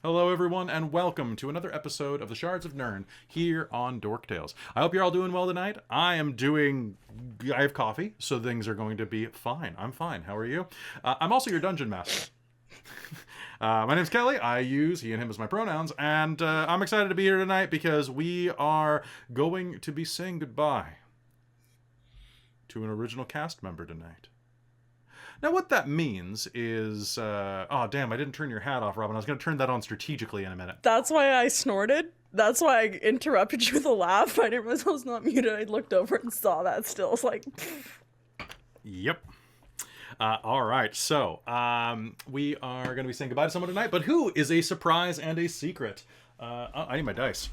Hello, everyone, and welcome to another episode of the Shards of Nyrn here on Dork Tales. I hope you're all doing well tonight. I have coffee, so things are going to be fine. I'm fine. How are you? I'm also your dungeon master. My name's Kelly. I use he and him as my pronouns, and I'm excited to be here tonight because we are going to be saying goodbye to an original cast member tonight. Now, what that means is... oh, damn, I didn't turn your hat off, Robin. I was going to turn that on strategically in a minute. That's why I snorted. That's why I interrupted you with a laugh. I didn't realize I was not muted. I looked over and saw that still. I was like... Yep. All right, so we are going to be saying goodbye to someone tonight, but who is a surprise and a secret? I need my dice.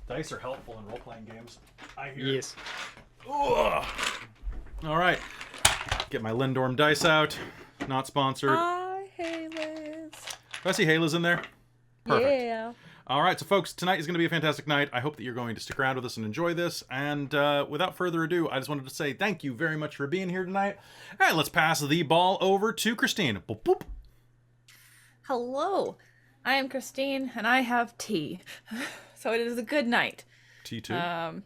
Dice are helpful in role-playing games, I hear. Yes. Ugh. All right. Get my Lindorm dice out. Not sponsored. Hi, Hayless. Do I see Hayla's in there? Perfect. Yeah. All right, so folks, tonight is going to be a fantastic night. I hope that you're going to stick around with us and enjoy this. And without further ado, I just wanted to say thank you very much for being here tonight. All right, let's pass the ball over to Christine. Boop, boop. Hello, I am Christine, and I have tea. So it is a good night. T2.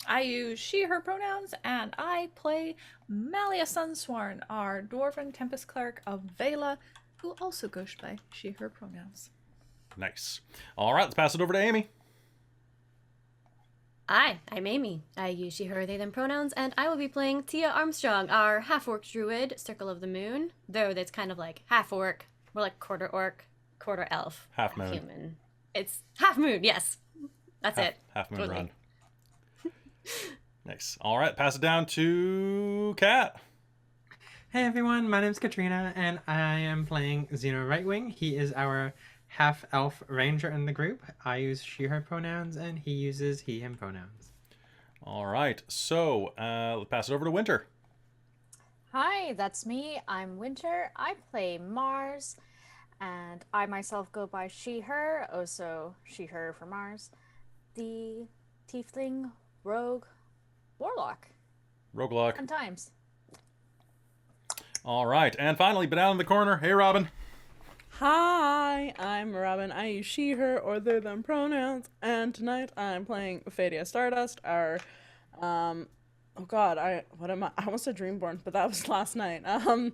I use she, her pronouns, and I play Malia Sunsworn, our Dwarven Tempest Cleric of Vela, who also goes by she, her pronouns. Nice. All right, let's pass it over to Amy. Hi, I'm Amy. I use she, her, they, them pronouns, and I will be playing Tia Armstrong, our half-orc druid, Circle of the Moon, though that's kind of like half-orc, more like quarter-orc, quarter-elf. Half moon. Human. It's half-moon, yes. That's it. Half moon Totally. run. Nice. All right, pass it down to Kat. Hey everyone, my name's Katrina, and I am playing Xeno Rightwing. He is our half-elf ranger in the group. I use she, her pronouns, and he uses he, him pronouns. All right, so let's pass it over to Winter. Hi, that's me. I'm Winter. I play Mars, and I myself go by she, her, also she, her for Mars. The tiefling, rogue, warlock. Roguelock. Fun times. All right, and finally, but down in the corner, hey Robin. Hi, I'm Robin. I use she, her, or they, them pronouns. And tonight I'm playing Fadia Stardust, our... oh god, I almost said Dreamborn, but that was last night.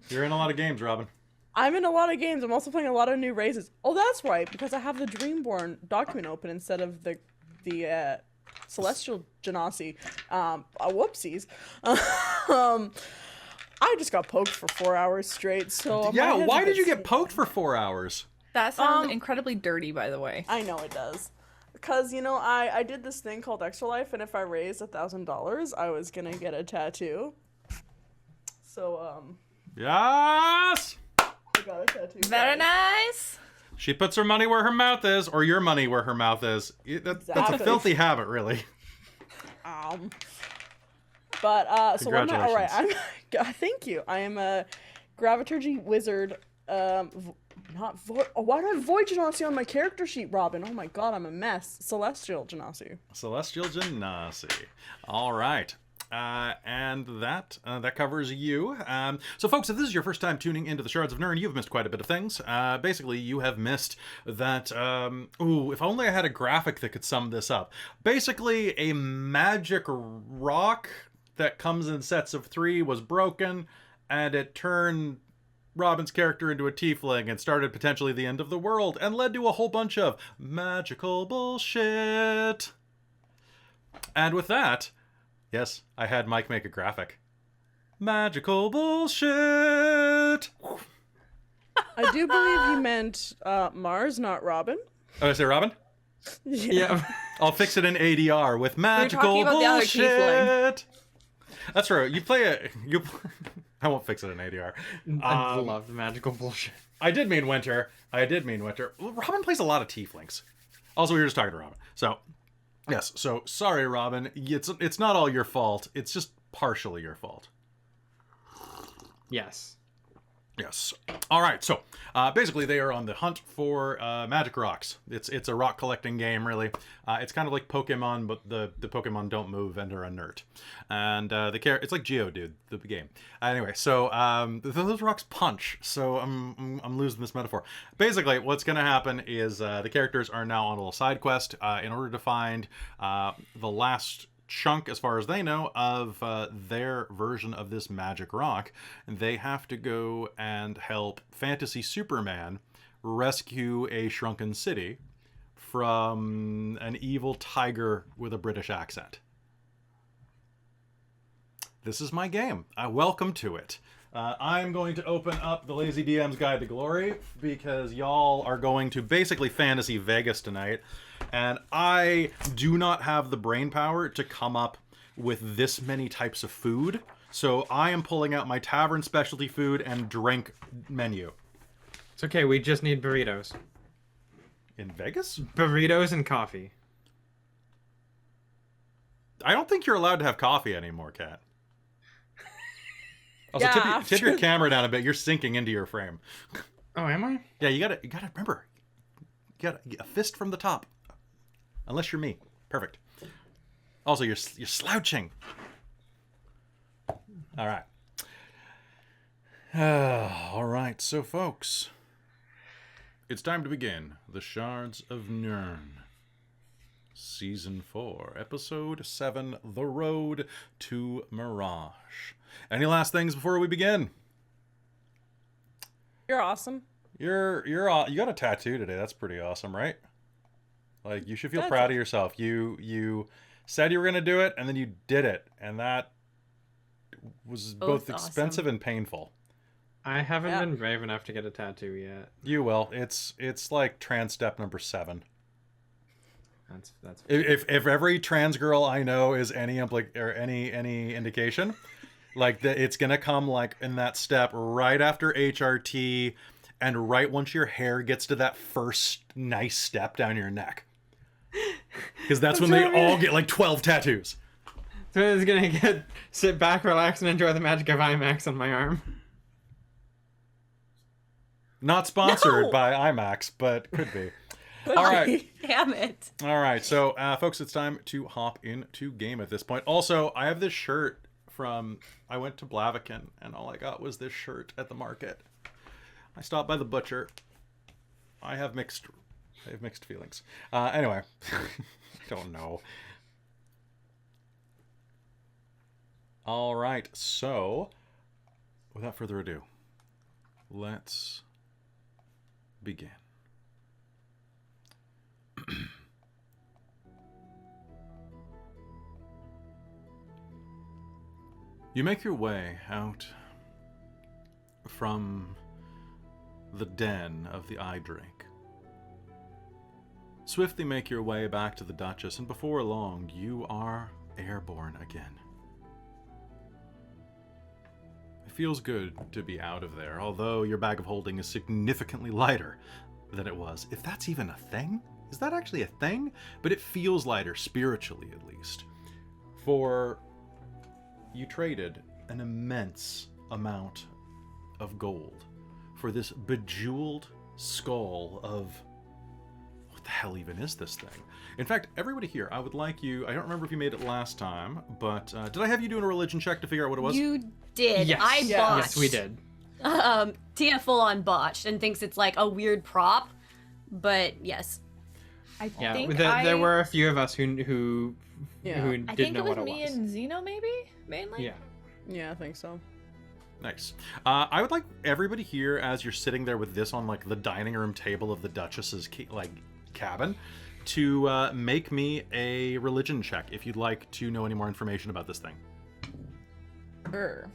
You're in a lot of games, Robin. I'm in a lot of games. I'm also playing a lot of new races. Oh, that's right, because I have the Dreamborn document open instead of the Celestial Genasi. Whoopsies. I just got poked for 4 hours straight, so... Yeah, why did you get poked for 4 hours? That sounds incredibly dirty, by the way. I know it does. Because, you know, I did this thing called Extra Life, and if I raised $1,000, I was gonna get a tattoo. So, Yes! I got a tattoo. Very nice. She puts her money where her mouth is, or your money where her mouth is. That's a Exactly. filthy habit, really. But, so what am I? All right, Congratulations. thank you. I am a Graviturgy Wizard, why do I have Void Genasi on my character sheet, Robin? Oh my god, I'm a mess. Celestial Genasi. Celestial Genasi. All right. And that covers you. So, folks, if this is your first time tuning into the Shards of Nyrn, you've missed quite a bit of things. Basically, you have missed that... if only I had a graphic that could sum this up. Basically, a magic rock that comes in sets of 3 was broken, and it turned Robin's character into a tiefling and started potentially the end of the world, and led to a whole bunch of magical bullshit. And with that... Yes, I had Mike make a graphic. Magical bullshit! I do believe you meant Mars, not Robin. Oh, I say Robin? Yeah. I'll fix it in ADR with magical talking about the other bullshit! That's right, I won't fix it in ADR. I love the magical bullshit. I did mean Winter. Robin plays a lot of tieflings. Also, we were just talking to Robin. So... Yes, so sorry, Robin. It's not all your fault. It's just partially your fault. Yes. Yes. All right. So basically, they are on the hunt for magic rocks. It's a rock collecting game, really. It's kind of like Pokemon, but the Pokemon don't move and are inert. And it's like Geodude, the game. Anyway, so those rocks punch. So I'm losing this metaphor. Basically, what's going to happen is the characters are now on a little side quest in order to find the last chunk, as far as they know, of their version of this magic rock. They have to go and help Fantasy Superman rescue a shrunken city from an evil tiger with a British accent. This is my game. Welcome to it. I'm going to open up the Lazy DM's Guide to Glory because y'all are going to basically Fantasy Vegas tonight. And I do not have the brain power to come up with this many types of food. So I am pulling out my tavern specialty food and drink menu. It's okay, we just need burritos. In Vegas? Burritos and coffee. I don't think you're allowed to have coffee anymore, Kat. Also, Yeah, tip your camera down a bit. You're sinking into your frame. Oh, am I? Yeah, you gotta remember. You gotta a fist from the top. Unless you're me. Perfect. Also, you're slouching. All right. All right, so folks, it's time to begin the Shards of Nyrn. Season 4, Episode 7, The Road to Mirage. Any last things before we begin? You're awesome. You got a tattoo today. That's pretty awesome, right? Like, you should feel That's proud of yourself. You said you were gonna do it, and then you did it, and that was both expensive and painful. I haven't been brave enough to get a tattoo yet. You will. It's like trans step number 7. That's If every trans girl I know is any indication, like it's gonna come like in that step right after HRT, and right once your hair gets to that first nice step down your neck, because that's when they all get like 12 tattoos. So it's gonna sit back, relax, and enjoy the magic of IMAX on my arm. Not sponsored No! by IMAX, but could be. All right. Damn it. All right, so folks, it's time to hop into game at this point. Also, I have this shirt I went to Blaviken, and all I got was this shirt at the market. I stopped by the butcher. I have mixed feelings. Anyway, don't know. All right, so without further ado, let's begin. You make your way out from the den of the Eye Drake. Swiftly make your way back to the Duchess, and before long, you are airborne again. It feels good to be out of there, although your bag of holding is significantly lighter than it was. If that's even a thing? Is that actually a thing? But it feels lighter, spiritually at least. For you traded an immense amount of gold for this bejeweled skull of... What the hell even is this thing? In fact, everybody here, I would like you... I don't remember if you made it last time, but did I have you doing a religion check to figure out what it was? You did. Yes. I botched. Yes, we did. Tia full on botched and thinks it's like a weird prop, but yes. I Yeah, think there were a few of us who Yeah. didn't I think know it was what it me was. and Zeno, maybe mainly. Yeah. Yeah, I think so. Nice. I would like everybody here, as you're sitting there with this on like the dining room table of the Duchess's cabin, to make me a religion check if you'd like to know any more information about this thing. Sure.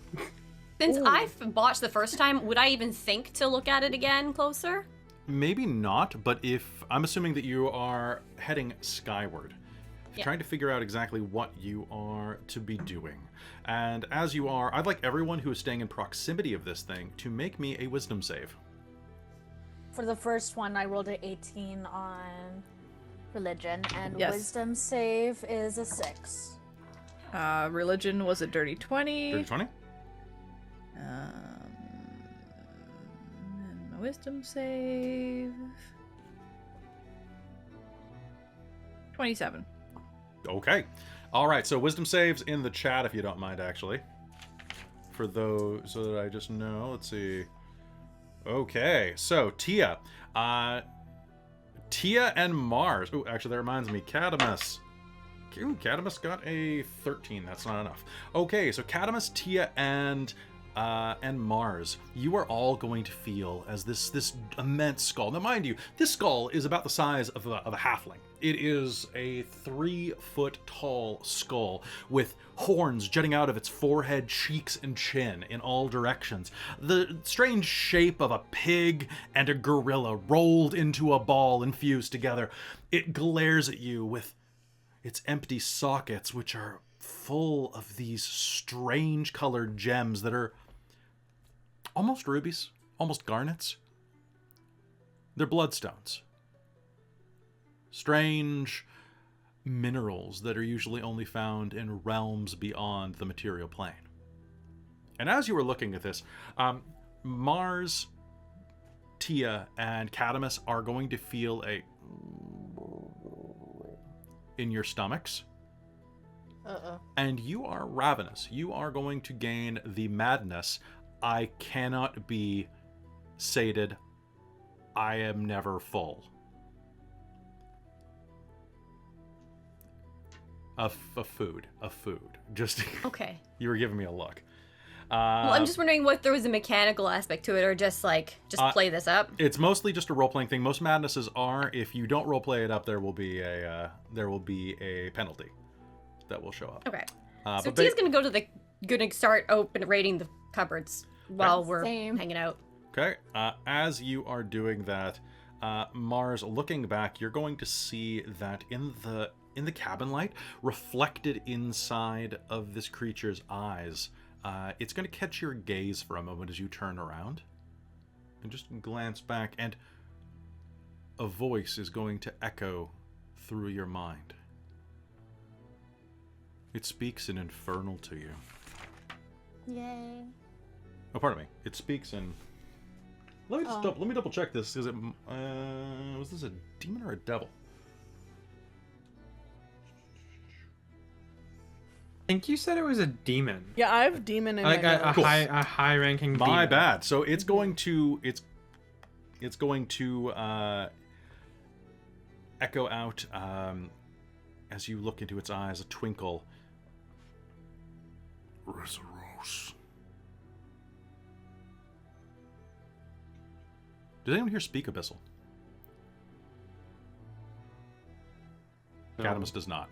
Since I botched the first time, would I even think to look at it again closer? Maybe not, but if I'm assuming that you are heading skyward, Yeah. trying to figure out exactly what you are to be doing. And as you are, I'd like everyone who is staying in proximity of this thing to make me a wisdom save. For the first one, I rolled an 18 on religion, and Yes. wisdom save is a 6. Religion was a dirty 20. Dirty 20? wisdom save. 27. Okay. All right, so wisdom saves in the chat if you don't mind, actually. For those, so that I just know. Let's see. Okay, so Tia. Tia and Mars. Oh, actually, that reminds me. Catamus. Ooh, Catamus got a 13. That's not enough. Okay, so Catamus, Tia, and Mars, you are all going to feel as this immense skull. Now, mind you, this skull is about the size of a halfling. It is a 3-foot tall skull with horns jutting out of its forehead, cheeks, and chin in all directions. The strange shape of a pig and a gorilla rolled into a ball and fused together. It glares at you with its empty sockets, which are full of these strange colored gems that are almost rubies, almost garnets. They're bloodstones. Strange minerals that are usually only found in realms beyond the material plane. And as you were looking at this, Mars, Tia, and Catamus are going to feel a in your stomachs. And you are ravenous. You are going to gain the madness. I cannot be sated. I am never full. Of food. Just Okay. You were giving me a look. Well, I'm just wondering what there was a mechanical aspect to it, or just play this up. It's mostly just a role playing thing. Most madnesses are, if you don't role play it up, there will be a penalty that will show up. Okay. So Tia's gonna start raiding the cupboards while Okay. we're Same. hanging out. Okay. As you are doing that, Mars, looking back, you're going to see that in the cabin light, reflected inside of this creature's eyes, it's going to catch your gaze for a moment as you turn around and just glance back, and a voice is going to echo through your mind. It speaks in Infernal to you. Yay. Oh, pardon me. It speaks in... Let me double check this. Is it was this a demon or a devil? I think you said it was a demon. Yeah, I have demon in Like my a notes. high ranking demon. My bad. So it's going to echo out as you look into its eyes, a twinkle. Reseros. Does anyone here speak Abyssal? No. Catamus does not.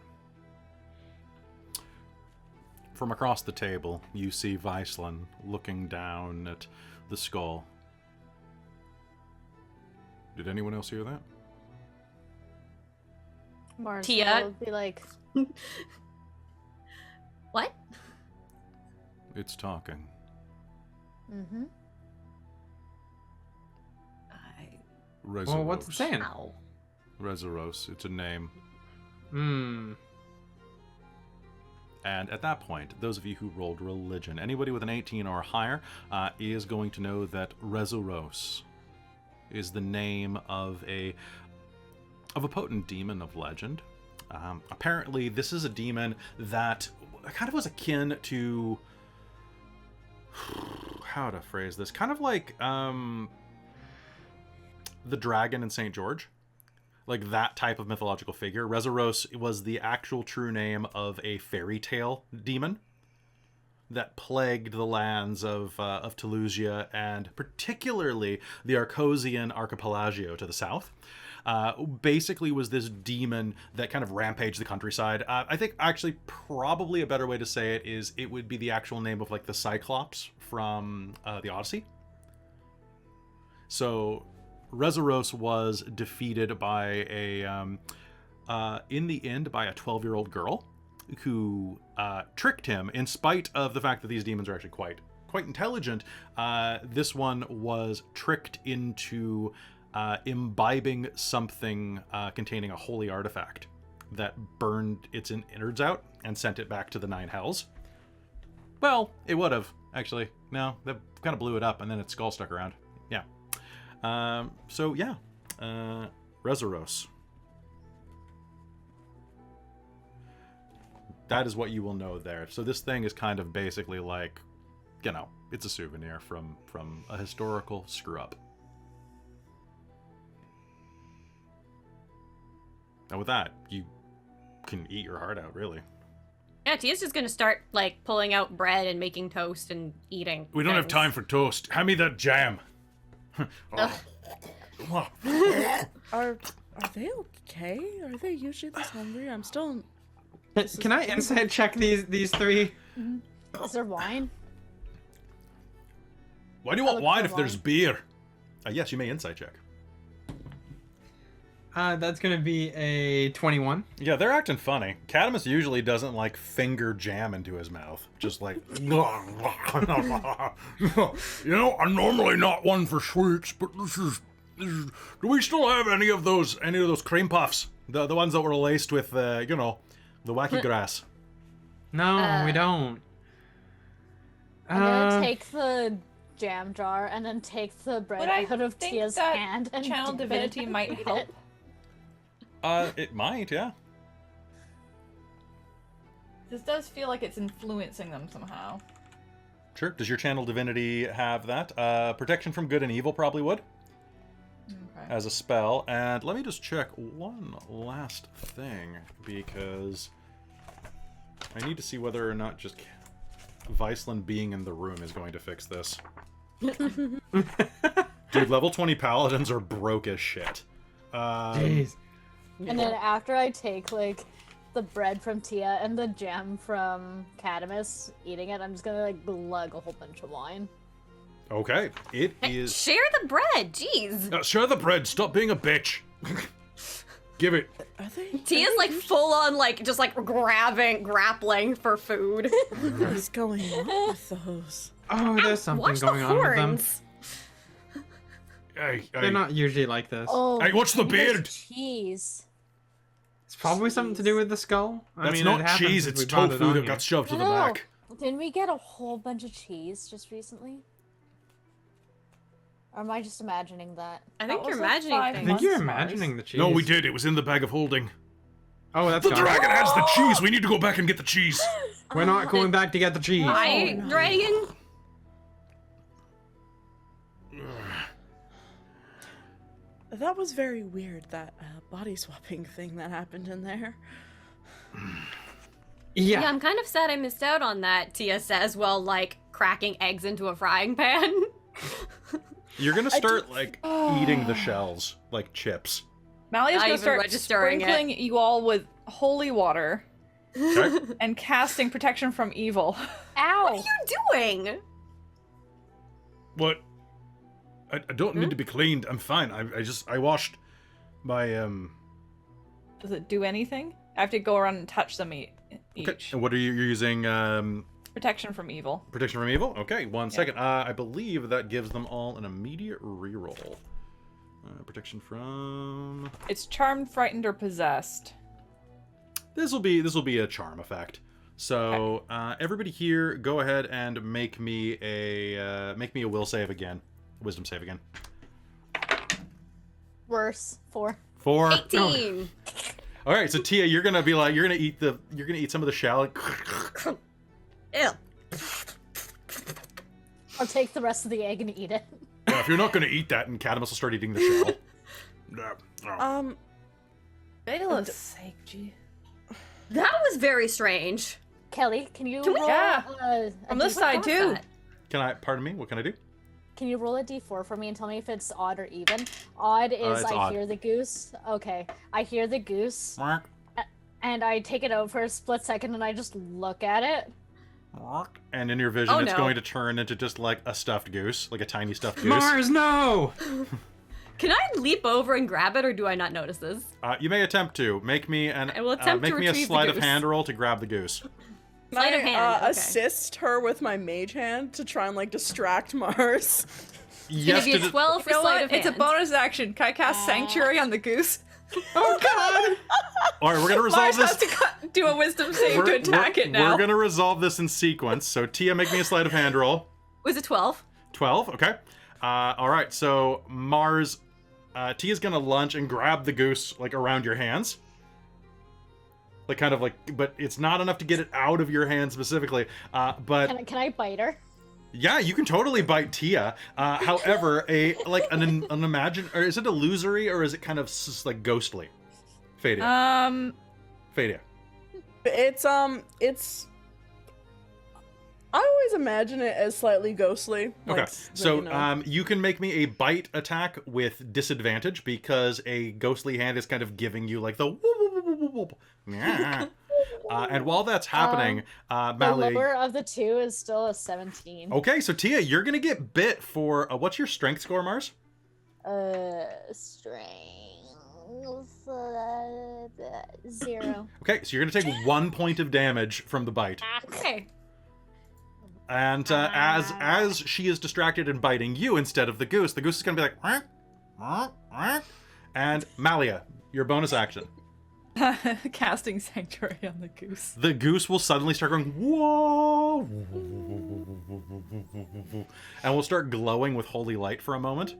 From across the table, you see Viceland looking down at the skull. Did anyone else hear that? Mars Tia? will be like, What? It's talking. mm-hmm. Reseros. Well, what's it saying? Ow. Reseros. It's a name. Hmm. And at that point, those of you who rolled religion, anybody with an 18 or higher, is going to know that Reseros is the name of a potent demon of legend. Apparently, this is a demon that kind of was akin to... How to phrase this? Kind of like the dragon in St. George. Like that type of mythological figure. Reseros was the actual true name of a fairy tale demon that plagued the lands of Telusia, and particularly the Arcosian archipelago to the south. Basically was this demon that kind of rampaged the countryside. I think actually probably a better way to say it is it would be the actual name of like the Cyclops from the Odyssey. So Reseros was defeated by in the end by a 12-year-old girl who tricked him, in spite of the fact that these demons are actually quite intelligent. This one was tricked into imbibing something containing a holy artifact that burned its innards out and sent it back to the Nine Hells. Well, it would have, actually. No, that kind of blew it up, and then its skull stuck around. Yeah. So yeah, Rezaros. That is what you will know there. So this thing is kind of basically like, you know, it's a souvenir from a historical screw-up. And with that, you can eat your heart out, really. Yeah, Tia's just gonna start, like, pulling out bread and making toast and eating. We don't have things. time for toast. Hand me that jam. Are they okay? Are they usually this hungry? I'm still. Can I insight check these three? Is there wine? Why do you want look wine for if there's wine. beer? Yes, you may insight check. That's gonna be a 21. Yeah, they're acting funny. Cadamus usually doesn't like finger jam into his mouth. Just like, you know, I'm normally not one for sweets, but this is. Do we still have any of those cream puffs? The ones that were laced with, you know, the wacky grass. No, we don't. I'm gonna take the jam jar and then take the bread But I out of think Tia's that hand and channel dip it divinity and might eat help. it. It might, yeah. This does feel like it's influencing them somehow. Sure. Does your channel divinity have that? Protection from good and evil probably would. Okay. As a spell. And let me just check one last thing, because I need to see whether or not just Viceland being in the room is going to fix this. Dude, level 20 paladins are broke as shit. Jeez. And then after I take like the bread from Tia and the jam from Cadamus, eating it, I'm just gonna like glug a whole bunch of wine. Okay, it is... Share the bread, jeez. Share the bread, stop being a bitch. Give it. Are they? Tia's like full on like just like grappling for food. What is going on with those? Oh, there's something Watch going the on with them. horns. Hey, They're not usually like this. Oh, Hey, what's the maybe there's beard? Cheese. It's probably something to do with the skull. That's it not happens cheese, if it's we brought it tofu on that here. got shoved to the No, back. didn't we get a whole bunch of cheese just recently? Or am I just imagining that? I think That you're was like imagining 5 I things. think you're Mars. imagining the cheese. No, we did, it was in the bag of holding. Oh, that's The gone. dragon has the cheese, we need to go back and get the cheese. We're not going back to get the cheese. Hi, no. dragon. That was very weird, that body swapping thing that happened in there. Yeah, Yeah. I'm kind of sad I missed out on that, Tia says, while like cracking eggs into a frying pan. You're gonna start, like, eating the shells, like chips. Malia's Not gonna even start registering it. sprinkling you all with holy water Okay? and casting protection from evil. Ow! What are you doing? What? I don't need to be cleaned, I'm fine. I washed my, Does it do anything? I have to go around and touch them each. Okay. And what are you using, Protection from evil. protection from evil? Okay, one second. I believe that gives them all an immediate reroll. Protection from... It's charmed, frightened, or possessed. This will be a charm effect. So, everybody here, go ahead and make me a will save again. Wisdom save again. Worse. 4. 4. 18. All right, so Tia, you're gonna eat some of the shell. Ew. I'll take the rest of the egg and eat it. Yeah, if you're not gonna eat that, and Cadamus will start eating the shell. Oh. Bela's sake, gee. That was very strange. Kelly, can you Can we- roll Yeah. a From this D4? side What too. was that? Can I? Pardon me. What can I do? Can you roll a d4 for me and tell me if it's odd or even? Odd is It's I odd. hear the goose. Okay, I hear the goose, and I take it out for a split second, and I just look at it. And in your vision, Oh, it's no. going to turn into just like a stuffed goose, like a tiny stuffed goose. Mars, no! Can I leap over and grab it, or do I not notice this? You may attempt to make me I will attempt to make me a retrieve the sleight of goose. hand roll to grab the goose. Sleight of hand, okay. Assist her with my mage hand to try and like distract Mars. Yes, Give you to a 12 for You know sleight what? of It's a hand. bonus action. Can I cast Sanctuary on the goose? Oh God! All right, we're gonna resolve Mars has this. to do a wisdom save to attack it now. We're gonna resolve this in sequence. So Tia, make me a sleight of hand roll. Was it 12? 12. Okay. All right, so Mars, Tia's gonna lunge and grab the goose like around your hands. Like kind of like, but it's not enough to get it out of your hand specifically. But Can I bite her? yeah, you can totally bite Tia. However, an imagine, or is it illusory or is it kind of like ghostly? Fadia. Fadia. It's I always imagine it as slightly ghostly. Okay, so you know. you can make me a bite attack with disadvantage because a ghostly hand is kind of giving you like the whoop, whoop, whoop, whoop, whoop. Yeah. And while that's happening, The Mally. lower of the two is still a 17. Okay, so Tia, you're gonna get bit for what's your strength score, Mars? Strength 0. Okay, so you're gonna take 1 point of damage from the bite. Okay. And as she is distracted and biting you instead of the goose is gonna be like, "Wah, wah, wah." And Malia, your bonus action. Casting Sanctuary on the goose. The goose will suddenly start going, whoa, and will start glowing with holy light for a moment.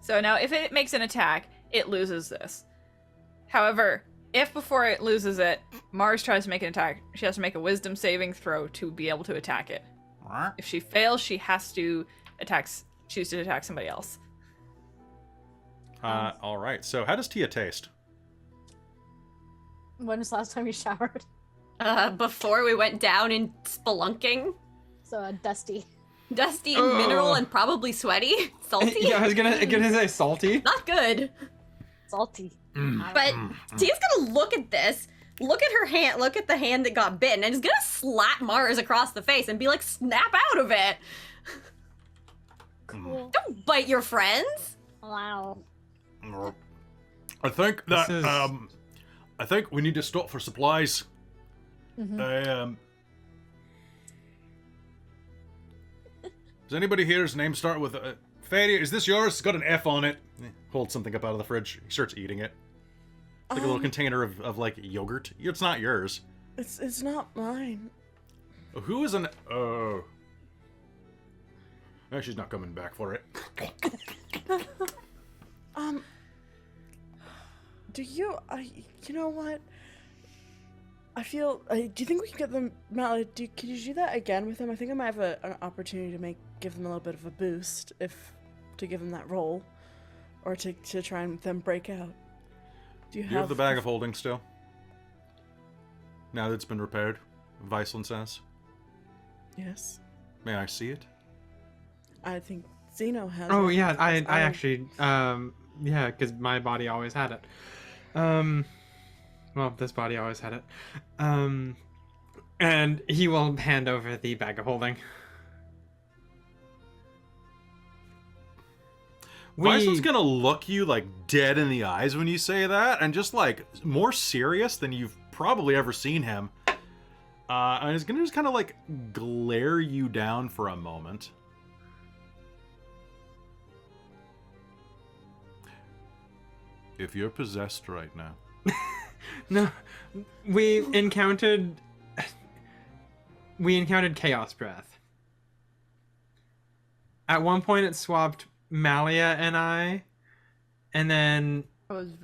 So now if it makes an attack, it loses this. However, if before it loses it, Mars tries to make an attack, she has to make a wisdom saving throw to be able to attack it. If she fails, she has to choose to attack somebody else. All right. So how does Tia taste? When was the last time you showered? Before we went down in spelunking. So dusty. Dusty and mineral and probably sweaty. Salty. Yeah, I was gonna say salty. Not good. Salty. But Tia's gonna look at this, look at her hand, look at the hand that got bitten, and is gonna slap Mars across the face and be like, snap out of it. Cool. Don't bite your friends. Wow. I think that This is- I think we need to stop for supplies. Mhm. Does anybody here's name start with Fadia? Is this yours? It's got an F on it. Holds something up out of the fridge. He starts eating it. It's like a little container of like yogurt. It's not yours. It's not mine. Who is an she's not coming back for it. Do you? You know what? I feel. Do you think we can get them? Mal, could you do that again with them? I think I might have an opportunity to give them a little bit of a boost, to give them that roll, or to try and them break out. Do you Do you have the bag of holding still? Now that it's been repaired, Viceland says. Yes, May I see it? I think Zeno has. Oh it. yeah, I actually yeah, because my body always had it. Well, this body always had it. And he will hand over the bag of holding. Viceland's gonna look you like dead in the eyes when you say that, and just like more serious than you've probably ever seen him. And he's gonna just kind of like glare you down for a moment. If you're possessed right now. No, we encountered Chaos Breath. At one point, it swapped Malia and I, and then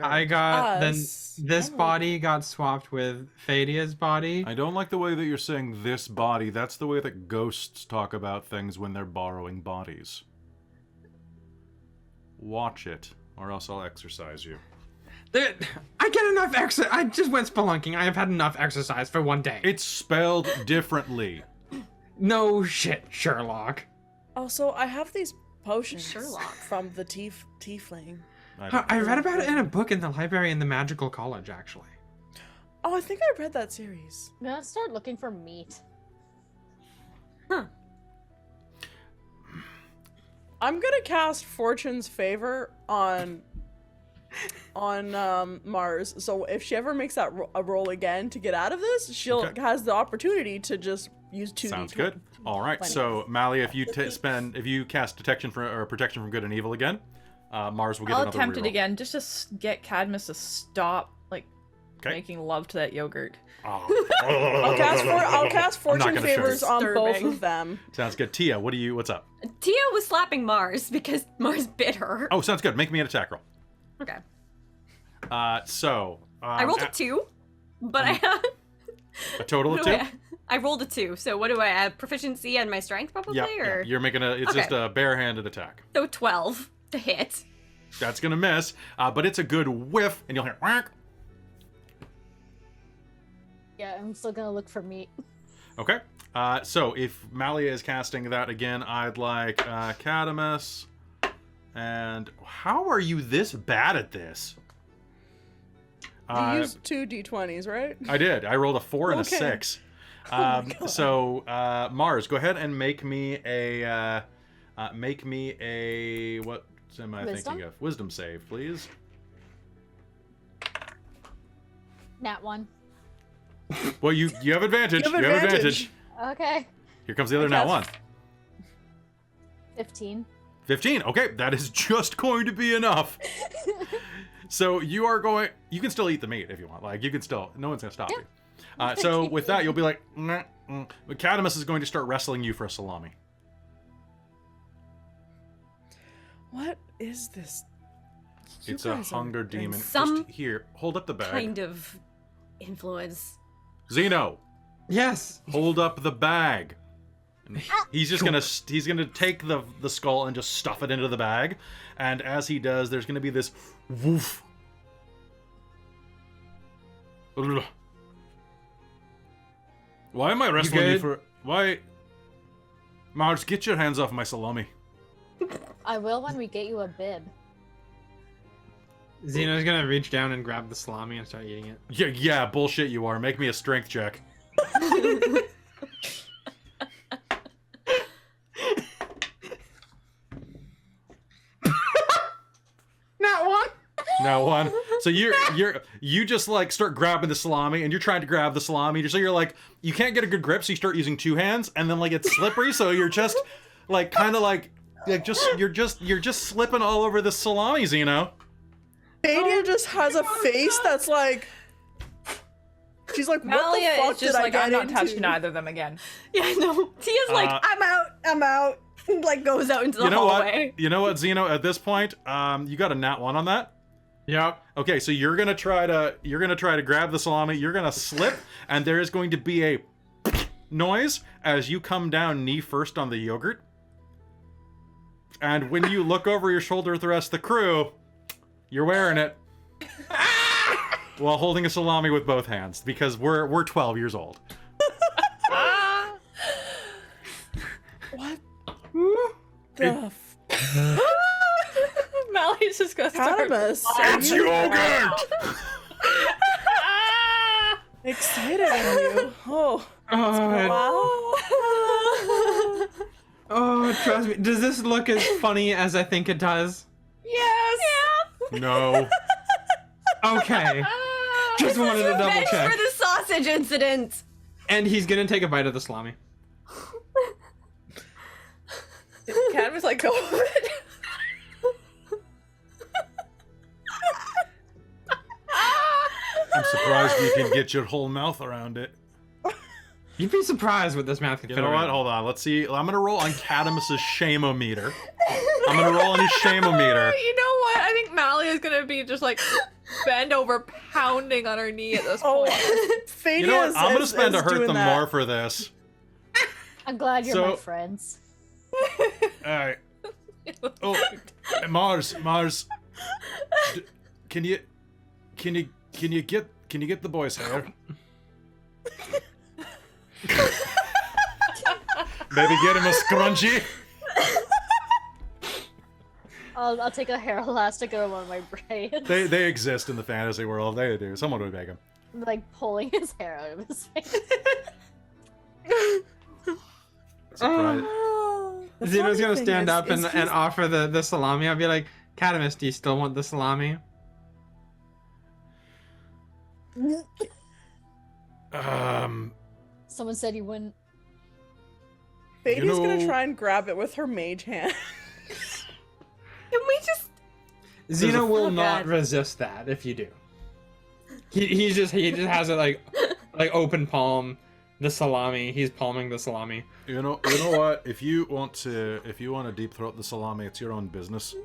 I got Us. this Oh. body got swapped with Fadia's body. I don't like the way that you're saying this body. That's the way that ghosts talk about things when they're borrowing bodies. Watch it, or else I'll exercise you. I get enough exercise. I just went spelunking. I have had enough exercise for one day. It's spelled differently. No shit, Sherlock. Also, I have these potions Sherlock. from the tiefling. I read about it in a book in the library in the magical college, actually. Oh, I think I read that series. I'm gonna start looking for meat. I'm gonna cast Fortune's Favor on Mars. So if she ever makes that a roll again to get out of this, she'll Okay. has the opportunity to just use 2d20. Sounds good. All right, so Mally, if you cast protection from good and evil again, Mars will get I'll another attempt it reroll. again, just to get Cadmus to stop, like, Okay. making love to that yogurt. Oh. I'll cast I'm not fortune gonna show favors you. on both Disturbing. of them. Sounds good. Tia, what's up? Tia was slapping Mars because Mars bit her. Oh, sounds good. Make me an attack roll. Okay. I I rolled a 2, but I have... a total of what do 2? I rolled a 2, so what do I have? Proficiency and my strength, probably? Yeah, Or... you're making it's Okay. just a barehanded attack. So 12 to hit. That's gonna miss, but it's a good whiff, and you'll hear whack. Yeah, I'm still gonna look for meat. Okay. So if Malia is casting that again, I'd like Cadamus. And how are you this bad at this? You used 2 d20s, right? I did. I rolled a 4 and a Okay. 6. my God. So Mars, go ahead and make me a what am I Wisdom? thinking of? Wisdom save, please. Nat 1. Well, you have advantage. You have advantage. Okay. Here comes the other nat one. 15. 15. Okay, that is just going to be enough. So you can still eat the meat if you want. Like, you can still, no one's going to stop you. So with that, you'll be like, but Cadamus is going to start wrestling you for a salami. What is this? You It's a guys are hunger doing demon. some Just here, hold up the bag. Kind of influence. Zeno, Yes. hold up the bag. And he's just gonna take the skull and just stuff it into the bag, and as he does, there's gonna be this woof. Ugh. Why am I wrestling you good? for? Why? Mars, get your hands off my salami. I will when we get you a bib. Xeno's gonna reach down and grab the salami and start eating it. Yeah, bullshit you are. Make me a strength check. Not one. No one. So you just like start grabbing the salami, and you're trying to grab the salami. So you're like, you can't get a good grip, so you start using 2 hands, and then like it's slippery, so you're just like kind of like you're just slipping all over the salami, Zeno. Fadia just has a face that's like. She's like, what Malia the fuck is just did like, I I'm get not into? touching either of them again. Yeah, no. Tia's like, I'm out. Like, goes out into the You know hallway. what? You know what, Zeno? At this point, you got a nat 1 on that. Yep. Okay, so you're gonna try to grab the salami. You're gonna slip, and there is going to be a noise as you come down knee first on the yogurt. And when you look over your shoulder at the rest of the crew, you're wearing it while holding a salami with both hands because we're 12 years old. What the Mally's just gonna start. Cadamus? It's yogurt! Excited on you. Oh. Oh, Wow. oh, trust me. Does this look as funny as I think it does? Yes. No. Okay. Just wanted to double Revenge check. for the sausage incident. And he's gonna take a bite of the salami. Cat was like, go with it. I'm surprised you can get your whole mouth around it. You'd be surprised what this math could You fit know what? around. Hold on. Let's see. I'm gonna roll on Cadamus's shame-o-meter. I'm gonna roll on his shame-o-meter. You know what? I think Mally is gonna be just like bend over, pounding on her knee at this point. Fadia You know what? is, I'm gonna is- spend to is hurt doing them that. more for this. I'm glad you're So- my friends. Alright. Oh, Mars. D- can you get the boy's hair? Maybe get him a scrunchie. I'll take a hair elastic over one of my braids. They exist in the fantasy world. They do. Someone would make them. Like pulling his hair out of his face. Surprise. The Xeno's funny gonna thing stand is- up is and he's- offer the salami. I'll be like, Cadamus, do you still want the salami? Someone said you wouldn't. Fadia's You know- gonna try and grab it with her mage hand. Can we just... Xeno will Oh, not God. resist that if you do. He just has it like open palm, the salami. He's palming the salami. You know what? If you want to deep throat the salami, it's your own business.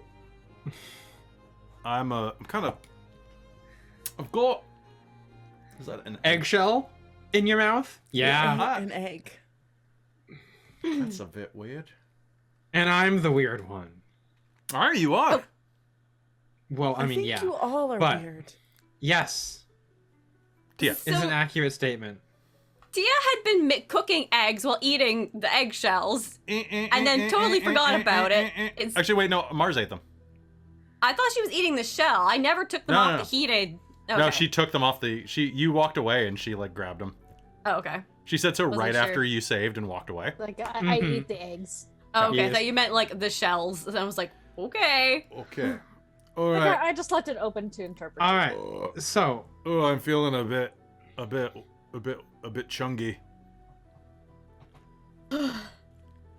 I'm kind of. I've got. Is that an Eggshell in your mouth? Yeah. An egg. That's a bit weird. And I'm the weird one. Are you are? Well, I mean, think yeah. you all are but- weird. Yes, Yeah. is an accurate statement. Tia had been cooking eggs while eating the eggshells, and then totally forgot about it. Actually, wait, no, Mars ate them. I thought she was eating the shell. I never took them No, off no, the no. heated. Okay. No, she took them off the. You walked away and she like grabbed them. Oh, okay. She said so Wasn't right sure. after you saved and walked away. Like I Mhm. eat the eggs. Oh, okay. I Yes. thought you meant like the shells. And I was like, okay. Okay. All Like, right. I just left it open to interpret. All right. Uh, So, oh, I'm feeling a bit chungy.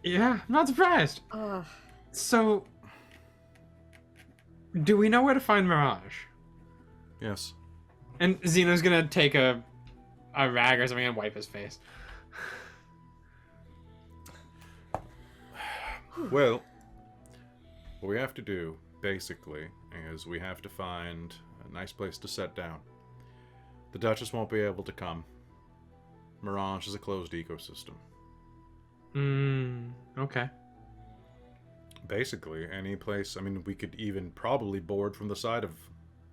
yeah, I'm not surprised. Ugh. So, do we know where to find Mirage? Yes. And Xeno's gonna take a rag or something and wipe his face. Well, what we have to do, basically, is we have to find a nice place to set down. The Duchess won't be able to come. Mirage is a closed ecosystem. Okay. Basically, any place. I mean, we could even probably board from the side of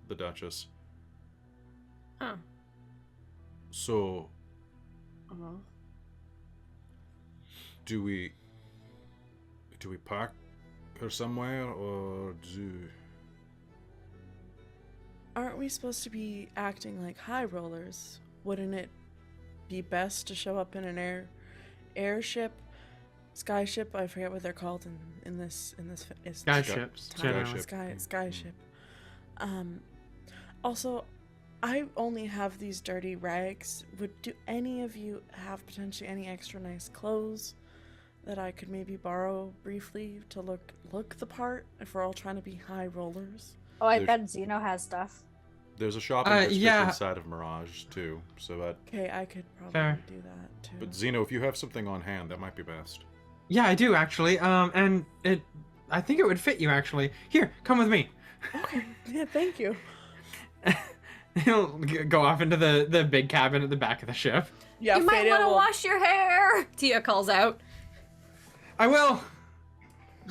the Duchess. Huh. So, Uh-huh. do we park her somewhere, or do... Aren't we supposed to be acting like high rollers? Wouldn't it be best to show up in an airship, skyship? I forget what they're called in this. Skyships, Sky- generally. Skyship. Also, I only have these dirty rags. Do any of you have potentially any extra nice clothes that I could maybe borrow briefly to look the part if we're all trying to be high rollers? Oh, I There's- bet Zeno has stuff. There's a shopping district yeah. inside of Mirage, too, so that... Okay, I could probably Fair. do that too. But Zeno, if you have something on hand, that might be best. Yeah, I do actually. And I think it would fit you actually. Here, come with me. Okay, yeah, thank you. He'll go off into the big cabin at the back of the ship. Yeah, You might Fadia want to will- wash your hair. Tia calls out. I will.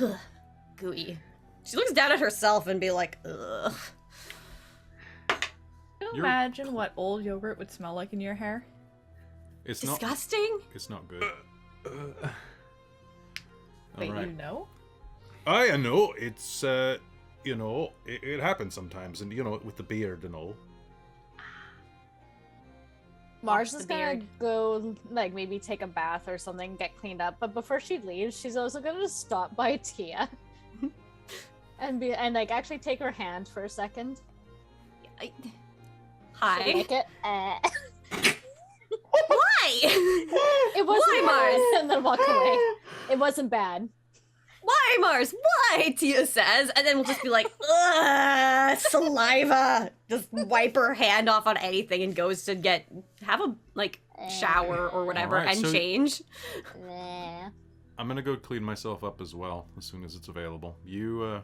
Ugh, gooey. She looks down at herself and be like, ugh. Can you You're- imagine what old yogurt would smell like in your hair? It's not... Disgusting. It's not good. Wait, Alright. you know? I know, it's, it happens sometimes, and, with the beard and all. Mars the is gonna beard. go, like, maybe take a bath or something, get cleaned up. But before she leaves, she's also gonna stop by Tia and like actually take her hand for a second. Hi. Lick it. Why? It wasn't Why, bad, Mars? and then walk away. It wasn't bad. Why, Mars? Why? Tia says, and then we'll just be like, ugh, saliva. Just wipe her hand off on anything and goes to have a shower or whatever Alright, and so- change. Nah. I'm gonna go clean myself up as well, as soon as it's available. You,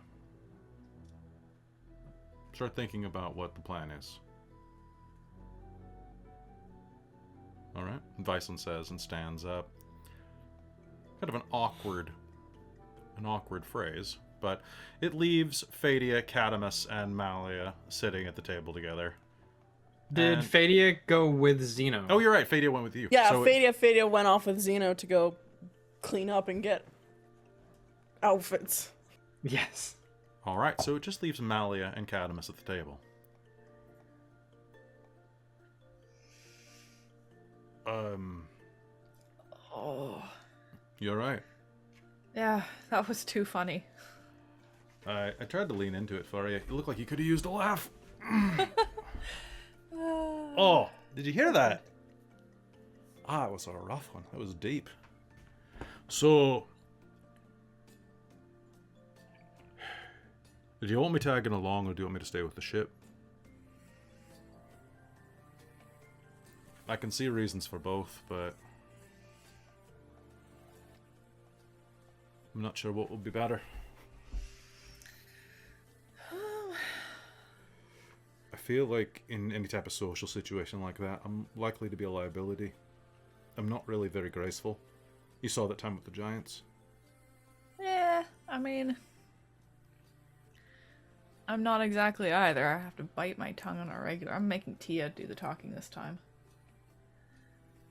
start thinking about what the plan is. Alright, Viceland says and stands up. Kind of an awkward phrase, but it leaves Fadia, Catamus, and Malia sitting at the table together. Did And- Fadia go with Xeno? Oh, you're right, Fadia went with you. Yeah, So Fadia went off with Zeno to go clean up and get outfits. Yes. Alright, so it just leaves Malia and Catamus at the table. Oh. You're right. Yeah, that was too funny. I tried to lean into it for you. You look like you could have used a laugh. Oh, did you hear that? It was a rough one. That was deep. So, do you want me tagging along, or do you want me to stay with the ship? I can see reasons for both, but I'm not sure what would be better. I feel like in any type of social situation like that, I'm likely to be a liability. I'm not really very graceful. You saw that time with the Giants. Yeah, I mean, I'm not exactly either. I have to bite my tongue on a regular. I'm making Tia do the talking this time.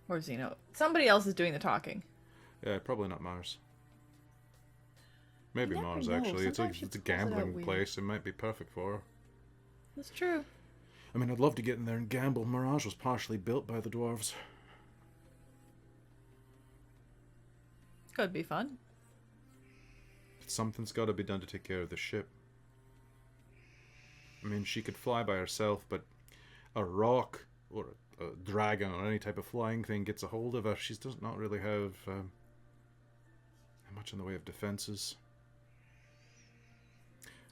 Or Zeno. Somebody else is doing the talking. Yeah, probably not Mars. Maybe You never Mars, know. actually. It's a Sometimes she it's a pulls it out gambling weird. place. It might be perfect for her. That's true. I mean, I'd love to get in there and gamble. Mirage was partially built by the dwarves. Could be fun. But something's got to be done to take care of the ship. I mean, she could fly by herself, but a rock or a dragon or any type of flying thing gets a hold of her. She does not really have much in the way of defenses.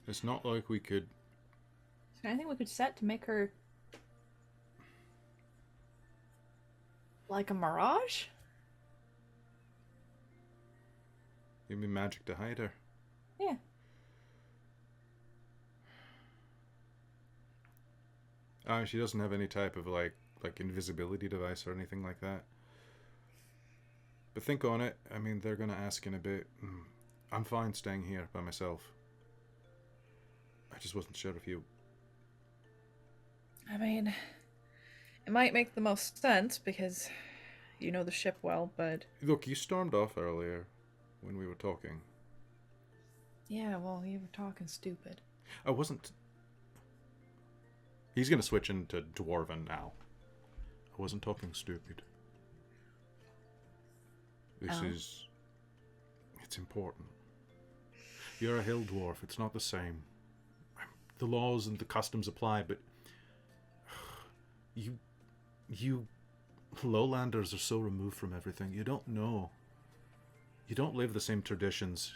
It's not like we could... Is there anything we could set to make her like a Mirage? Give me magic to hide her. Yeah. She doesn't have any type of like invisibility device or anything like that. But think on it. I mean, they're gonna ask in a bit. I'm fine staying here by myself. I just wasn't sure if you... I mean, it might make the most sense because you know the ship well, but... Look, you stormed off earlier when we were talking. Yeah, well, you were talking stupid. I wasn't... He's gonna switch into Dwarven now. I wasn't talking stupid. This is... It's important. You're a hill dwarf. It's not the same. The laws and the customs apply, but... You lowlanders are so removed from everything. You don't know. You don't live the same traditions.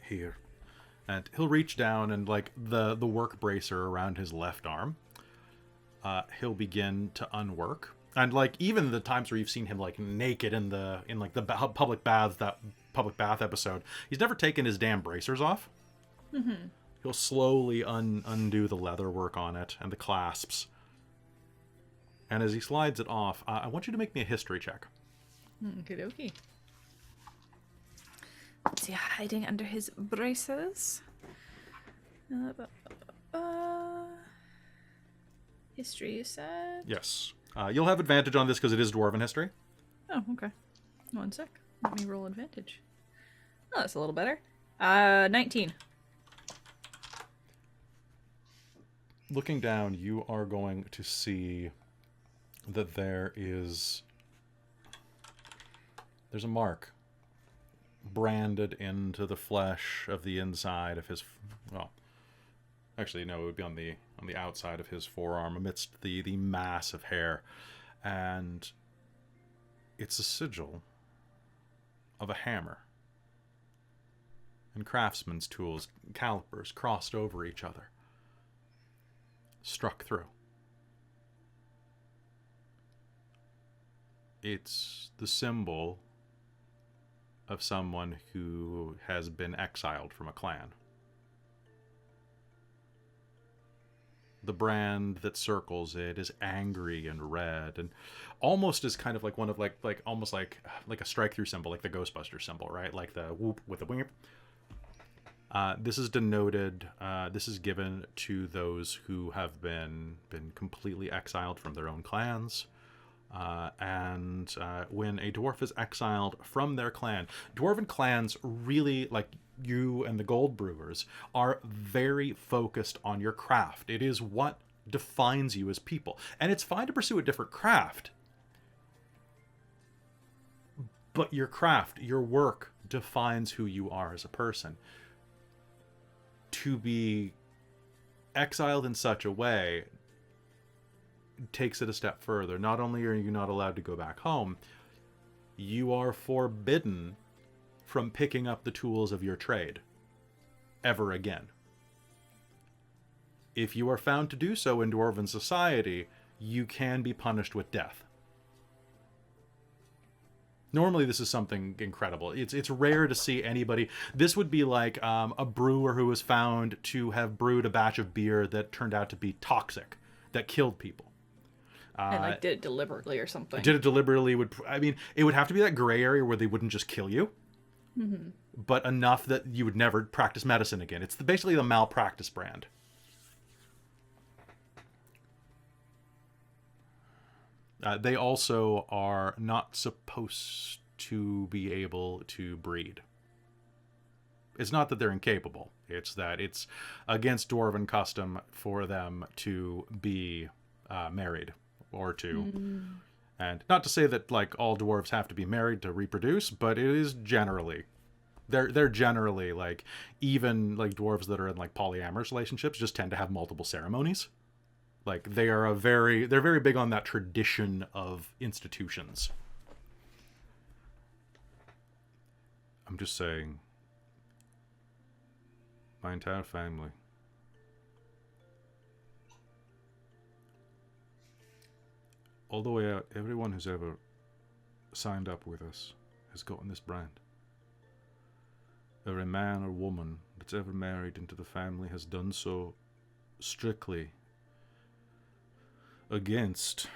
Here. And he'll reach down and, like, the work bracer around his left arm, he'll begin to unwork. And, like, even the times where you've seen him, like, naked in the public bath episode, he's never taken his damn bracers off. Mm-hmm. He'll slowly undo the leather work on it and the clasps. And as he slides it off, I want you to make me a history check. Okie dokie. What's he hiding under his braces? History, you said? Yes. You'll have advantage on this because it is Dwarven history. Oh, okay. 1 sec. Let me roll advantage. Oh, that's a little better. 19. Looking down, you are going to see that there's a mark branded into the flesh of the inside of his, well, actually no, it would be on the outside of his forearm amidst the mass of hair, and it's a sigil of a hammer and craftsman's tools, calipers crossed over each other, struck through. It's the symbol of someone who has been exiled from a clan. The brand that circles it is angry and red, and almost is kind of like one of like almost like a strike through symbol, like the Ghostbuster symbol, right? Like the whoop with the wing. This is denoted. This is given to those who have been completely exiled from their own clans. And when a dwarf is exiled from their clan, dwarven clans really, like you and the Gold Brewers, are very focused on your craft. It is what defines you as people. And it's fine to pursue a different craft, but your craft, your work, defines who you are as a person. To be exiled in such a way takes it a step further. Not only are you not allowed to go back home, you are forbidden from picking up the tools of your trade. ever again. If you are found to do so in Dwarven society, you can be punished with death. Normally, this is something incredible. It's rare to see anybody. This would be like a brewer who was found to have brewed a batch of beer that turned out to be toxic, that killed people. And like did it deliberately or something. Did it deliberately it would have to be that gray area where they wouldn't just kill you, but enough that you would never practice medicine again. It's basically the malpractice brand. They also are not supposed to be able to breed. It's not that they're incapable. It's that it's against Dwarven custom for them to be married or to... And not to say that like all dwarves have to be married to reproduce, but it is generally... They're generally like... Even like dwarves that are in like polyamorous relationships just tend to have multiple ceremonies. Like, they're very big on that tradition of institutions. I'm just saying, my entire family, all the way out, everyone who's ever signed up with us has gotten this brand. Every man or woman that's ever married into the family has done so strictly against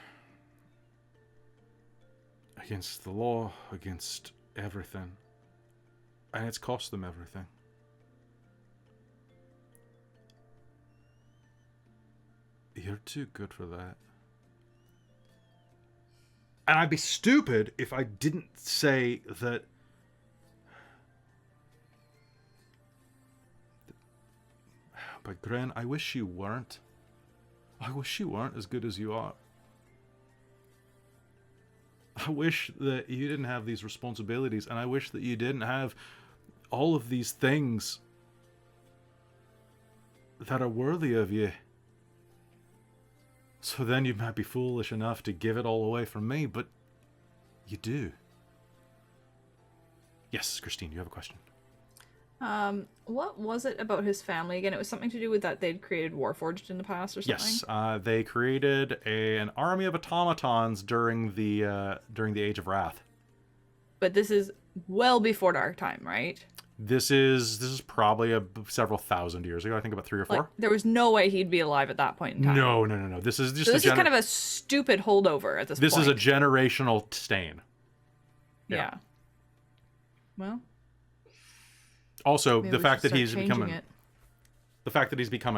the law, against everything. And it's cost them everything. You're too good for that. And I'd be stupid if I didn't say that but Gren, I wish you weren't. I wish you weren't as good as you are. I wish that you didn't have these responsibilities, and I wish that you didn't have all of these things that are worthy of you. So then you might be foolish enough to give it all away from me, but you do. Yes, Christine, you have a question. What was it about his family again? It was something to do with that they'd created Warforged in the past or something? Yes, they created an army of automatons during the Age of Wrath. But this is well before Dark Time, right? This is probably several thousand years ago. I think about 3 or 4. Like, there was no way he'd be alive at that point in time. No. This is just so this is kind of a stupid holdover at this point. This is a generational stain. Yeah. Well. Also, maybe the fact that he's become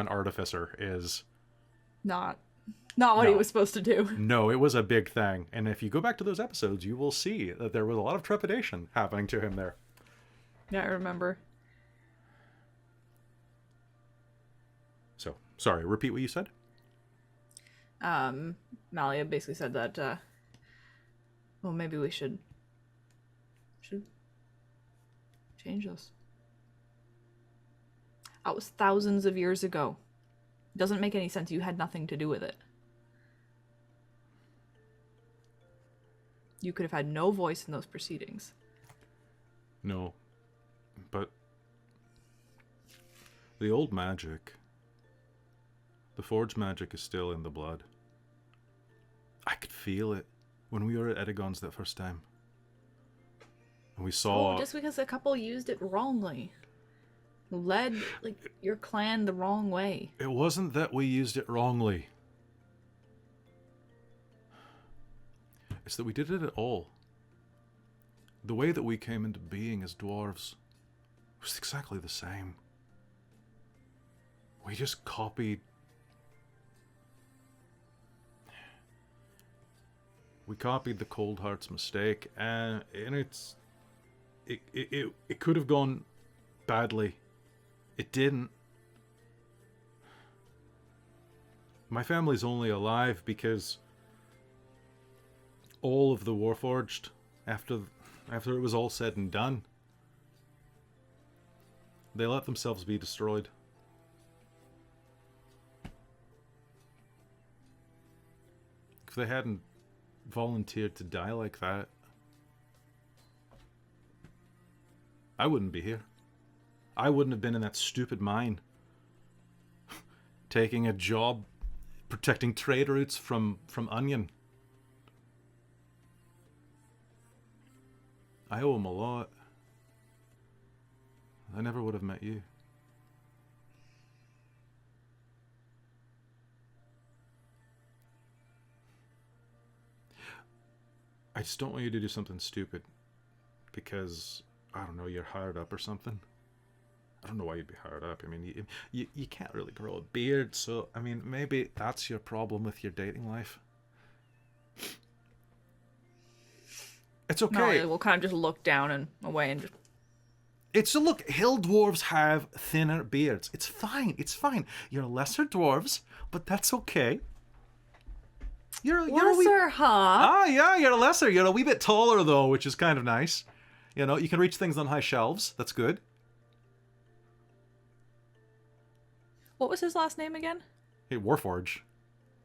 an artificer is not what he was supposed to do. No, it was a big thing. And if you go back to those episodes, you will see that there was a lot of trepidation happening to him there. Yeah, I remember. So, sorry, repeat what you said? Malia basically said that, well, maybe we should change this. That was thousands of years ago. It doesn't make any sense. You had nothing to do with it. You could have had no voice in those proceedings. No. But the old magic, the forge magic is still in the blood. I could feel it when we were at Edagon's that first time. And we saw... Oh, just because a couple used it wrongly. Led, like, your clan the wrong way. It wasn't that we used it wrongly. It's that we did it at all. The way that we came into being as dwarves was exactly the same. We just copied... We copied the Cold Heart's mistake, and it could have gone badly. It didn't. My family's only alive because all of the Warforged, after it was all said and done, they let themselves be destroyed. If they hadn't volunteered to die like that, I wouldn't be here. I wouldn't have been in that stupid mine. Taking a job protecting trade routes from Onion. I owe him a lot. I never would have met you. I just don't want you to do something stupid. Because, I don't know, you're hired up or something. I don't know why you'd be hired up. I mean, you can't really grow a beard, so, I mean, maybe that's your problem with your dating life. It's okay. No, we'll kind of just look down and away and just... It's a look, hill dwarves have thinner beards. It's fine, it's fine. You're lesser dwarves, but that's okay. You're a wee... Lesser, huh? Ah, yeah, you're a lesser. You're a wee bit taller, though, which is kind of nice. You know, you can reach things on high shelves. That's good. What was his last name again? Hey, Warforge.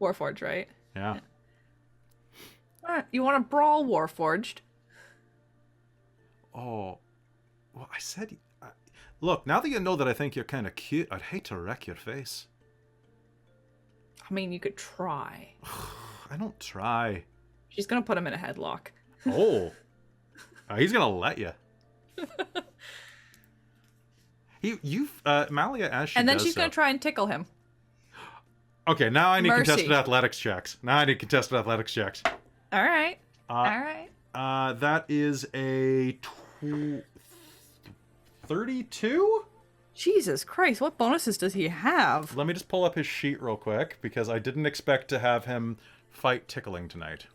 Warforged, right? Yeah. Alright, you want to brawl Warforged? Oh, well, I said... Look, now that you know that I think you're kind of cute, I'd hate to wreck your face. I mean, you could try. I don't try. She's gonna put him in a headlock. Oh. He's gonna let you. Malia, as she And then does she's so- gonna try and tickle him. Okay, now I need Mercy. contested athletics checks. Alright. Alright. That is a 32? Jesus Christ, what bonuses does he have? Let me just pull up his sheet real quick, because I didn't expect to have him fight tickling tonight.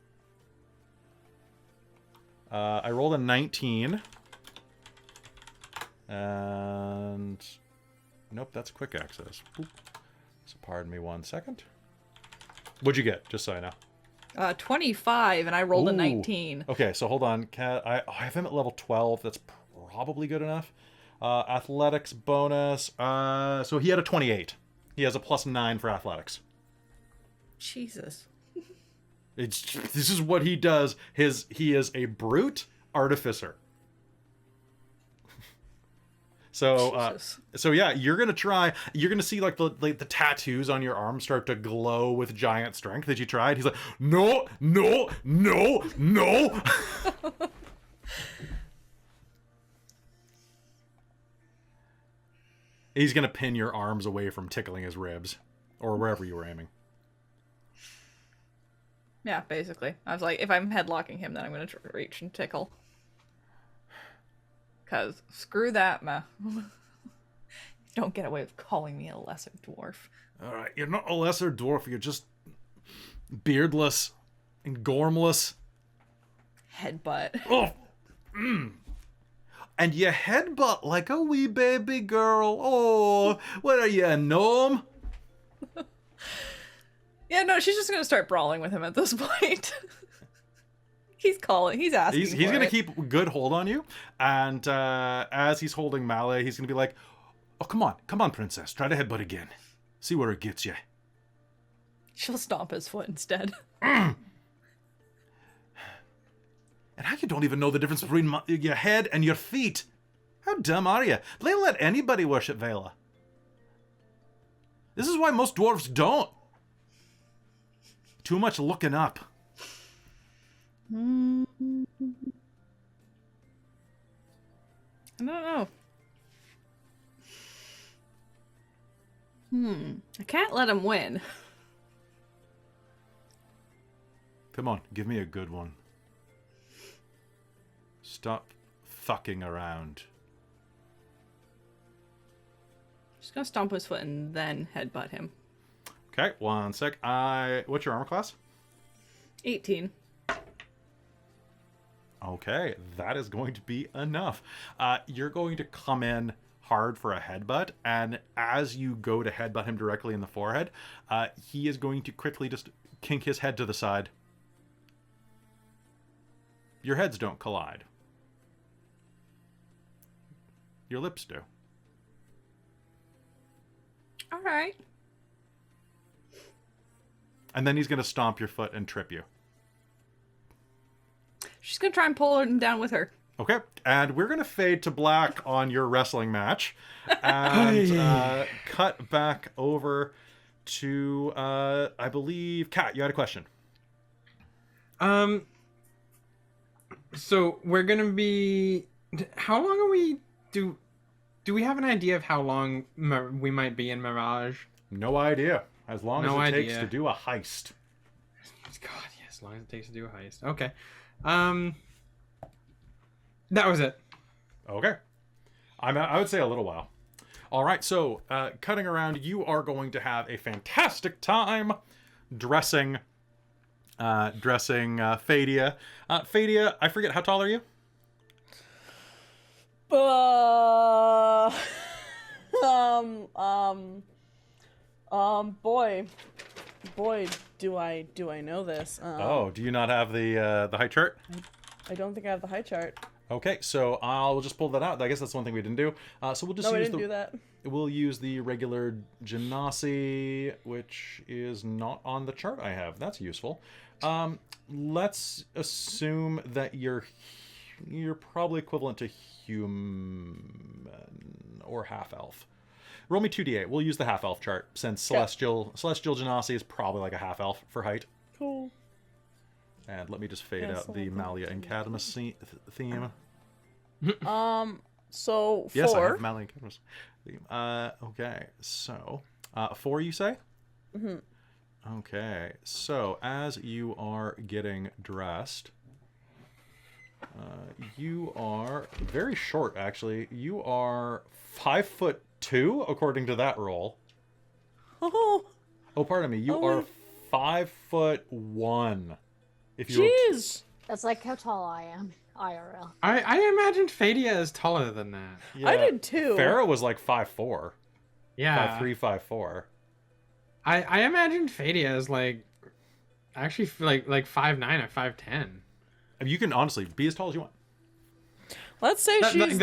I rolled a 19. And... Nope, that's quick access. Oop. So pardon me 1 second. What'd you get, just so I know? 25, and I rolled a Ooh. 19. Okay, so hold on. I have him at level 12. That's probably good enough. Athletics bonus. So he had a 28. He has a +9 for athletics. Jesus. This is what he does. He is a brute artificer. So Jesus. so yeah, you're gonna see like the tattoos on your arm start to glow with giant strength that you tried. He's like, no. He's gonna pin your arms away from tickling his ribs, or wherever you were aiming. Yeah, basically. I was like, if I'm headlocking him, then I'm gonna reach and tickle. Cause screw that, ma. Don't get away with calling me a lesser dwarf. All right, you're not a lesser dwarf. You're just beardless and gormless. Headbutt. Oh, and you headbutt like a wee baby girl. Oh, what are you, a gnome? Yeah, no, she's just gonna start brawling with him at this point. He's asking. He's for gonna it. keep good hold on you, and as he's holding Malay, he's gonna be like, "Oh, come on, princess, try to headbutt again. See where it gets you." She'll stomp his foot instead. And how you don't even know the difference between your head and your feet? How dumb are you? They let anybody worship Vela. This is why most dwarves don't. Too much looking up. I don't know. I can't let him win. Come on, give me a good one. Stop fucking around. Just gonna stomp his foot and then headbutt him. Okay, 1 sec. What's your armor class? 18. Okay, that is going to be enough. You're going to come in hard for a headbutt, and as you go to headbutt him directly in the forehead, he is going to quickly just kink his head to the side. Your heads don't collide. Your lips do. All right. And then he's going to stomp your foot and trip you. She's gonna try and pull him down with her. Okay, and we're going to fade to black on your wrestling match and cut back over to, I believe, Kat, you had a question. So we're going to be... How long are we... Do we have an idea of how long we might be in Mirage? No idea. As long as it takes idea. to do a heist. God, yeah, as long as it takes to do a heist. Okay. That was it. Okay. I would say a little while. All right, so cutting around, you are going to have a fantastic time dressing Fadia. Fadia, I forget, how tall are you? Boy, do I know this. Do you not have the height chart? I don't think I have the high chart. Okay, so I'll just pull that out. I guess that's one thing we didn't do. So we'll just No, I use didn't do that. We'll use the regular Genasi, which is not on the chart I have. That's useful. Let's assume that you're probably equivalent to human or half elf. Roll me 2d8. We'll use the half elf chart since Celestial Genasi is probably like a half elf for height. Cool. And let me just fade out the Malia and Cadmus theme. So 4. Yes, I have Malia and Cadmus theme. Okay, so 4 you say? Mm-hmm. Okay, so as you are getting dressed, you are very short. Actually, you are 5'2" according to that roll. Oh, pardon me. You are 5'1". If you jeez. That's like how tall I am, IRL. I imagined Fadia is taller than that. Yeah, I did too. Farah was like 5'4". Yeah. 5'3", 5'4". I imagined Fadia is like actually like 5'9" or 5'10". I mean, you can honestly be as tall as you want. Let's say That's just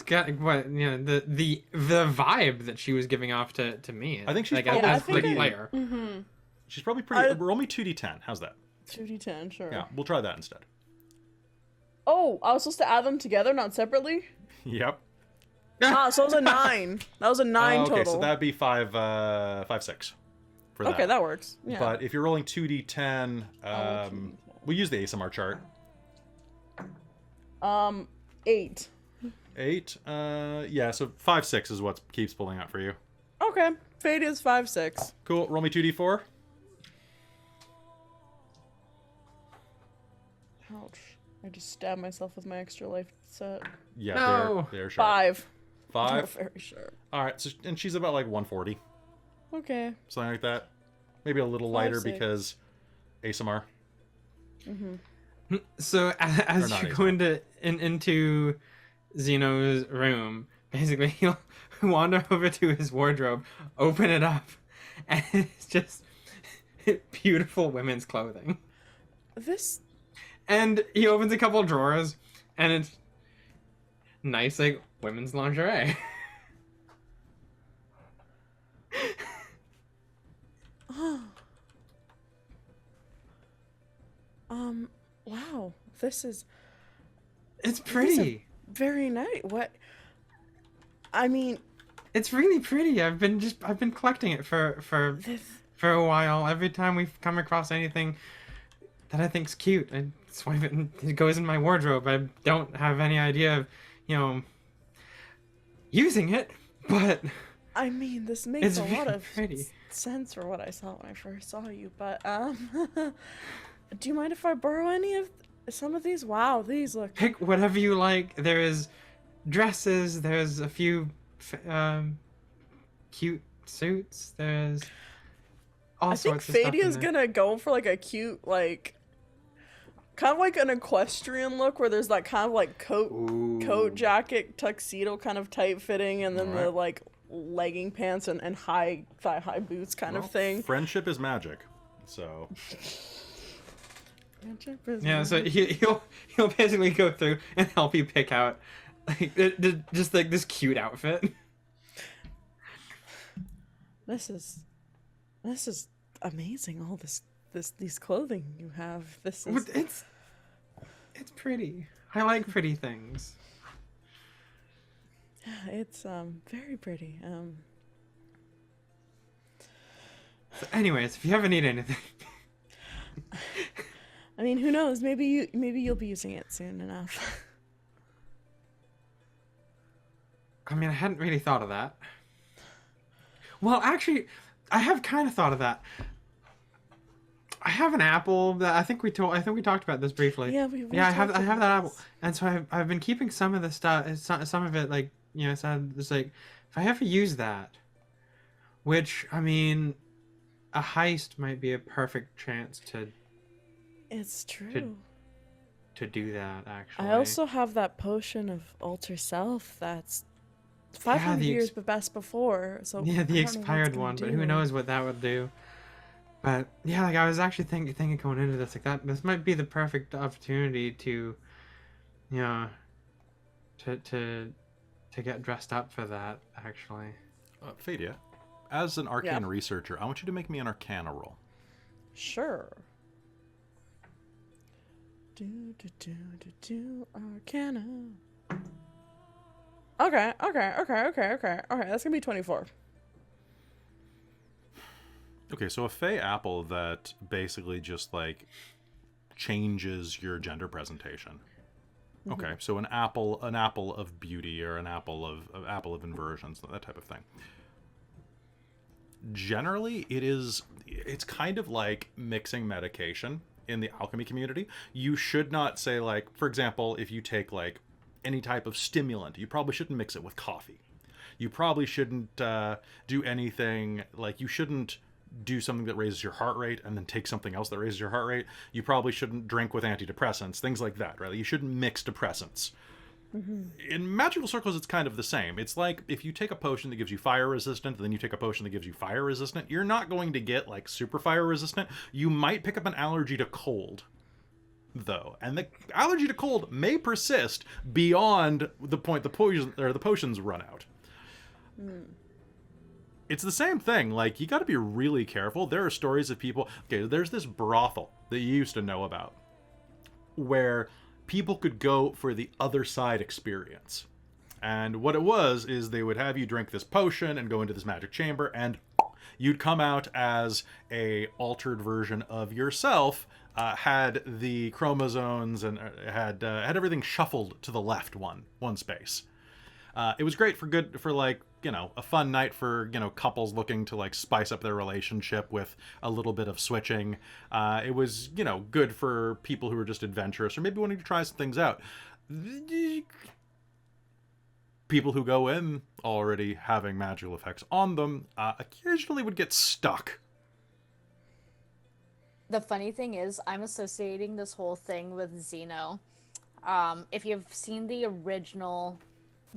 got what the vibe that she was giving off to me. I think she's like probably as pretty. player. Mm-hmm. She's probably pretty. Roll me 2d10. How's that? 2d10, sure. Yeah, we'll try that instead. Oh, I was supposed to add them together, not separately? Yep. So it was a 9. That was a 9 okay, total. so that'd be 5, 6 for that. Okay, that works. Yeah. But if you're rolling 2d10, we use the ASMR chart. 8. 8. Yeah, so 5, 6 is what keeps pulling out for you. Okay. Fade is 5, 6. Cool. Roll me 2d4. Ouch. I just stabbed myself with my extra life set. Yeah, No. they're sharp. 5. 5? They're very sharp. Alright, so, and she's about like 140. Okay. Something like that. Maybe a little lighter 6. because ASMR. So as not you go ASMR. into Zeno's room, basically he'll wander over to his wardrobe, open it up, and it's just beautiful women's clothing. This... And he opens a couple drawers, and it's nice, like, women's lingerie. Wow. This is It's pretty. very nice. What? I mean, It's really pretty. I've been collecting it for a while. Every time we've come across anything that I think's cute, I swipe it and it goes in my wardrobe. I don't have any idea of, using it, but I mean, this makes it's a lot really of pretty. sense for what I saw when I first saw you. But do you mind if I borrow any of some of these? Wow, these look. Pick whatever you like. There's dresses. There's a few cute suits. There's all I think sorts of stuff. Fadia's gonna go for like a cute, like, kind of like an equestrian look, where there's that kind of like coat jacket tuxedo kind of tight fitting, and then the Alright. like legging pants and high thigh high boots kind of thing. Friendship is magic. So Yeah, so he'll basically go through and help you pick out like just like this cute outfit. This is amazing. All these clothing you have. This is. It's pretty. I like pretty things. Yeah, it's very pretty. So anyways, if you ever need anything. I mean, who knows? Maybe you'll be using it soon enough. I mean, I hadn't really thought of that. Well, actually, I have kind of thought of that. I have an apple that I think we talked about this briefly. Yeah, I have talked that about apple, this. and so I've been keeping some of the stuff, some of it, like, you know, so it's like if I ever use that, which I mean, a heist might be a perfect chance to It's true. do that. Actually, I also have that potion of alter self that's 500 the years but best before. So yeah, I the don't know what it's expired gonna one, but do. who knows what that would do. But yeah, like I was actually thinking going into this, like that this might be the perfect opportunity to, you know, to get dressed up for that. Actually, Fadia, as an arcane Yeah. researcher, I want you to make me an Arcana roll. Sure. Arcana. Okay. That's gonna be 24. Okay, so a fey apple that basically just like changes your gender presentation. Okay, so an apple of beauty, or an apple of inversions, that type of thing. Generally, it's kind of like mixing medication in the alchemy community. You should not say, like, for example, if you take like any type of stimulant, you probably shouldn't mix it with coffee. You probably shouldn't do anything, like, you shouldn't do something that raises your heart rate and then take something else that raises your heart rate. You probably shouldn't drink with antidepressants, things like that, right? You shouldn't mix depressants. In magical circles, it's kind of the same. It's like if you take a potion that gives you fire resistant, then you take a potion that gives you fire resistant, you're not going to get like super fire resistant. You might pick up an allergy to cold, though, and the allergy to cold may persist beyond the point the potions run out. It's the same thing. Like, you got to be really careful. There are stories of people. Okay, there's this brothel that you used to know about, where people could go for the other side experience. And what it was is they would have you drink this potion and go into this magic chamber, and you'd come out as a altered version of yourself, had the chromosomes and had everything shuffled to the left one space. It was great for like, you know, a fun night for, you know, couples looking to like spice up their relationship with a little bit of switching. It was, you know, good for people who were just adventurous or maybe wanting to try some things out. People who go in already having magical effects on them occasionally would get stuck. The funny thing is, I'm associating this whole thing with Xeno. If you've seen the original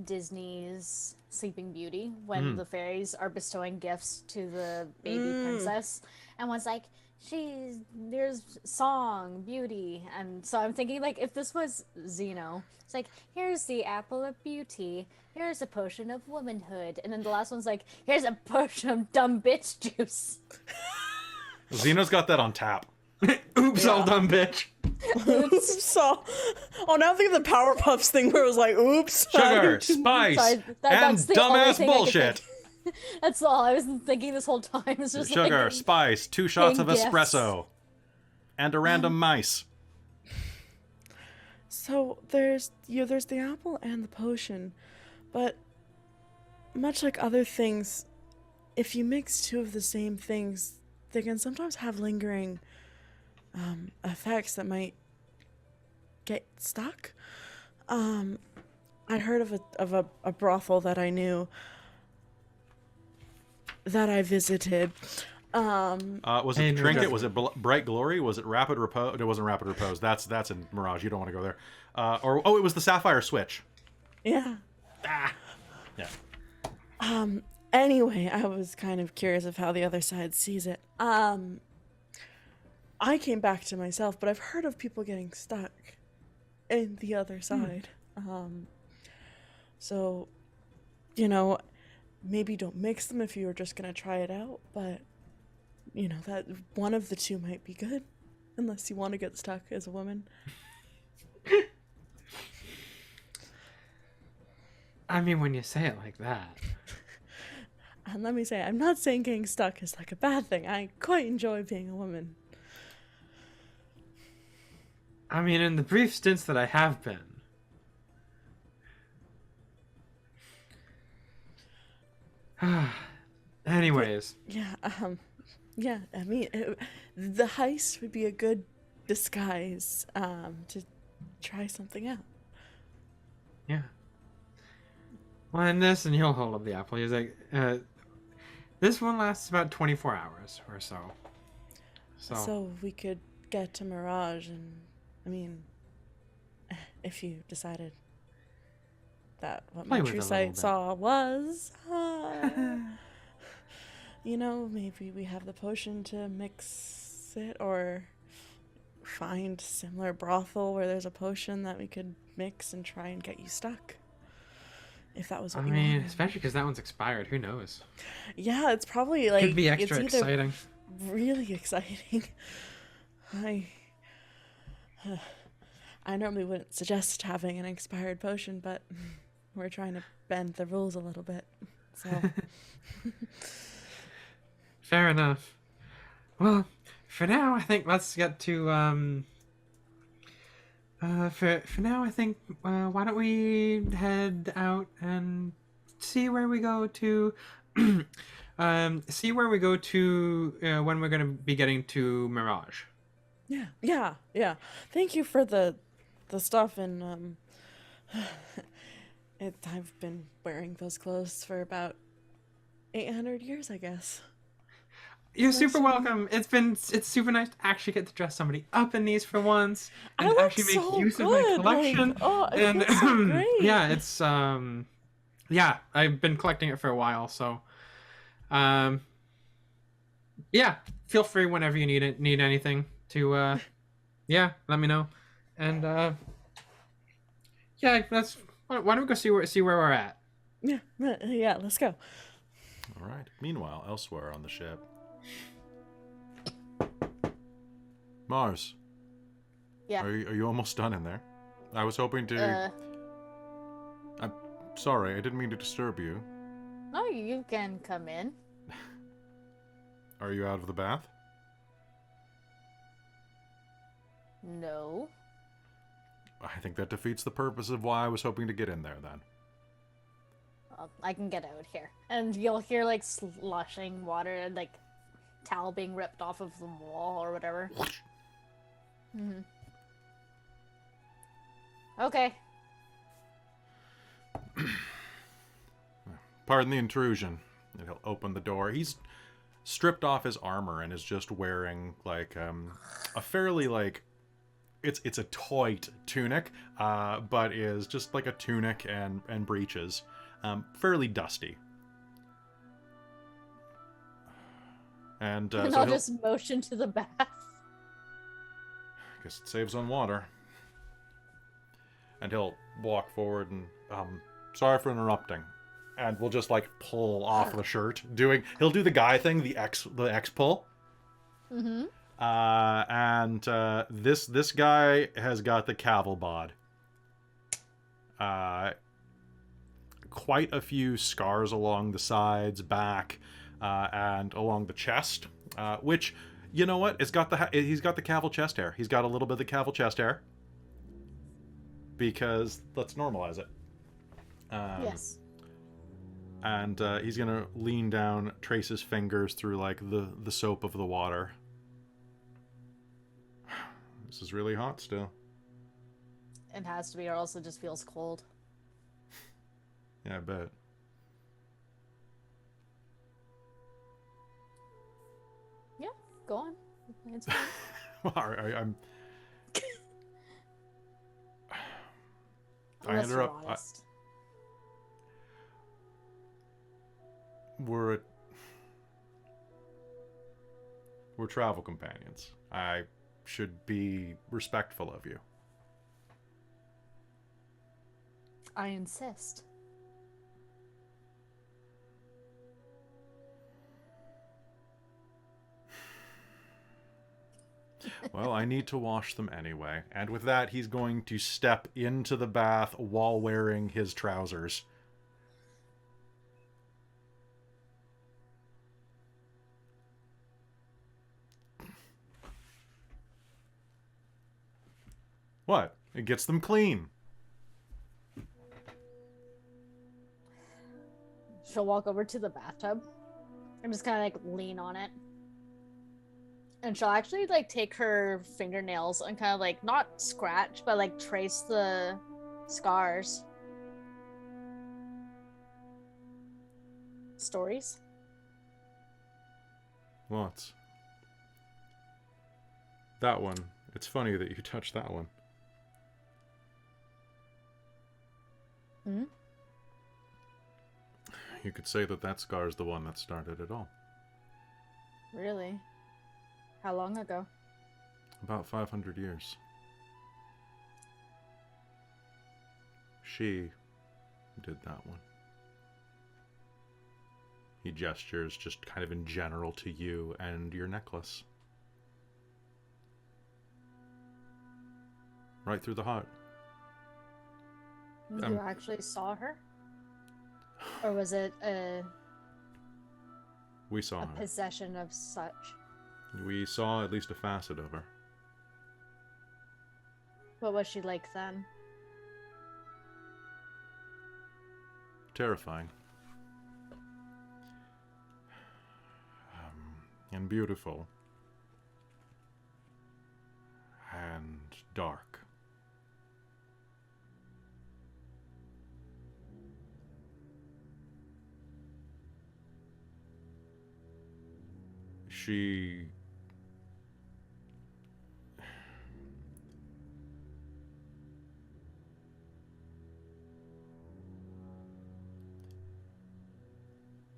Disney's Sleeping Beauty, when the fairies are bestowing gifts to the baby princess, and one's like, there's song, beauty, and so I'm thinking, like, if this was Xeno, it's like, here's the apple of beauty, here's a potion of womanhood, and then the last one's like, here's a potion of dumb bitch juice. Xeno's got that on tap. oops, all done, bitch. So, now I'm thinking of the Powerpuffs thing where it was like, oops. Sugar, spice, Sorry, and that's the only dumbass thing I could bullshit. think. That's all I was thinking this whole time. It's just Sugar, like, spice, 2 shots of gifts. espresso, and a random mice. So there's the apple and the potion, but much like other things, if you mix two of the same things, they can sometimes have lingering effects that might get stuck. I heard of a brothel that I knew that I visited. Was it Trinket? Was it Bright Glory? Was it Rapid Repose? It wasn't Rapid Repose. That's in Mirage. You don't want to go there. It was the Sapphire Switch. Yeah. Yeah. Anyway, I was kind of curious of how the other side sees it. I came back to myself, but I've heard of people getting stuck in the other side. So, you know, maybe don't mix them if you were just gonna try it out, but you know, that one of the two might be good, unless you want to get stuck as a woman. I mean, when you say it like that. And let me say, I'm not saying getting stuck is like a bad thing. I quite enjoy being a woman. I mean, in the brief stints that I have been. Anyways. Yeah, yeah, I mean, the heist would be a good disguise, to try something out. Yeah. Well, and this, and he'll hold up the apple. He's like, this one lasts about 24 hours or so. So we could get to Mirage, and, I mean, if you decided that what my Play with true it a little sight bit. saw was, you know, maybe we have the potion to mix it, or find similar brothel where there's a potion that we could mix and try and get you stuck. If that was I what you mean, wanted. especially because that one's expired. Who knows? Yeah, it's probably like Could be extra it's either exciting. really exciting. I normally wouldn't suggest having an expired potion, but we're trying to bend the rules a little bit. So Fair enough. Well, for now, I think let's get to for now, I think why don't we head out and see where we go to see where we go to when we're going to be getting to Mirage. yeah. Thank you for the stuff, and I've been wearing those clothes for about 800 years, I guess. You're Nice super to meet welcome. It's super nice to actually get to dress somebody up in these for once I and look actually make so use of my good, collection. like, oh, it And feels so great. yeah, it's yeah, I've been collecting it for a while, so yeah, feel free whenever you need anything to yeah, let me know. And yeah, that's why don't we go see where we're at. Yeah, let's go. All right. Meanwhile, elsewhere on the ship. Mars, Yeah. are you almost done in there? I was hoping to... I'm sorry, I didn't mean to disturb you. No, you can come in. Are you out of the bath? No. I think that defeats the purpose of why I was hoping to get in there, then. I can get out here. And you'll hear, like, sloshing water and, like, towel being ripped off of the wall or whatever. Mm-hmm. Okay. Pardon the intrusion. And he'll open the door. He's stripped off his armor and is just wearing, like, a fairly, like... It's a tight tunic, but is just like a tunic and breeches. Fairly dusty. And And so I'll he'll... just motion to the bath. I guess it saves on water. And he'll walk forward and, sorry for interrupting. And we'll just, like, pull off the shirt. He'll do the guy thing, the X pull. Mm-hmm. And this guy has got the caval bod. Quite a few scars along the sides, back, and along the chest. Which, you know what? He's got the caval chest hair. He's got a little bit of the caval chest hair. Because let's normalize it. Yes. And he's gonna lean down, trace his fingers through like the soap of the water. This is really hot still. It has to be, or else it just feels cold. Yeah, I bet. Yeah, go on. It's fine. Well, I'm. I Unless you're interrupt. honest. We're travel companions. I should be respectful of you. I insist. Well, I need to wash them anyway. And with that, he's going to step into the bath while wearing his trousers. What? It gets them clean. She'll walk over to the bathtub and just kind of like lean on it. And she'll actually like take her fingernails and kind of like not scratch, but like trace the scars. Stories? Lots. That one. It's funny that you touched that one. Hmm? You could say that that scar is the one that started it all. Really? How long ago? About 500 years. She did that one. He gestures just kind of in general to you and your necklace. Right through the heart. You actually saw her? Or was it We saw a her. possession of such? We saw at least a facet of her. What was she like then? Terrifying. And beautiful. And dark. She...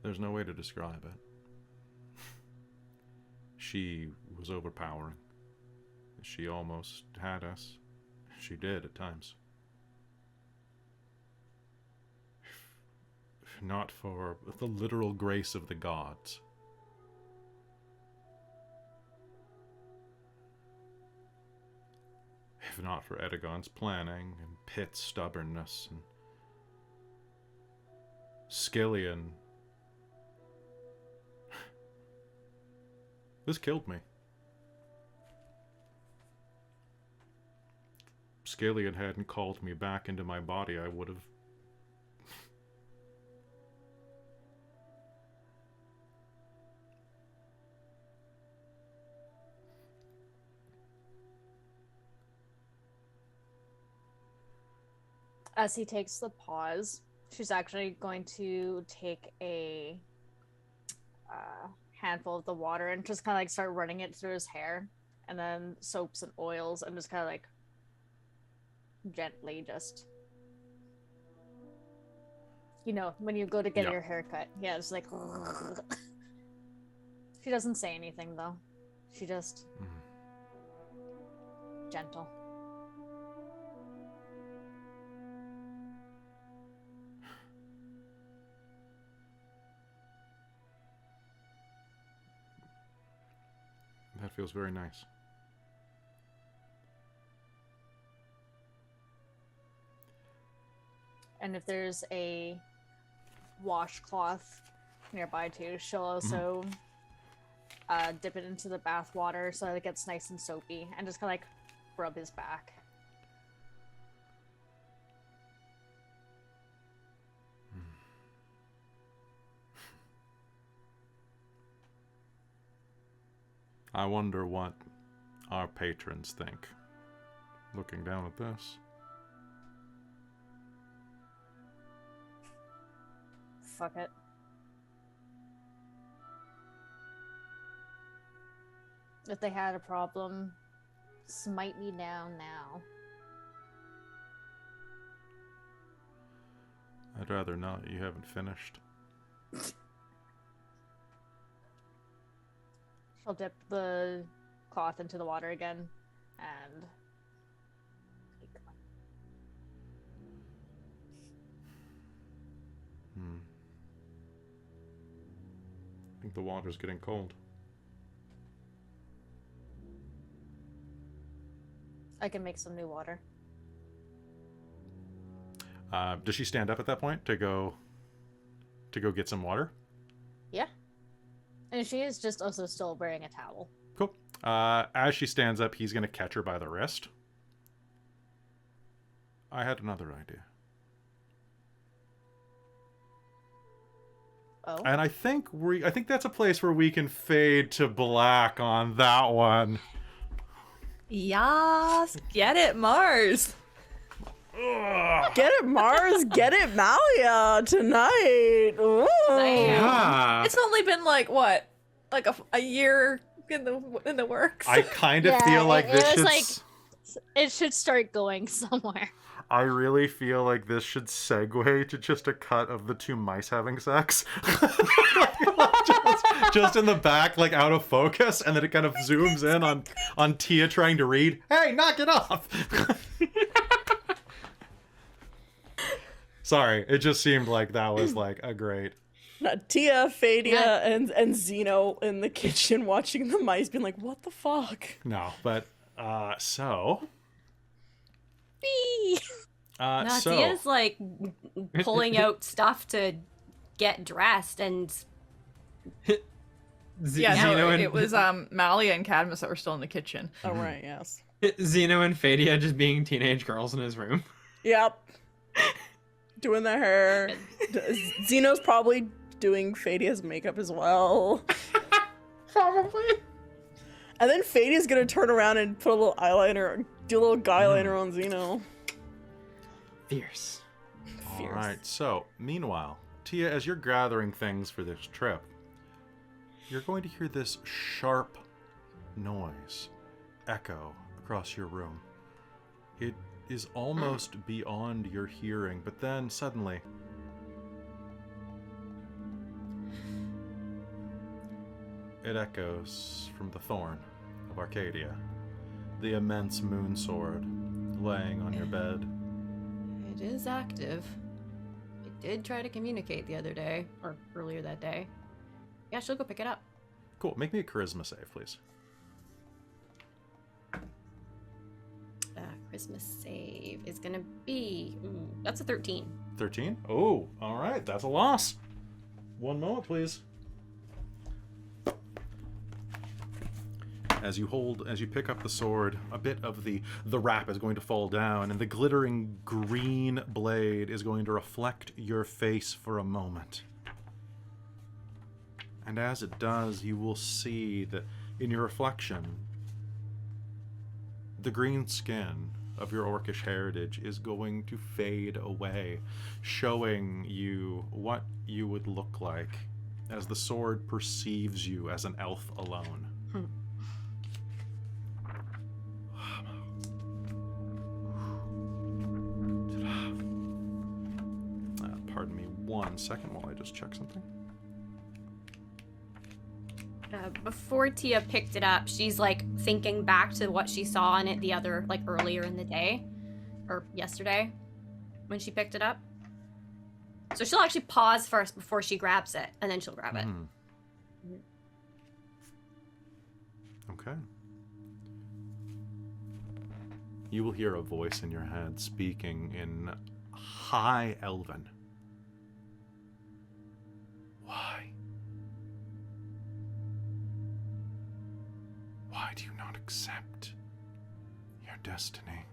There's no way to describe it. She was overpowering. She almost had us. She did at times. If not for the literal grace of the gods. If not for Edagon's planning and Pitt's stubbornness and Skillian. This killed me. Skillian hadn't called me back into my body, I would have... As he takes the pause, she's actually going to take a handful of the water and just kind of like start running it through his hair, and then soaps and oils, and just kind of like gently just, you know, when you go to get Yeah. your hair cut. Yeah, it's like she doesn't say anything though. She just gentle. That feels very nice. And if there's a washcloth nearby too, she'll also dip it into the bath water so that it gets nice and soapy, and just kind of like rub his back. I wonder what our patrons think. Looking down at this. Fuck it. If they had a problem, smite me down now. I'd rather not. You haven't finished. She'll dip the cloth into the water again, and I think the water's getting cold. I can make some new water. Does she stand up at that point to go get some water? Yeah. And she is just also still wearing a towel. Cool. As she stands up, he's going to catch her by the wrist. I had another idea. Oh. And I think that's a place where we can fade to black on that one. Yas, get it, Mars. Get it, Mars. Get it, Malia tonight. Ooh. Yeah. It's only been like what, like a year in the works. I kind of Yeah, feel like it this was should. like- It should start going somewhere. I really feel like this should segue to just a cut of the two mice having sex. just in the back, like out of focus, and then it kind of zooms in on Tia trying to read. Hey, knock it off! Sorry, it just seemed like that was like a great. Tia, Fadia, and Zeno in the kitchen watching the mice being like, what the fuck? No, but so. Tia's like pulling out stuff to get dressed, and It was Malia and Cadmus that were still in the kitchen. Oh, right, yes. Zeno and Fadia just being teenage girls in his room. Yep. Doing their hair. Zeno's probably doing Fadia's makeup as well. Probably. And then Fadia's gonna turn around and put a little eyeliner, do a little guy liner on Zeno. Fierce. All right. So, meanwhile, Tia, as you're gathering things for this trip, you're going to hear this sharp noise echo across your room. It is almost beyond your hearing, but then suddenly it echoes from the Thorn of Arcadia, the immense moon sword laying on your bed. it is active. It did try to communicate the other day, or earlier that day. Yeah, she'll go pick it up. Cool. Make me a charisma save, please. Christmas save is gonna be... that's a 13. 13? Oh, all right. That's a loss. One moment, please. As you pick up the sword, a bit of the wrap is going to fall down, and the glittering green blade is going to reflect your face for a moment. And as it does, you will see that in your reflection, the green skin of your orcish heritage is going to fade away, showing you what you would look like as the sword perceives you as an elf alone. Pardon me 1 second while I just check something. Before Tia picked it up, she's like thinking back to what she saw on it earlier in the day, or yesterday, when she picked it up. So she'll actually pause first before she grabs it, and then she'll grab it. Okay. You will hear a voice in your head speaking in High Elven. Why? Why do you not accept your destiny?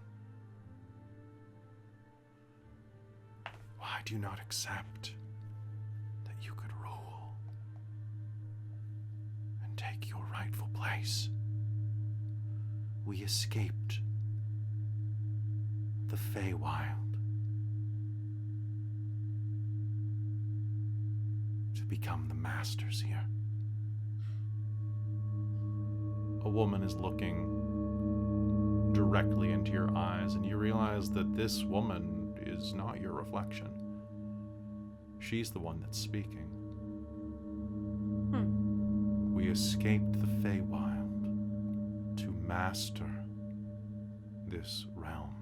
Why do you not accept that you could rule and take your rightful place? We escaped the Feywild to become the masters here. A woman is looking directly into your eyes, and you realize that this woman is not your reflection. She's the one that's speaking. We escaped the Feywild to master this realm.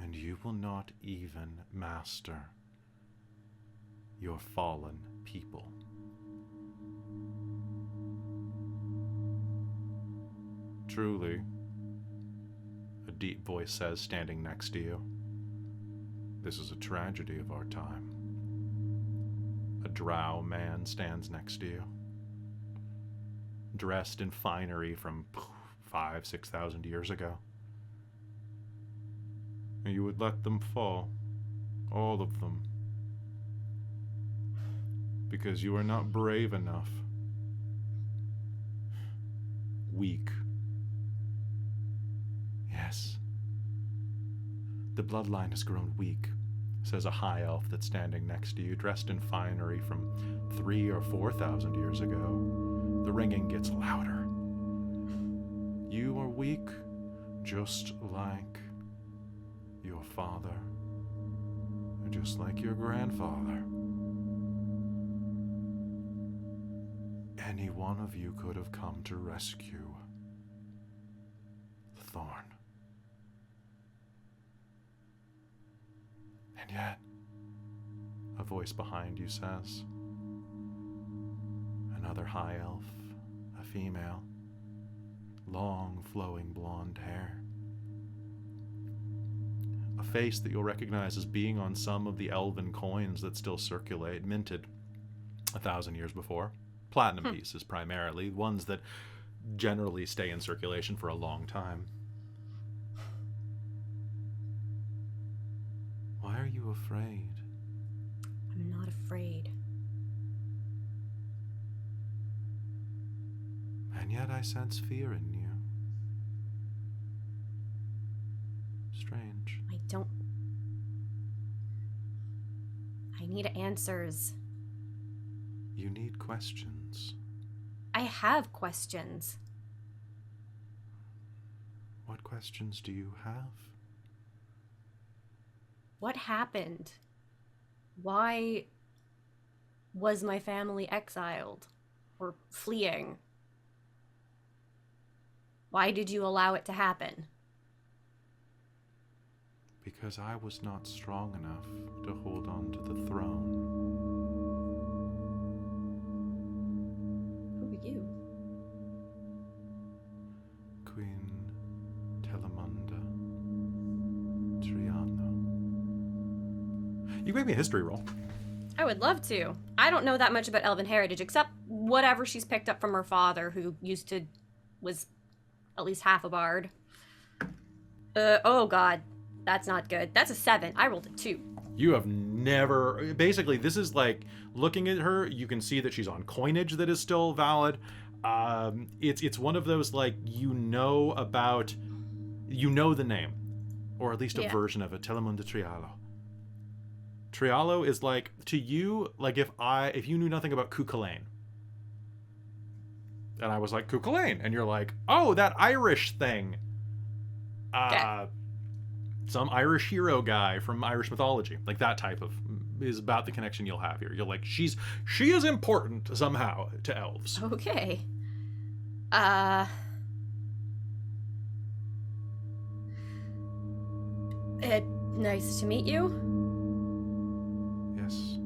And you will not even master your fallen people. Truly, a deep voice says, standing next to you, this is a tragedy of our time. A drow man stands next to you, dressed in finery from 5,000-6,000 years ago. You would let them fall. All of them. Because you are not brave enough. Weak. Yes. The bloodline has grown weak, says a high elf that's standing next to you, dressed in finery from 3,000 or 4,000 years ago. The ringing gets louder. You are weak, just like your father, just like your grandfather. Any one of you could have come to rescue Thorn. And yet, a voice behind you says, another high elf, a female, long flowing blonde hair, a face that you'll recognize as being on some of the elven coins that still circulate, minted 1,000 years before. Platinum pieces primarily, ones that generally stay in circulation for a long time. Why are you afraid? I'm not afraid. And yet I sense fear in you. Strange. I need answers. You need questions. I have questions. What questions do you have? What happened? Why was my family exiled or fleeing? Why did you allow it to happen? Because I was not strong enough to hold on to the throne. Who are you? Queen Telamunda Triano. You make me a history roll. I would love to. I don't know that much about elven heritage, except whatever she's picked up from her father, who was at least half a bard. Oh god. That's not good. That's a 7. I rolled a 2. You have never... Basically, this is like, looking at her, you can see that she's on coinage that is still valid. It's one of those, like, you know the name. Or at least a version of it. Telamunda Trialo. Trialo is like, to you, like if you knew nothing about Cuchulainn. And I was like, Cuchulainn. And you're like, oh, that Irish thing. Some Irish hero guy from Irish mythology. Like that type of is about the connection you'll have here. You're like, she is important somehow to elves. Okay. Nice to meet you. Yes.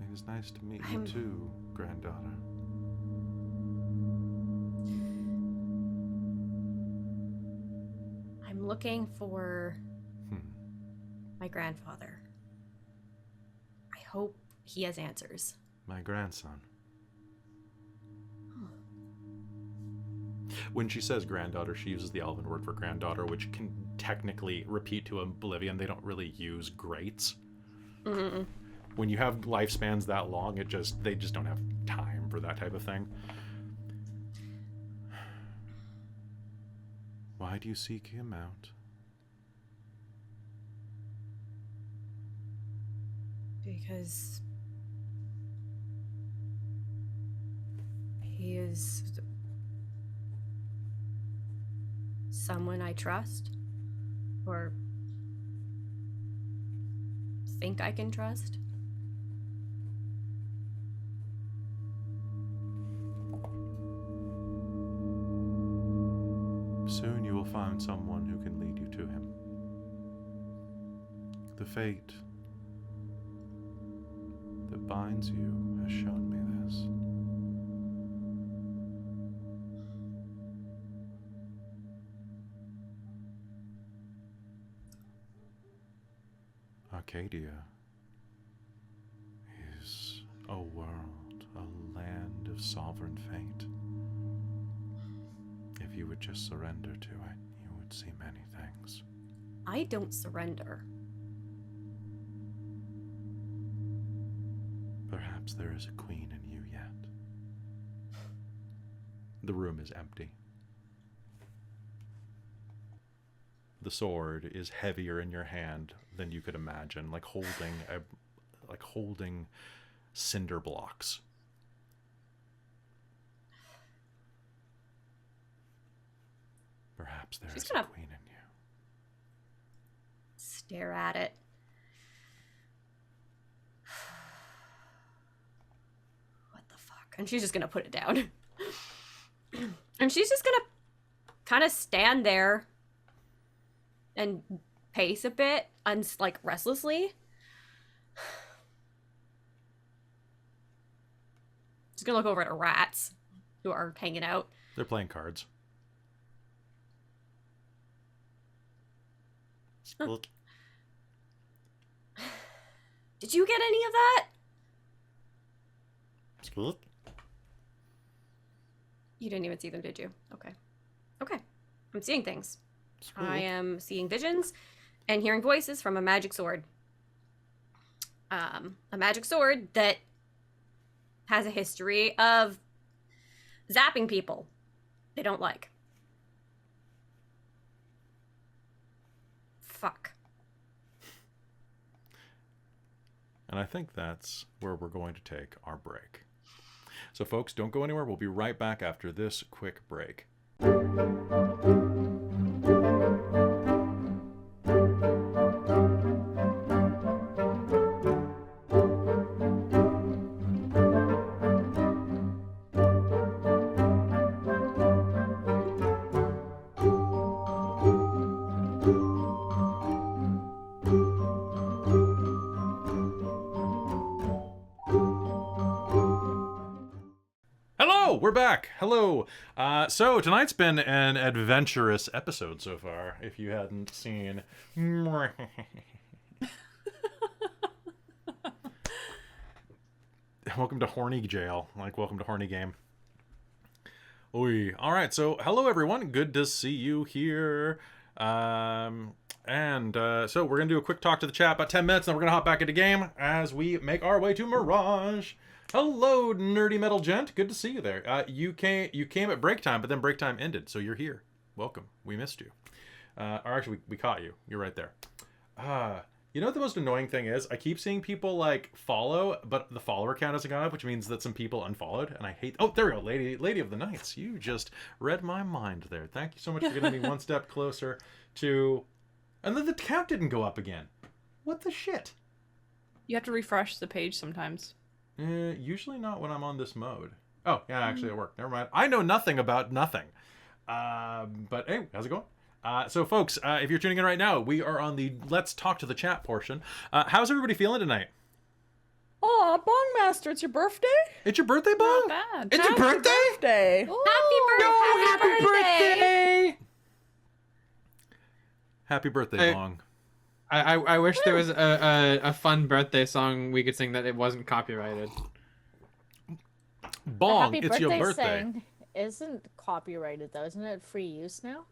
It is nice to meet you too, granddaughter. I'm looking for my grandfather. I hope he has answers. My grandson. When she says granddaughter, she uses the elven word for granddaughter, which can technically repeat to oblivion. They don't really use greats. Mm-mm. When you have lifespans that long, they just don't have time for that type of thing. Why do you seek him out? Because he is someone I trust or think I can trust. Soon you will find someone who can lead you to him. The fate that binds you has shown me this. Arcadia is a world, a land of sovereign fate. if you would just surrender to it, you would see many things. I don't surrender. Perhaps there is a queen in you yet. The room is empty. The sword is heavier in your hand than you could imagine, like holding cinder blocks. Perhaps there She's is a gonna queen in you. Stare at it. What the fuck? And she's just gonna put it down. And she's just gonna kind of stand there and pace a bit, like restlessly. She's gonna look over at her rats who are hanging out. They're playing cards. Did you get any of that? You didn't even see them, did you? Okay. Okay. I'm seeing things. I am seeing visions and hearing voices from a magic sword. A magic sword that has a history of zapping people they don't like. Fuck. And I think that's where we're going to take our break. So folks, don't go anywhere. We'll be right back after this quick break. We're back. Hello. So tonight's been an adventurous episode so far, if you hadn't seen. Welcome to Horny Jail. Welcome to Horny Game. Oy. All right, so hello everyone. Good to see you here. So we're going to do a quick talk to the chat, about 10 minutes, then we're going to hop back into game as we make our way to Mirage. Hello, nerdy metal gent. Good to see you there. You came at break time, but then break time ended, so you're here. Welcome. We missed you. Or actually, we caught you. You're right there. You know what the most annoying thing is? I keep seeing people follow, but the follower count hasn't gone up, which means that some people unfollowed, and I hate. Oh, there we go, Lady of the Nights. You just read my mind there. Thank you so much for getting me one step closer to. And then the count didn't go up again. What the shit? You have to refresh the page sometimes. Usually not when I'm on this mode. Oh, yeah, actually it worked. Never mind. I know nothing about nothing. But hey, how's it going? So folks, if you're tuning in right now, we are on the Let's Talk to the Chat portion. How's everybody feeling tonight? Aw, Bongmaster, it's your birthday? It's your birthday, Bong? Not bad. It's your birthday? Birthday. Happy birthday! Happy birthday, Bong. I wish there was a fun birthday song we could sing that it wasn't copyrighted. Bong, Happy it's your birthday birthday. sing isn't copyrighted though, isn't it free use now?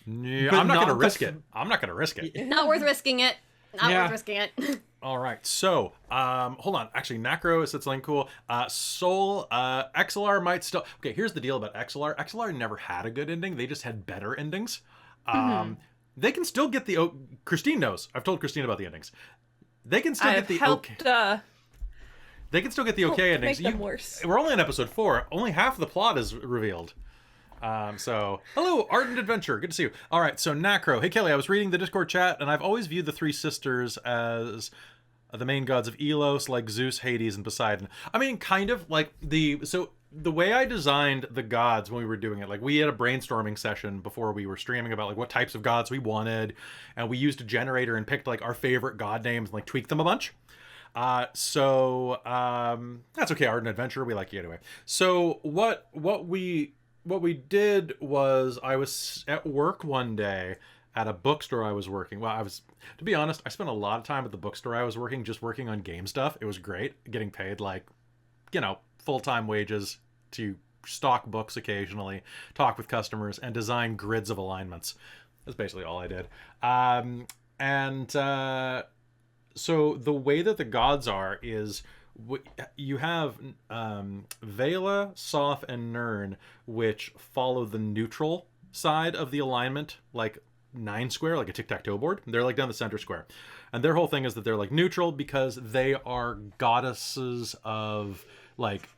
Yeah, But I'm not not gonna the risk f- it. I'm not gonna risk it. Not worth risking it. Not Yeah. worth risking it. All right, so hold on. Actually, Nacro is something cool. Soul, XLR might still. Okay, here's the deal about XLR. XLR never had a good ending. They just had better endings. They can still get the. Christine knows. I've told Christine about the endings. They can still I've get the helped. okay. They can still get the okay endings. Make them worse. We're only in episode 4. Only half the plot is revealed. So, hello, Ardent Adventure. Good to see you. All right, so Nacro. Hey, Kelly, I was reading the Discord chat, and I've always viewed the three sisters as the main gods of Ylos, like Zeus, Hades, and Poseidon. I mean, kind of like the way I designed the gods when we were doing it, we had a brainstorming session before we were streaming about what types of gods we wanted, and we used a generator and picked our favorite god names and tweaked them a bunch. That's okay, Ardent Adventure. We like you anyway. So what we did was, I was at work one day at a bookstore I was working. Well, to be honest, I spent a lot of time at the bookstore I was working, just working on game stuff. It was great, getting paid full-time wages to stock books occasionally, talk with customers, and design grids of alignments. That's basically all I did. So the way that the gods are is you have Vela, Soth, and Nyrn, which follow the neutral side of the alignment, like 9 square, like a tic-tac-toe board. They're like down the center square. And their whole thing is that they're like neutral because they are goddesses of like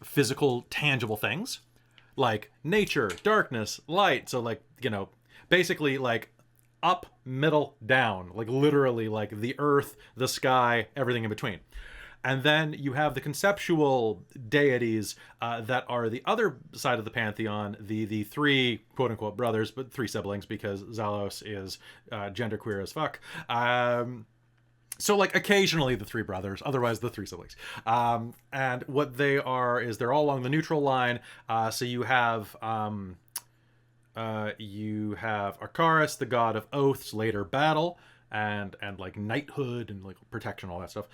physical, tangible things, like nature, darkness, light. So like, you know, basically like up, middle, down, like literally like the earth, the sky, everything in between. And then you have the conceptual deities that are the other side of the pantheon, the 3 quote-unquote brothers, but 3 siblings because Ylos is genderqueer as fuck. So like occasionally the 3 brothers, otherwise the 3 siblings. And what they are is they're all along the neutral line. So you have Arcaris, the god of oaths, later battle, and like knighthood and like protection, all that stuff.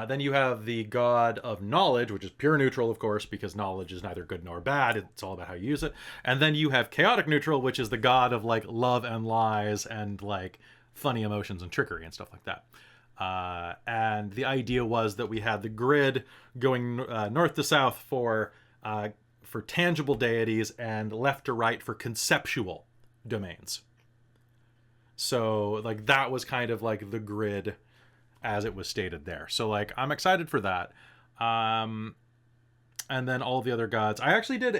Then you have the god of knowledge, which is pure neutral, of course, because knowledge is neither good nor bad. It's all about how you use it. And then you have chaotic neutral, which is the god of like love and lies and like funny emotions and trickery and stuff like that. And the idea was that we had the grid going north to south for tangible deities and left to right for conceptual domains. So like that was kind of like the grid as it was stated there. So like I'm excited for that. And then all the other gods. I actually did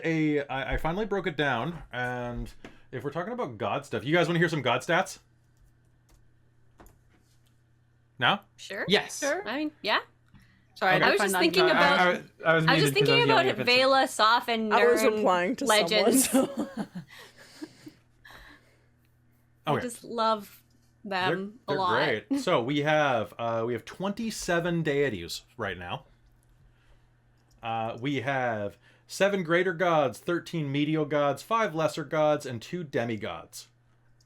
I finally broke it down, and if we're talking about god stuff, you guys want to hear some god stats? No? Sure. Yes. Sure. I mean, yeah. Sorry, Okay. I was just thinking about. I was I was just thinking about Vela, Soth, and Nyrn. I was replying to legends. someone. So. I Okay. just love them a lot. Great. So we have 27 deities right now. We have 7 greater gods, 13 medial gods, 5 lesser gods, and 2 demigods.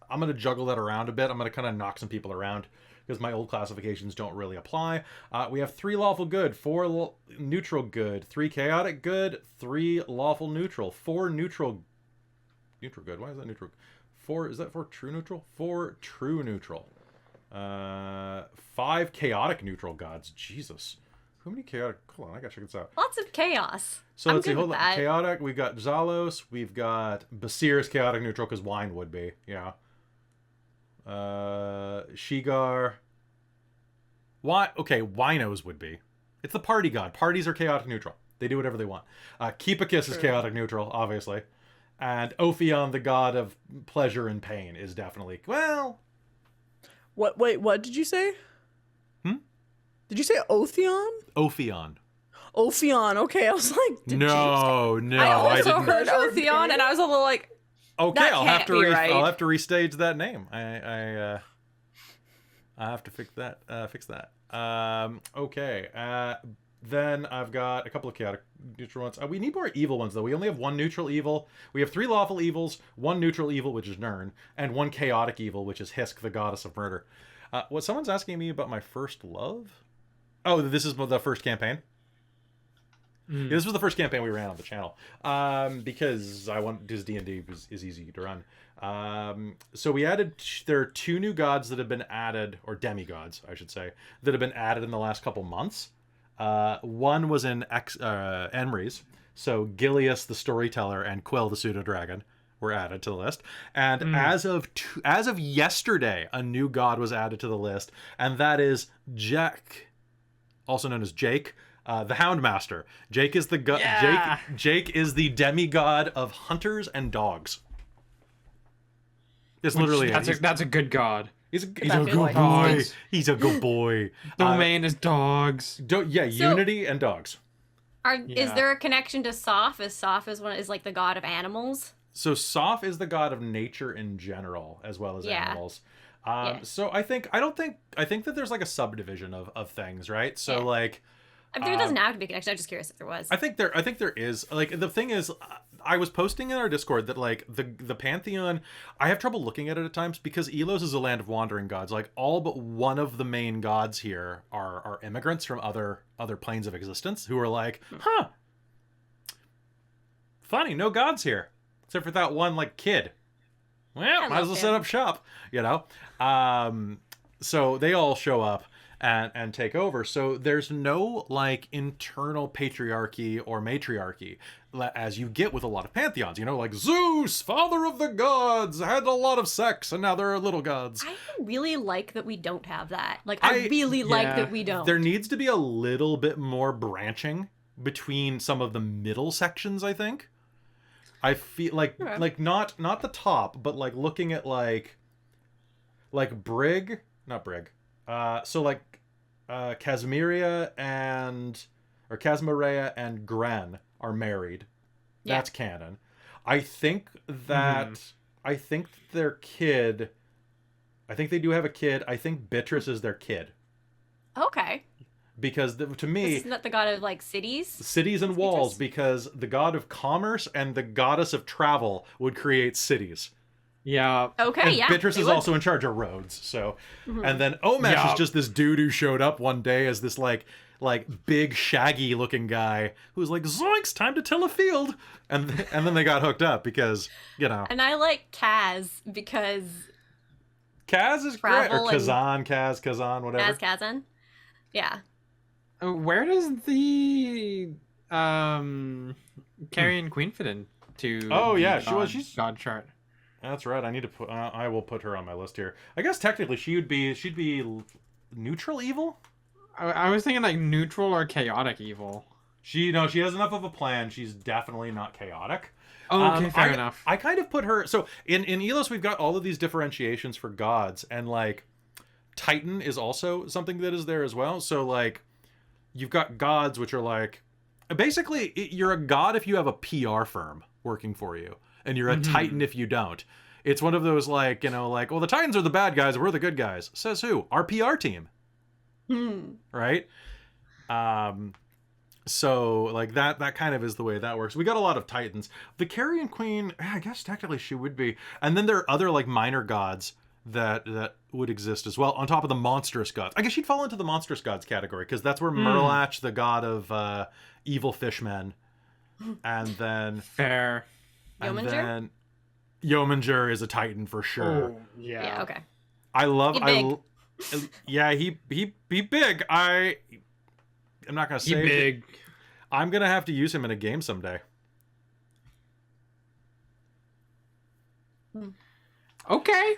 I'm going to juggle that around a bit. I'm going to kind of knock some people around because my old classifications don't really apply. We have 3 lawful good, 4 neutral good, 3 chaotic good, 3 lawful neutral, 4 neutral good. Why is that neutral? 4, is that for true neutral? 4 true neutral. 5 chaotic neutral gods. Jesus. How many chaotic? Hold on, I gotta check this out. Lots of chaos. So I'm let's see, good hold with on. that. Chaotic, we've got Ylos, we've got Basir's chaotic neutral because wine would be, yeah. Shigar. Why? Okay, winos would be. It's the party god. Parties are chaotic neutral. They do whatever they want. Keepakis is chaotic neutral, obviously. And Ophion, the god of pleasure and pain, is definitely, well... What? Wait, what did you say? Did you say Othion? Ophion. Ophion. Okay, I was like, did No, I also didn't. heard Othion, and I was a little like, Okay, that I'll have can't to be right. I'll have to restage that name. I have to fix that. Okay. Then I've got a couple of chaotic neutral ones. We need more evil ones though. We only have 1 neutral evil. We have 3 lawful evils, 1 neutral evil, which is Nyrn, and 1 chaotic evil, which is Hisk, the goddess of murder. What someone's asking me about my first love? Oh, this is the first campaign. Yeah, this was the first campaign we ran on the channel because D&D is easy to run. So we added. There are 2 new gods that have been added, or demigods, I should say, that have been added in the last couple months. One was in Emrys, so Gilius the storyteller and Quill the pseudo dragon were added to the list. And as of yesterday, a new god was added to the list, and that is Jack, also known as Jake. The Houndmaster. Jake is the Jake is the demigod of hunters and dogs. It's literally That's a good god. He's a good boy. boy. He's a good boy. Domain is dogs. Unity and dogs. Is there a connection to Soph? Is Soph is like the god of animals? So Soph is the god of nature in general, as well as animals. So I think that there's like a subdivision of things, right? So like. I mean, there doesn't have to be a connection. I'm just curious if there was. I think there is. Like, the thing is, I was posting in our Discord that like the pantheon, I have trouble looking at it at times because Ylos is a land of wandering gods. Like all but one of the main gods here are immigrants from other planes of existence who are like, funny, no gods here. Except for that one, like, kid. Well, might as well set up shop, you know? So they all show up and take over. So there's no, like, internal patriarchy or matriarchy as you get with a lot of pantheons, you know, like Zeus, father of the gods, had a lot of sex, and now there are little gods. I really like that we don't have that. Like, I really like that we don't. There needs to be a little bit more branching between some of the middle sections, I think. I feel like not the top, but like looking at like Brig, not Brig. So like Casmeria and Gren are married. Yeah. That's canon. I think that I think their kid, I think they do have a kid. I think Beatrice is their kid. Okay. Because to me, isn't that the god of like cities and walls? Because the god of commerce and the goddess of travel would create cities. Yeah. Okay. And yeah. Beatrice is also in charge of roads. So, and then Omesh is just this dude who showed up one day as this like big shaggy looking guy who's like, zoinks, time to till a field, and then they got hooked up because, you know. And I like Kaz because Kaz is great, or Kazan, whatever. Kazan. Yeah. Where does the Carrion Queen fit in to? Oh yeah, she's god chart. That's right. I need to put. I will put her on my list here. I guess technically she'd be neutral evil. I was thinking like neutral or chaotic evil. She has enough of a plan. She's definitely not chaotic. Oh, okay, fair enough. I kind of put her. So in Ylos, we've got all of these differentiations for gods, and like Titan is also something that is there as well. So like you've got gods, which are like basically you're a god if you have a PR firm working for you, and you're a Titan if you don't. It's one of those like, you know, like, well, the Titans are the bad guys, we're the good guys. Says who? Our PR team. Right? So like that kind of is the way that works. We got a lot of Titans. The Carrion Queen, I guess technically she would be. And then there are other like minor gods that would exist as well on top of the monstrous gods. I guess she'd fall into the monstrous gods category because that's where Mirage, the god of evil fishmen, and then fair. Yeomanger? Yeomanger is a Titan for sure. Oh, yeah. Yeah. Okay. He big. I'm not gonna say big. I'm gonna have to use him in a game someday. Okay.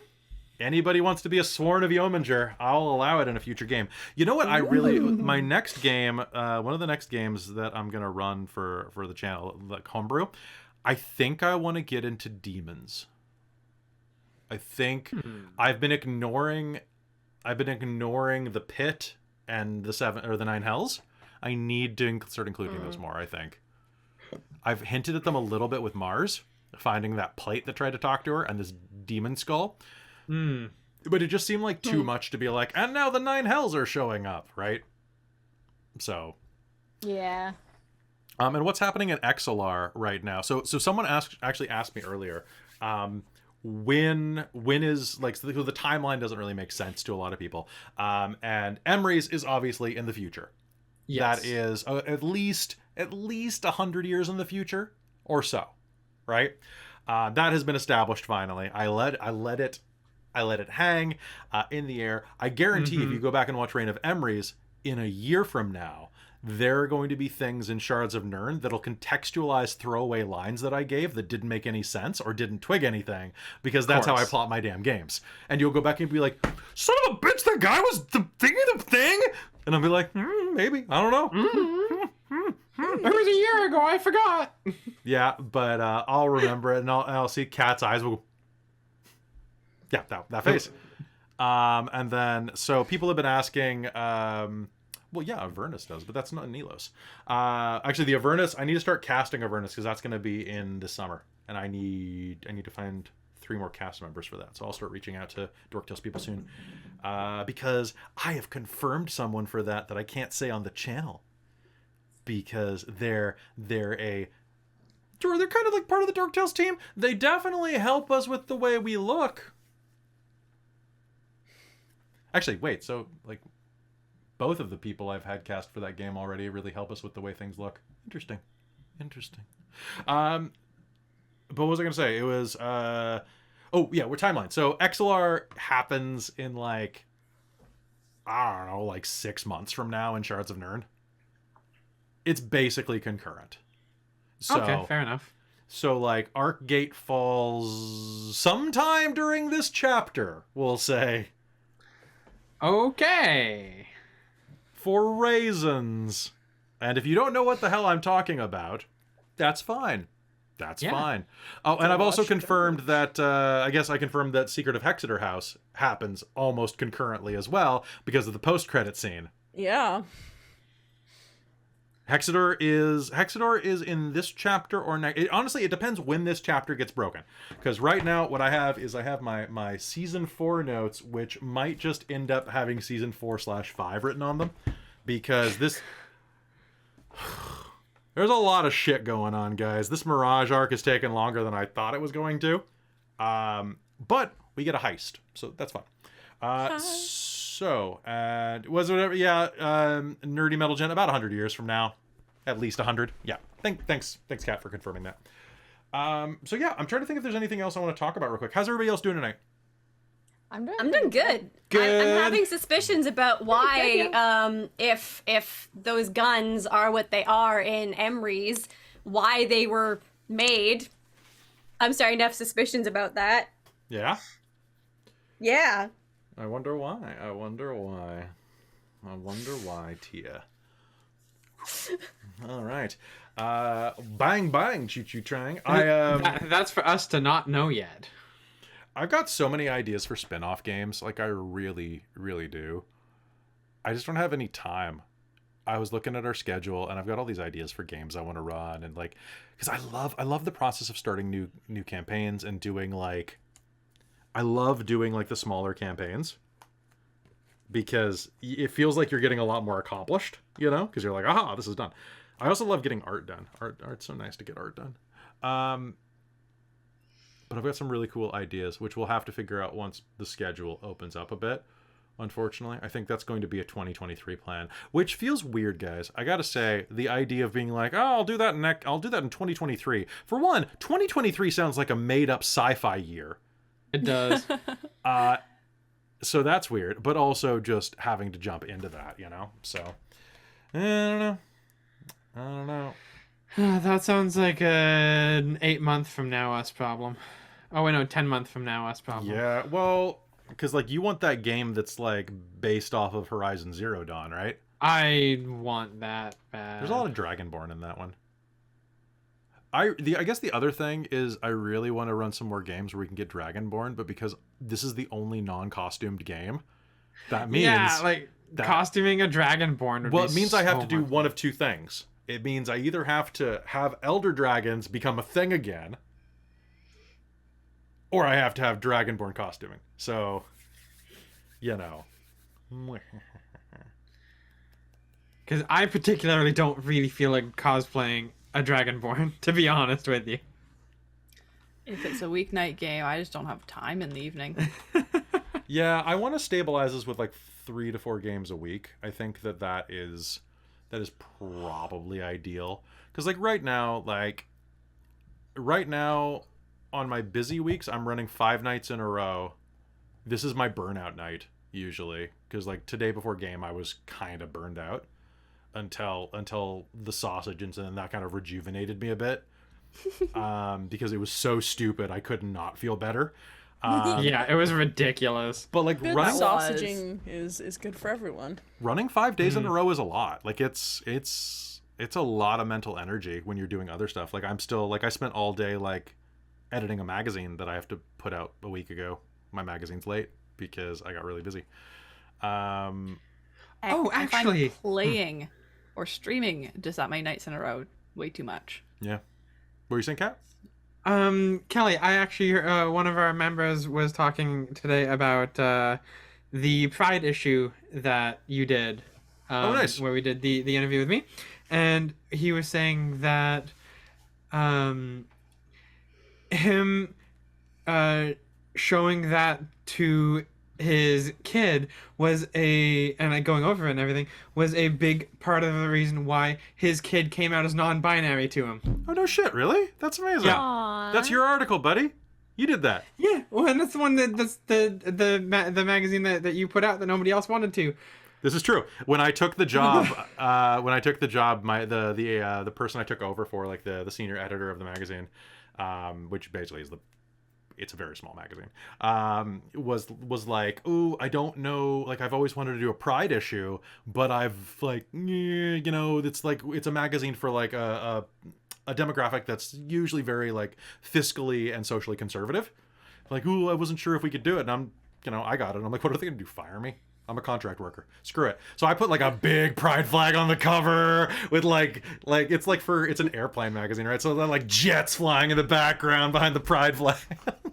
Anybody wants to be a sworn of Yeomanger, I'll allow it in a future game. You know what? My next game, one of the next games that I'm gonna run for the channel, like Homebrew, I think I want to get into demons. I think I've been ignoring the pit and the 7 or the 9 hells. I need to start including those more, I think. I've hinted at them a little bit with Mars, finding that plate that tried to talk to her and this demon skull. But it just seemed like too much to be like, and now the 9 hells are showing up, right? So. Yeah. And what's happening at XLR right now? So someone actually asked me earlier, when is like, so the timeline doesn't really make sense to a lot of people. And Emry's is obviously in the future. Yes. That is at least 100 years in the future or so, right? That has been established finally. I let it hang in the air. I guarantee if you go back and watch Reign of Emry's in a year from now, there are going to be things in Shards of Nyrn that'll contextualize throwaway lines that I gave that didn't make any sense or didn't twig anything, because that's how I plot my damn games. And you'll go back and be like, son of a bitch, that guy was the thing? And I'll be like, maybe. I don't know. It was a year ago. I forgot. Yeah, but I'll remember it, and I'll see Cat's eyes will go, yeah, that face. And then, so people have been asking... well, yeah, Avernus does, but that's not in Ylos. Actually, the Avernus, I need to start casting Avernus because that's going to be in the summer, and I need to find 3 more cast members for that. So I'll start reaching out to Dork Tales people soon, because I have confirmed someone for that I can't say on the channel because they're kind of like part of the Dork Tales team. They definitely help us with the way we look. Actually, wait, so like. Both of the people I've had cast for that game already really help us with the way things look. Interesting. Interesting. But what was I gonna say? It was oh yeah, we're timeline. So XLR happens in like I don't know, like 6 months from now in Shards of Nyrn. It's basically concurrent. So, Okay, fair enough. So like Arcgate falls sometime during this chapter, we'll say. Okay. For raisins. And if you don't know what the hell I'm talking about, that's fine. That's fine. Oh, and I've also confirmed that, I guess I confirmed that Secret of Hexeter House happens almost concurrently as well because of the post-credit scene. Yeah. Hexeter is in this chapter or next. Honestly, it depends when this chapter gets broken. Because right now, what I have is I have my season 4 notes, which might just end up having season 4/5 written on them, because this. There's a lot of shit going on, guys. This Mirage arc is taking longer than I thought it was going to. But we get a heist, so that's fun. So, was whatever, Nerdy Metal Gen, about 100 years from now. At least 100. Yeah. Thanks, Kat, for confirming that. So yeah, I'm trying to think if there's anything else I want to talk about real quick. How's everybody else doing tonight? I'm doing good. I'm having suspicions about why, if those guns are what they are in Emery's, why they were made. I'm starting to have suspicions about that. Yeah? Yeah. I wonder why. I wonder why, Tia. All right. Bang, bang, choo-choo trang. That's for us to not know yet. I've got so many ideas for spin-off games. Like, I really, really do. I just don't have any time. I was looking at our schedule, and I've got all these ideas for games I want to run, and like, because I love the process of starting new campaigns and doing like, I love doing like the smaller campaigns, because it feels like you're getting a lot more accomplished, you know, because you're like, aha, this is done. I also love getting art done. Art's so nice to get art done. But I've got some really cool ideas, which we'll have to figure out once the schedule opens up a bit. Unfortunately, I think that's going to be a 2023 plan, which feels weird, guys. I gotta say, the idea of being like, oh, I'll do that in 2023. For one, 2023 sounds like a made-up sci-fi year. It does. So that's weird, but also just having to jump into that, you know? So, I don't know. That sounds like an 8-month from now us problem. Oh, wait, no, 10-month from now us problem. Yeah, well, because like you want that game that's like based off of Horizon Zero Dawn, right? I want that bad. There's a lot of Dragonborn in that one. I guess the other thing is I really want to run some more games where we can get Dragonborn, but because this is the only non-costumed game, that means costuming a Dragonborn would be it means I have to do much one of two things. It means I either have to have Elder Dragons become a thing again, or I have to have Dragonborn costuming. So, you know. Because I particularly don't really feel like cosplaying a Dragonborn, to be honest with you. If it's a weeknight game, I just don't have time in the evening. Yeah, I want to stabilize this with like 3 to 4 games a week. I think that is probably ideal. Because like right now on my busy weeks, I'm running 5 nights in a row. This is my burnout night usually, because like today before game I was kind of burned out until the sausage incident, that kind of rejuvenated me a bit. Because it was so stupid I could not feel better. Yeah, it was ridiculous. But like Good running sausaging is good for everyone. Running 5 days in a row is a lot. Like it's a lot of mental energy when you're doing other stuff. Like I'm still like I spent all day like editing a magazine that I have to put out a week ago. My magazine's late because I got really busy. Actually, I find playing or streaming just that many nights in a row way too much. Yeah. What were you saying, Kat? Kelly, I actually one of our members was talking today about the Pride issue that you did. Oh, nice. Where we did the interview with me, and he was saying that him showing that to his kid was going over it and everything was a big part of the reason why his kid came out as non-binary to him. Oh, no shit, really? That's amazing. Yeah. Aww. That's your article, buddy. You did that. Yeah, well, and that's the one that's the magazine that you put out that nobody else wanted to. This is true. When I took the job, the person I took over for, like the senior editor of the magazine, which basically is it's a very small magazine, was like, ooh, I don't know, like I've always wanted to do a Pride issue, but I've like, it's a magazine for like a demographic that's usually very like fiscally and socially conservative. Like, ooh, I wasn't sure if we could do it, and I got it. I'm like, what are they gonna do? Fire me? I'm a contract worker. Screw it. So I put like a big pride flag on the cover with like it's an airplane magazine, right? So then like jets flying in the background behind the pride flag.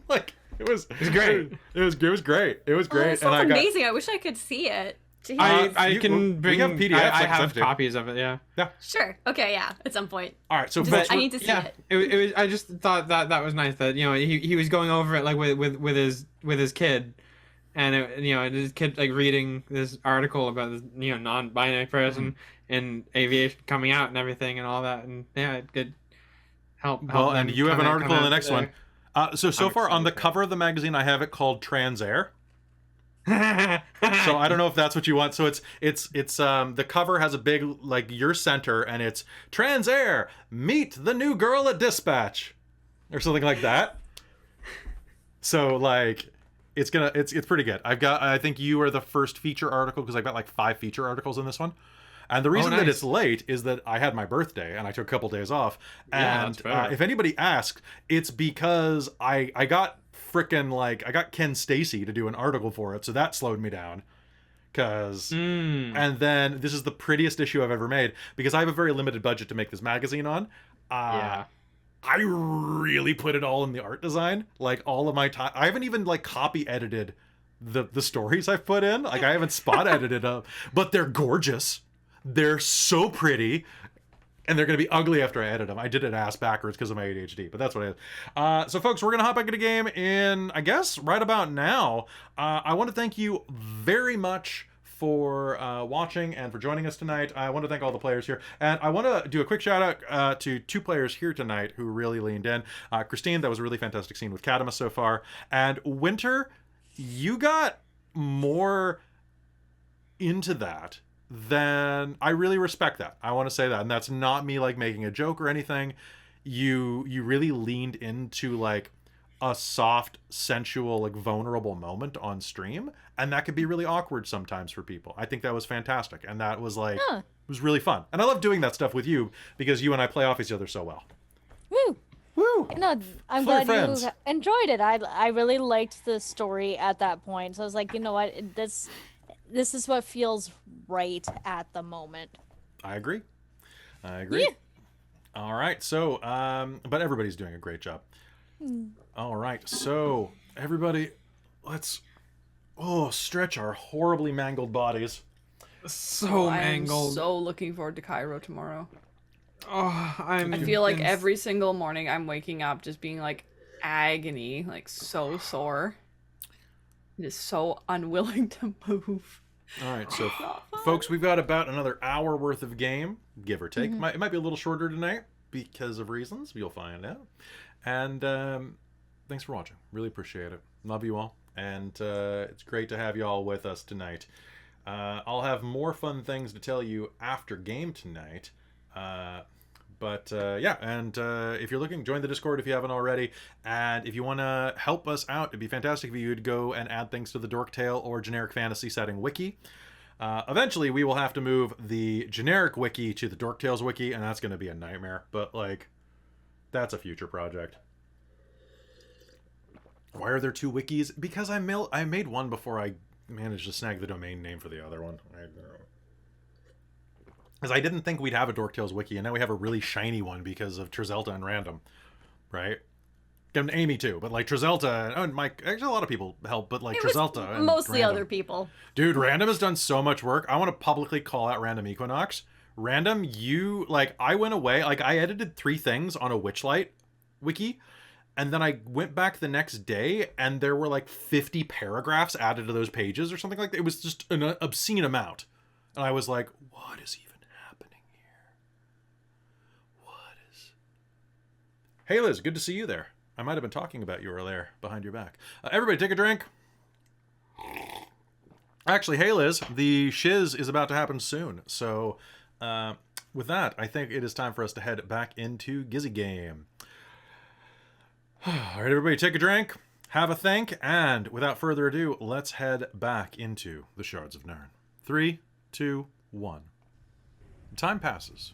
Like it was great. It was great. It was great. Oh, sounds amazing. I wish I could see it. I can bring. We have PDFs. I have copies of it. Yeah. Yeah. Sure. Okay. Yeah. At some point. All right. So I need to see it. It was. I just thought that was nice that he was going over it like with his kid. And this kid like reading this article about this non-binary person in aviation coming out and everything and all that, and yeah, it could help. Well, and you have an article in the next one. So far on the cover of the magazine, I have it called Trans Air. So I don't know if that's what you want. So it's the cover has a big like your center, and it's Trans Air, meet the new girl at dispatch, or something like that. So like. It's pretty good. I think you are the first feature article because I've got like 5 feature articles in this one. And the reason that it's late is that I had my birthday and I took a couple days off. And if anybody asks, it's because I got I got Ken Stacy to do an article for it. So that slowed me down. And then this is the prettiest issue I've ever made because I have a very limited budget to make this magazine on. I really put it all in the art design. Like all of my time, I haven't even like copy edited the stories I've put in. Like I haven't spot edited up, but they're gorgeous. They're so pretty, and they're gonna be ugly after I edit them. I did it ass backwards because of my ADHD, but that's what it is. So folks, we're gonna hop back into game in, I guess, right about now. I want to thank you very much for watching and for joining us tonight. I want to thank all the players here, and I want to do a quick shout out to 2 players here tonight who really leaned in. Christine, that was a really fantastic scene with Cadmus so far, and Winter, you got more into that than I really respect. That I want to say that, and that's not me like making a joke or anything. You really leaned into like a soft, sensual, like vulnerable moment on stream, and that could be really awkward sometimes for people. I think that was fantastic, and that was like it was really fun, and I love doing that stuff with you because you and I play off each other so well. Woo! Woo! No, I'm Fun glad friends. you enjoyed it. I really liked the story at that point, so I was like, you know what, this is what feels right at the moment. I agree. Yeah. All right, so but everybody's doing a great job. All right, so everybody, let's stretch our horribly mangled bodies. So mangled. I'm so looking forward to Cairo tomorrow. I feel like every single morning I'm waking up just being like agony, like so sore. Just so unwilling to move. All right, so folks, we've got about another hour worth of game, give or take. It might be a little shorter tonight because of reasons. You'll find out. And thanks for watching. Really appreciate it. Love you all. And it's great to have you all with us tonight. I'll have more fun things to tell you after game tonight. But if you're looking, join the Discord if you haven't already. And if you want to help us out, it'd be fantastic if you would go and add things to the Dork Tale or Generic Fantasy Setting Wiki. Eventually, we will have to move the generic wiki to the Dork Tales Wiki, and that's going to be a nightmare. But, like, that's a future project. Why are there 2 wikis? Because I made one before I managed to snag the domain name for the other one. Because I didn't think we'd have a Dork Tales wiki, and now we have a really shiny one because of Trizelta and Random, right? And Amy too, but like Trizelta and Mike, actually a lot of people help, but like Trizelta and mostly Random. other people. Dude, Random has done so much work. I want to publicly call out Random Equinox. Random, you, like, I went away, like, I edited 3 things on a Witchlight wiki, And then I went back the next day, and there were like 50 paragraphs added to those pages or something like that. It was just an obscene amount. And I was like, what is even happening here? What is... Hey, Liz, good to see you there. I might have been talking about you earlier behind your back. Everybody take a drink. Actually, hey, Liz, the shiz is about to happen soon. So with that, I think it is time for us to head back into Gizzy Game. All right, everybody take a drink, have a think, and without further ado, let's head back into the Shards of Nyrn. 3, 2, 1. Time passes.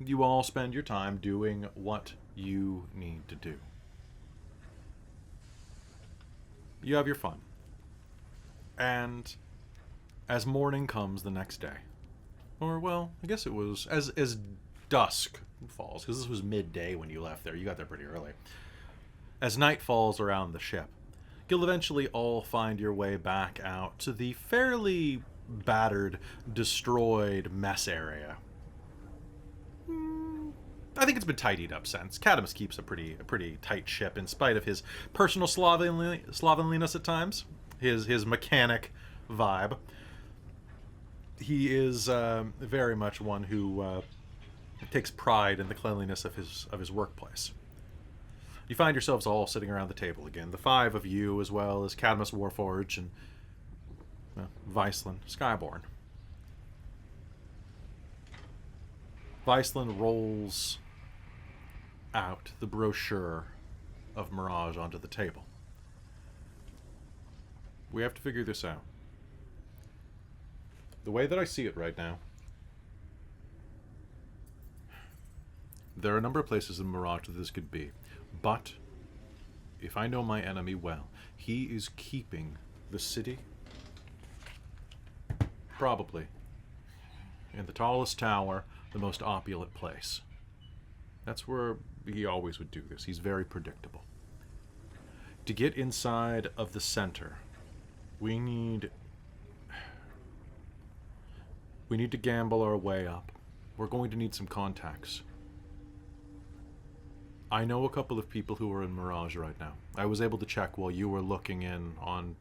You all spend your time doing what you need to do. You have your fun. And as morning comes the next day, or well, I guess it was as dusk falls, because this was midday when you left there. You got there pretty early. As night falls around the ship, you'll eventually all find your way back out to the fairly battered, destroyed mess area. I think it's been tidied up since. Cadmus keeps a pretty tight ship in spite of his personal slovenliness at times, his mechanic vibe. He is very much one who takes pride in the cleanliness of his workplace. You find yourselves all sitting around the table again. The 5 of you, as well as Cadmus Warforge and Viceland Skyborn. Viceland rolls out the brochure of Mirage onto the table. We have to figure this out. The way that I see it right now, there are a number of places in Mirage that this could be. But, if I know my enemy well, he is keeping the city, probably, in the tallest tower, the most opulent place. That's where he always would do this. He's very predictable. To get inside of the center, we need to gamble our way up. We're going to need some contacts. I know a couple of people who are in Mirage right now. I was able to check while you were looking in on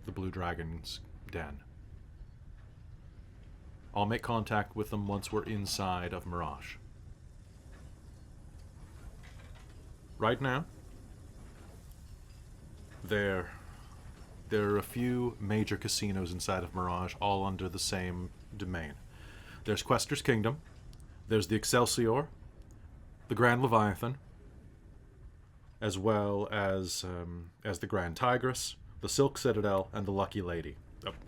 the Blue Dragon's den. I'll make contact with them once we're inside of Mirage. Right now, there are a few major casinos inside of Mirage, all under the same domain. There's Quester's Kingdom, there's the Excelsior, the Grand Leviathan, as well as the Grand Tigress, the Silk Citadel, and the Lucky Lady,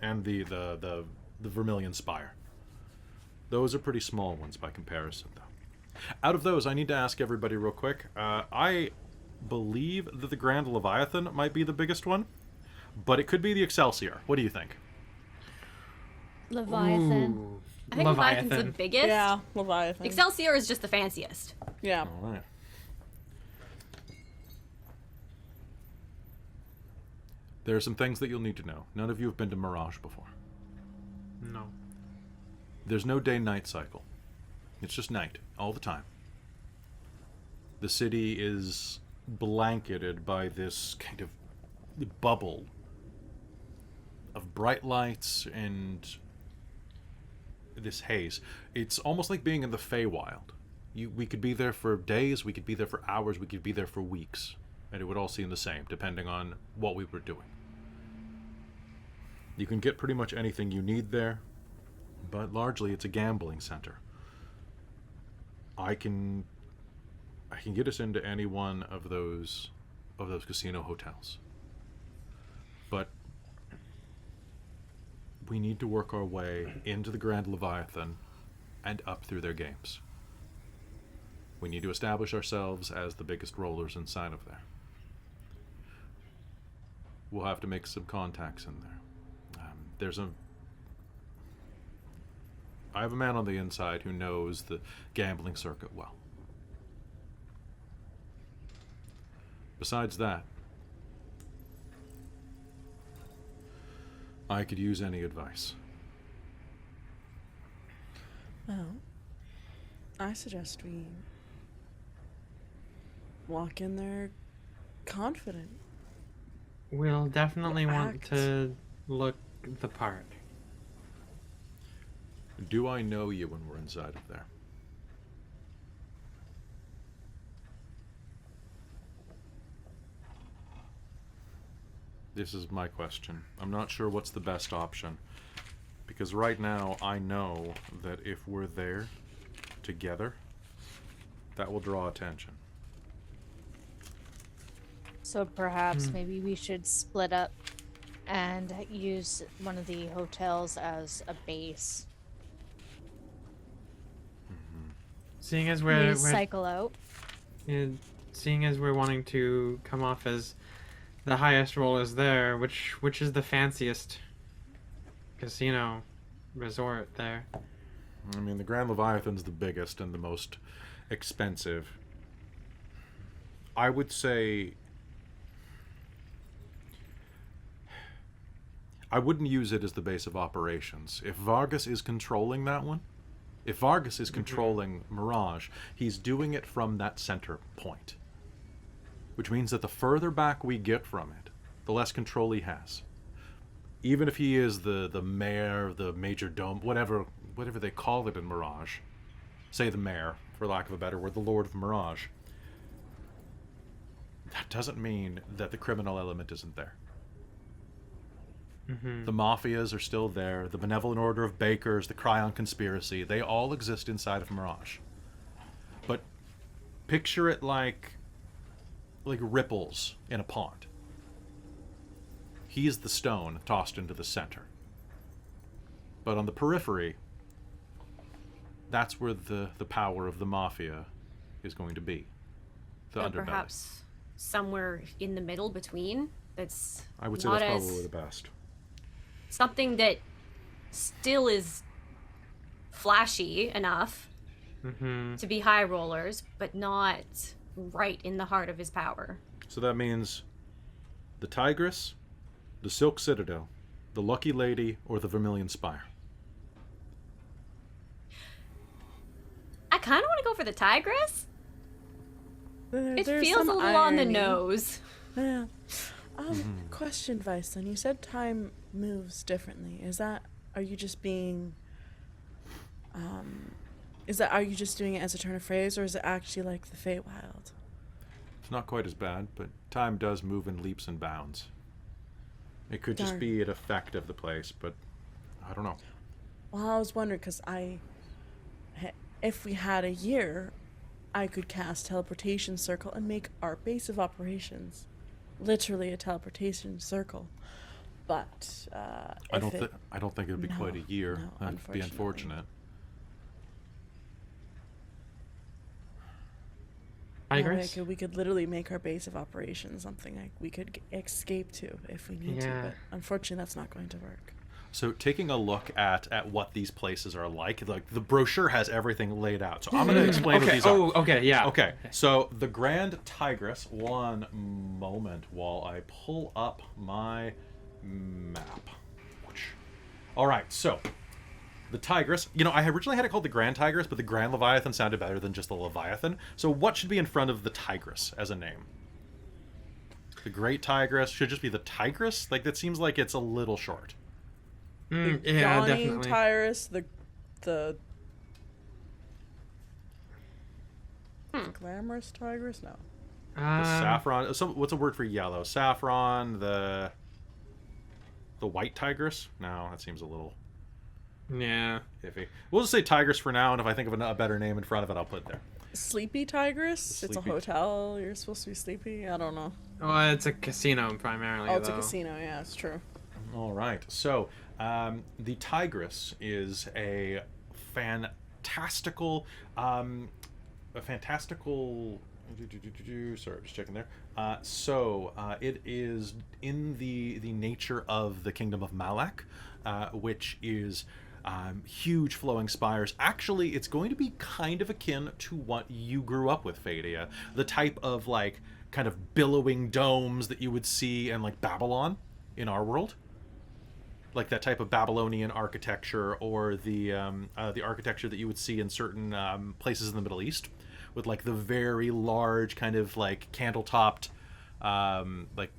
and the Vermilion Spire. Those are pretty small ones by comparison, though. Out of those, I need to ask everybody real quick. I believe that the Grand Leviathan might be the biggest one, but it could be the Excelsior. What do you think? Leviathan. I think Leviathan's the biggest. Yeah, Leviathan. Excelsior is just the fanciest. Yeah. All right. There are some things that you'll need to know. None of you have been to Mirage before. No. There's no day-night cycle. It's just night, all the time. The city is blanketed by this kind of bubble of bright lights and this haze. It's almost like being in the Feywild. We could be there for days, we could be there for hours, we could be there for weeks, and it would all seem the same, depending on what we were doing. You can get pretty much anything you need there, but largely it's a gambling center. I can get us into any one of those casino hotels. But we need to work our way into the Grand Leviathan and up through their games. We need to establish ourselves as the biggest rollers inside of there. We'll have to make some contacts in there. I have a man on the inside who knows the gambling circuit well. Besides that, I could use any advice. Well, I suggest we walk in there confident. We'll definitely want act. to look the part. Do I know you when we're inside of there? This is my question. I'm not sure what's the best option. Because right now, I know that if we're there together, that will draw attention. So perhaps maybe we should split up and use one of the hotels as a base. Seeing as We we're cycle out. seeing as we're wanting to come off as the highest rollers there, which is the fanciest casino resort there? I mean, the Grand Leviathan's the biggest and the most expensive. I would say I wouldn't use it as the base of operations. If Vargas is controlling that one, if Vargas is controlling Mirage, he's doing it from that center point. Which means that the further back we get from it, the less control he has. Even if he is the mayor, the major dome, whatever they call it in Mirage. Say the mayor, for lack of a better word, the Lord of Mirage. That doesn't mean that the criminal element isn't there. The mafias are still there. The Benevolent Order of Bakers, the Cryon Conspiracy, they all exist inside of Mirage. But picture it like ripples in a pond. He's the stone tossed into the center. But on the periphery, that's where the power of the mafia is going to be. The Or underbelly. perhaps somewhere in the middle between. That's I would say not that's as probably the best. something that still is flashy enough to be high rollers, but not right in the heart of his power. So that means the Tigress, the Silk Citadel, the Lucky Lady, or the Vermilion Spire. I kind of want to go for the Tigress. It There's feels a some little on the irony. nose. Yeah. Question, Vicen. You said time moves differently. Are you just being, are you just doing it as a turn of phrase, or is it actually like the Feywild? It's not quite as bad, but time does move in leaps and bounds. It could just Darn. be an effect of the place, but I don't know. Well, I was wondering because if we had a year, I could cast teleportation circle and make our base of operations literally a teleportation circle. But I don't think it would be quite a year. no, That'd be unfortunately. unfortunate. Tigress? We could literally make our base of operations something like we could escape to if we need to. Yeah. But unfortunately, that's not going to work. So taking a look at what these places are like the brochure has everything laid out. So I'm going to explain what Okay. these are. Oh, okay. Yeah. Okay, so the Grand Tigress, one moment while I pull up my map. All right, so the Tigress, I originally had it called the Grand Tigress, but the Grand Leviathan sounded better than just the Leviathan. So what should be in front of the Tigress as a name? The Great Tigress should just be the Tigress? Like, that seems like it's a little short. Yeah, Yawning definitely. Tyrus, the glamorous tigress? No. The saffron. What's a word for yellow? Saffron. The white tigress. No, that seems a little Yeah. iffy. We'll just say tigress for now, and if I think of a better name in front of it, I'll put it there. Sleepy tigress? It's a Sleepy- hotel. You're supposed to be sleepy? I don't know. Well, it's a casino primarily. Oh, it's a though. casino. Yeah, it's true. All right. So the tigress is a fantastical. Sorry, just checking there. It is in the nature of the kingdom of Malak, which is huge flowing spires. Actually, it's going to be kind of akin to what you grew up with, Fadia. The type of kind of billowing domes that you would see in Babylon in our world. Like that type of Babylonian architecture, or the architecture that you would see in certain places in the Middle East, with the very large kind of candle-topped like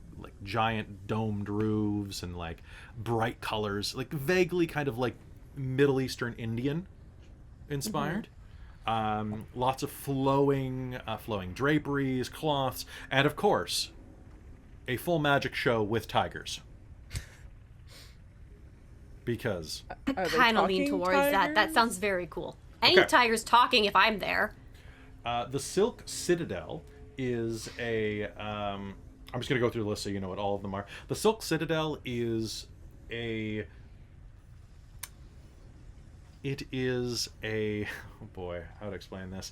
giant domed roofs and like bright colors, like vaguely kind of like Middle Eastern Indian inspired. Lots of flowing draperies, cloths, and of course, a full magic show with tigers. Because Kind of lean towards that. That sounds very cool. Any tigers talking if I'm there. the Silk Citadel is a... I'm just going to go through the list so you know what all of them are. The Silk Citadel is a... It is a... Oh boy, how to explain this?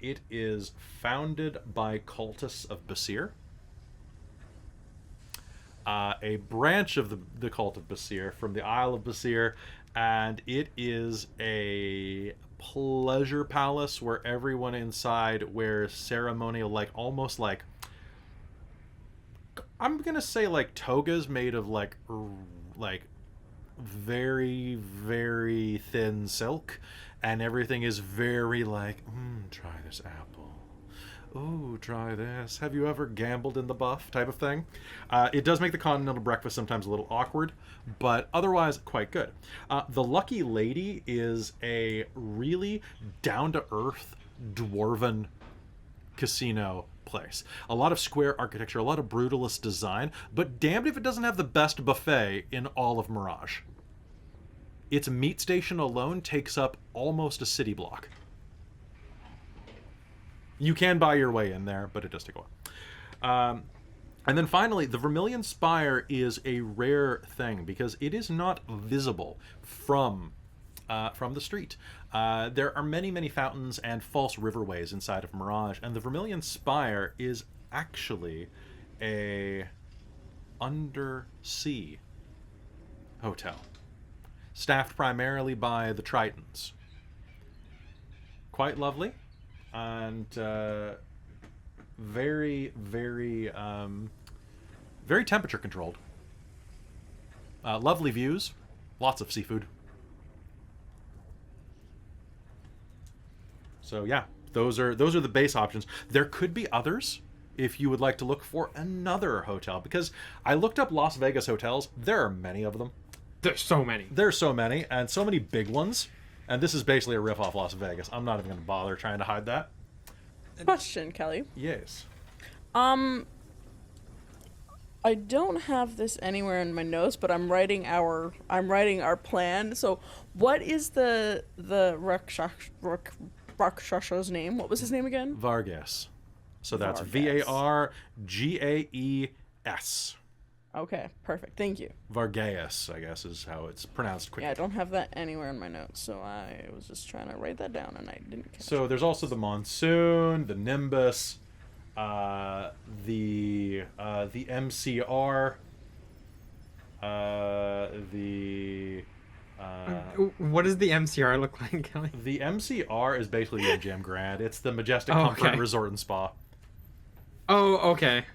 It is founded by cultists of Basir. A branch of the cult of Basir from the Isle of Basir, and it is a pleasure palace where everyone inside wears ceremonial, like almost like, I'm gonna say like togas made of like very very thin silk, and everything is very like, try this apple. Oh, try this. Have you ever gambled in the buff type of thing? It does make the continental breakfast sometimes a little awkward, but otherwise quite good. The Lucky Lady is a really down-to-earth dwarven casino place. A lot of square architecture, a lot of brutalist design, but damned if it doesn't have the best buffet in all of Mirage. Its meat station alone takes up almost a city block. You can buy your way in there, but it does take a while. And then finally, the Vermilion Spire is a rare thing because it is not visible from the street. There are many, many fountains and false riverways inside of Mirage, and the Vermilion Spire is actually a undersea hotel, staffed primarily by the Tritons. Quite lovely. And very, very, very temperature controlled. Lovely views, lots of seafood. So yeah, those are the base options. There could be others if you would like to look for another hotel, because I looked up Las Vegas hotels. There are many of them. There's so many. There's so many, and so many big ones. And this is basically a riff off Las Vegas. I'm not even going to bother trying to hide that. Question, Kelly. Yes. I don't have this anywhere in my notes, but I'm writing our plan. So, what is the Rakshasha's name? What was his name again? Vargas. So that's Vargas. Vargaes. Okay, perfect. Thank you. Vargaes, I guess, is how it's pronounced quickly. Yeah, I don't have that anywhere in my notes, so I was just trying to write that down, and I didn't catch So it. there's also the Monsoon, the Nimbus, the MCR, What does the MCR look like, Kelly? the MCR is basically the MGM Grand. It's the Majestic Oh, Comfort okay. Resort and Spa. Oh, okay.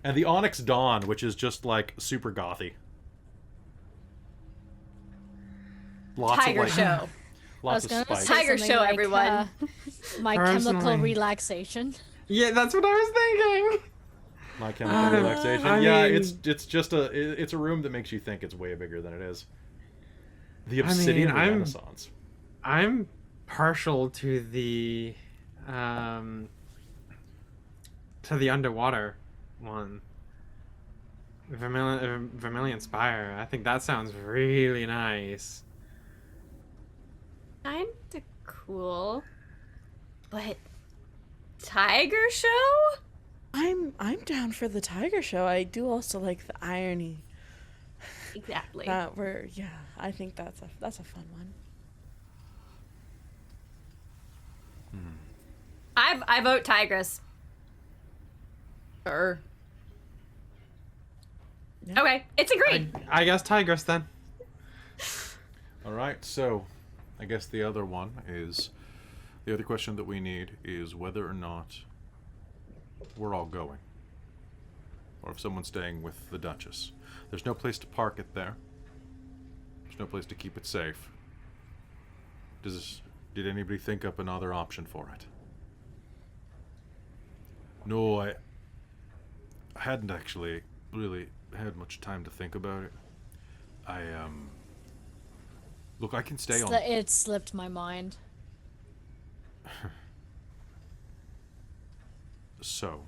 And the Onyx Dawn, which is just like super gothy. Lots Tiger of like, show. lots I of was gonna spikes. say Tiger something show, like, everyone. My chemical Personally. relaxation. Yeah, that's what I was thinking. My Chemical Relaxation. I Yeah, mean- it's just it's a room that makes you think it's way bigger than it is. The Obsidian Renaissance. I'm partial to the underwater one. Vermilion Spire. I think that sounds really nice. Kinda cool. But Tiger show? I'm down for the Tiger show. I do also like the irony Exactly. that I think that's a fun one. I vote Tigress. Sure. Yeah. Okay, it's agreed. I guess Tigress then. All right, so I guess the other question that we need is whether or not we're all going, or if someone's staying with the Duchess. There's no place to park it there. There's no place to keep it safe. Did anybody think up another option for it? No, I hadn't actually really had much time to think about it. Look, I can stay on. It slipped my mind. So,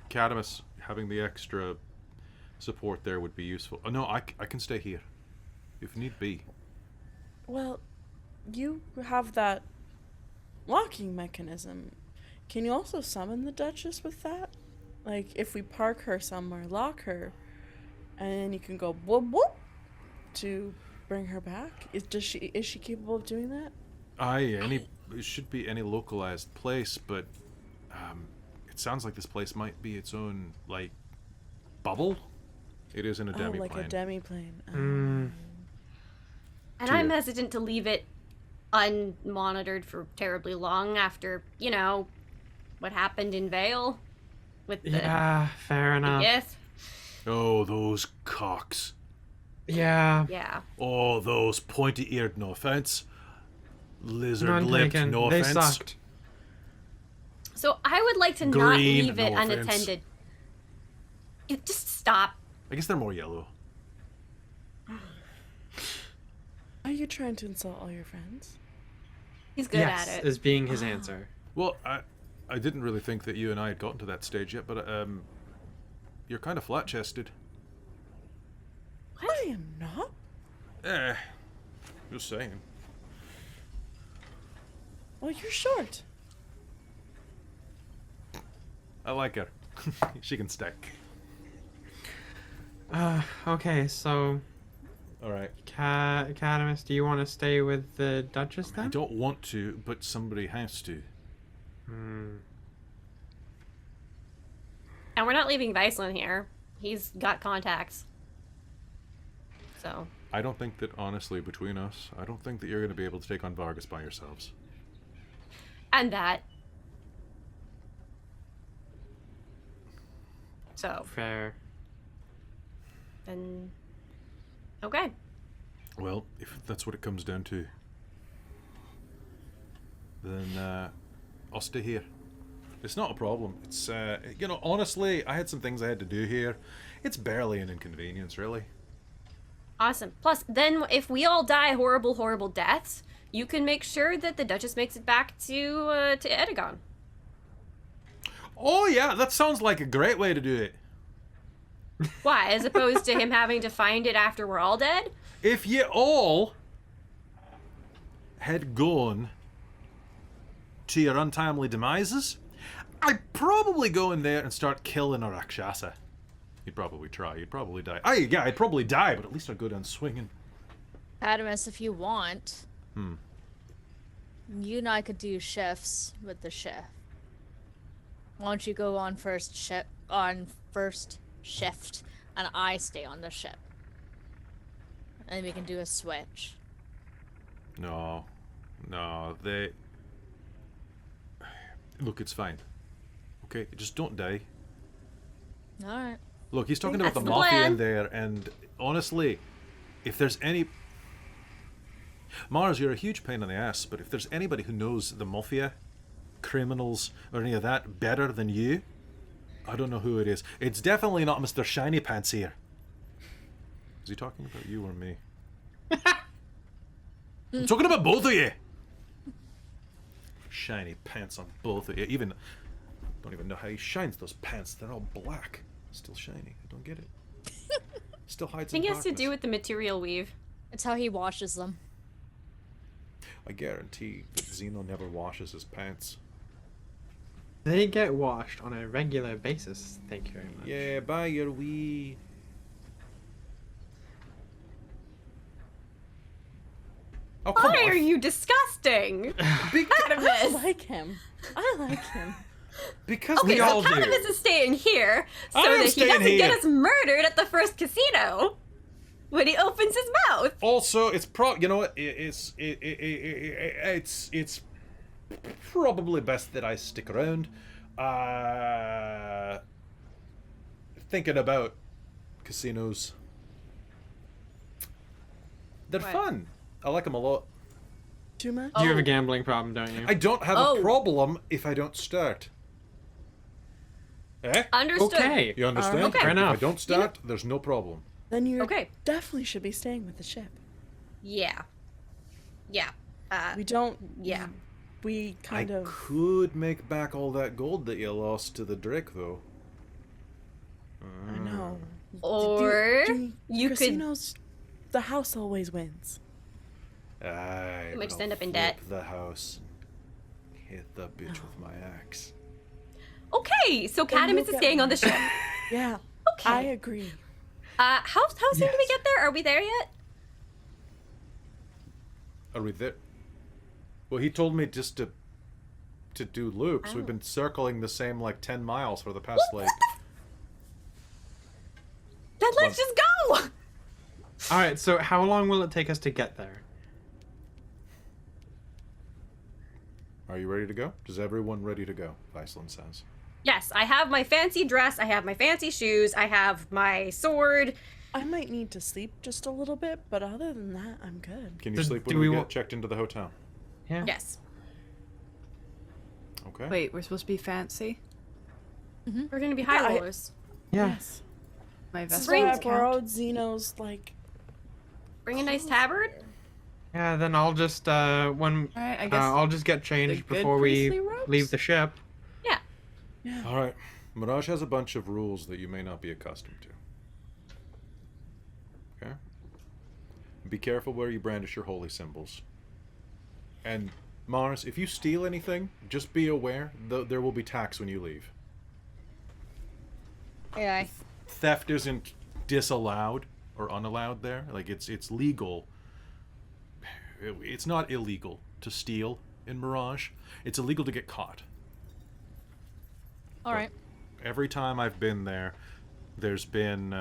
Cadamus, having the extra support there would be useful. Oh, no, I can stay here, if need be. Well, you have that locking mechanism. Can you also summon the Duchess with that? Like, if we park her somewhere, lock her, and you can go whoop whoop to bring her back? Is she capable of doing that? It should be any localized place, but it sounds like this place might be its own, like, bubble. It is in a demiplane. Oh, like a demiplane. Mm. And I'm hesitant to leave it unmonitored for terribly long after, what happened in Vale with the Yeah, fair enough. Yes. Oh, those cocks. Yeah. Yeah. Oh, those pointy-eared, no offense. None Lizard-lipped, taken. no They offense. sucked. So I would like to not Green, leave it no offense. unattended. Just stop. I guess they're more yellow. Are you trying to insult all your friends? He's good Yes, at it. is being his answer. Well, I didn't really think that you and I had gotten to that stage yet, but you're kind of flat-chested. I am not. Just saying. Well, you're short. I like her. She can stay. Okay, so All right. Cadamus, do you want to stay with the Duchess I then? don't want to, but somebody has to. Hmm. And we're not leaving Viceland here. He's got contacts. So. I don't think that, honestly, between us, I don't think that you're going to be able to take on Vargas by yourselves. And that. So. Fair. Then. Okay. Well, if that's what it comes down to, then I'll stay here. It's not a problem. It's, honestly, I had some things I had to do here. It's barely an inconvenience, really. Awesome. Plus, then if we all die horrible, horrible deaths, you can make sure that the Duchess makes it back to Edagon. Oh, yeah, that sounds like a great way to do it. Why? As opposed to him having to find it after we're all dead? If you all had gone to your untimely demises, I'd probably go in there and start killing a Rakshasa. You'd probably try. You'd probably die. I'd probably die, but at least I'd go down swinging. Adamus, if you want, you and I could do shifts with the shift. Why don't you go on first shift, and I stay on the ship, and then we can do a switch. No, they... Look, it's fine. Okay, just don't die. All right. Look, he's talking about the That's the mafia plan. in there, and honestly, if there's any... Mars, you're a huge pain in the ass, but if there's anybody who knows the mafia, criminals, or any of that better than you, I don't know who it is. It's definitely not Mr. Shiny Pants here. Is he talking about you or me? I'm talking about both of you! Shiny pants on both of you. Don't even know how he shines those pants. They're all black. Still shiny. I don't get it. Still hides I think in it has to darkness. do with the material weave. It's how he washes them. I guarantee that Zeno never washes his pants. They get washed on a regular basis. Thank you very much. Yeah, buy your wee. Oh, come Why on. are you disgusting? Big I Cadamus. like him. I like him. because Okay, we so all do. Cadamus is staying here so I am that he staying doesn't get here. us murdered at the first casino when he opens his mouth. Also, it's you know what? It's probably best that I stick around. Thinking about casinos. They're What? fun. I like them a lot. Too much? You have a Oh. gambling problem, don't you? I don't have Oh. a problem if I don't start. Eh? Understood. Okay. You understand? Okay. Fair If enough. I don't start, there's no problem. Then you Okay. definitely should be staying with the ship. Yeah. Yeah. We don't. Yeah. We kind I of. could make back all that gold that you lost to the Drake, though. I know. Or you could. casinos, the house always wins. I might just will end up in flip debt. the house. Hit the bitch with my axe. Okay, so Then Cadamus you'll is get staying on the one. ship. Yeah. Okay. I agree. How soon do we Yes. get there? Are we there yet? Are we there? Well, he told me just to do loops. Oh. We've been circling the same like 10 miles for the past like. Then let's just go. All right. So how long will it take us to get there? Are you ready to go? Is everyone ready to go? Viceland says. Yes, I have my fancy dress. I have my fancy shoes. I have my sword. I might need to sleep just a little bit, but other than that, I'm good. Can you So sleep do when we we get wa- checked into the hotel? Yeah. Yes. Okay. Wait, we're supposed to be fancy? We're gonna be high I- rollers. Yeah. Yes. My This is vest why I count? borrowed Zeno's, like. Bring a nice tabard. Yeah. Then I'll just when Alright, I guess I'll just get changed good before we priestly robes? leave the ship. Yeah. Yeah. All right. Mirage has a bunch of rules that you may not be accustomed to. Okay? Be careful where you brandish your holy symbols. And Mars, if you steal anything, just be aware there will be tax when you leave. AI. Theft isn't disallowed or unallowed there. Like it's legal. It's not illegal to steal in Mirage. It's illegal to get caught. All right. Every time I've been there, there's been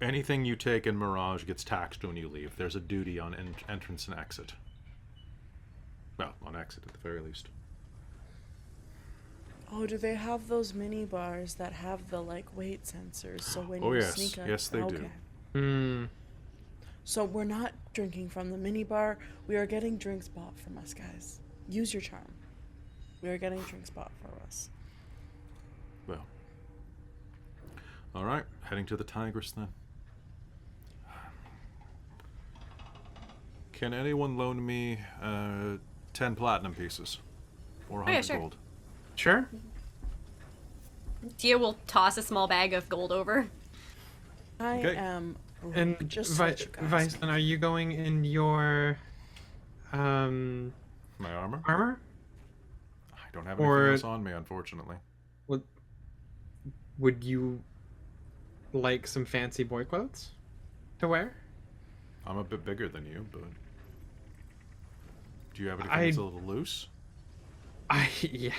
anything you take in Mirage gets taxed when you leave. There's a duty on entrance and exit. Well, on exit at the very least. Oh, do they have those mini bars that have the, like, weight sensors? So when Oh, you yes. sneak up. Yes, they do. Okay. Hmm. So we're not drinking from the mini bar. We are getting drinks bought from us, guys. Use your charm. We are getting drinks bought for us. Well. All right, heading to the Tigress then. Can anyone loan me 10 platinum pieces? Or 100 sure. gold? Sure. Tia will toss a small bag of gold over. I Okay. am And just so that you guys know. Viceland, are you going in your My armor? armor? I don't have anything Or- else on me, unfortunately. Would you like some fancy boy clothes to wear? I'm a bit bigger than you, but... Do you have anything that's a little loose? Yeah,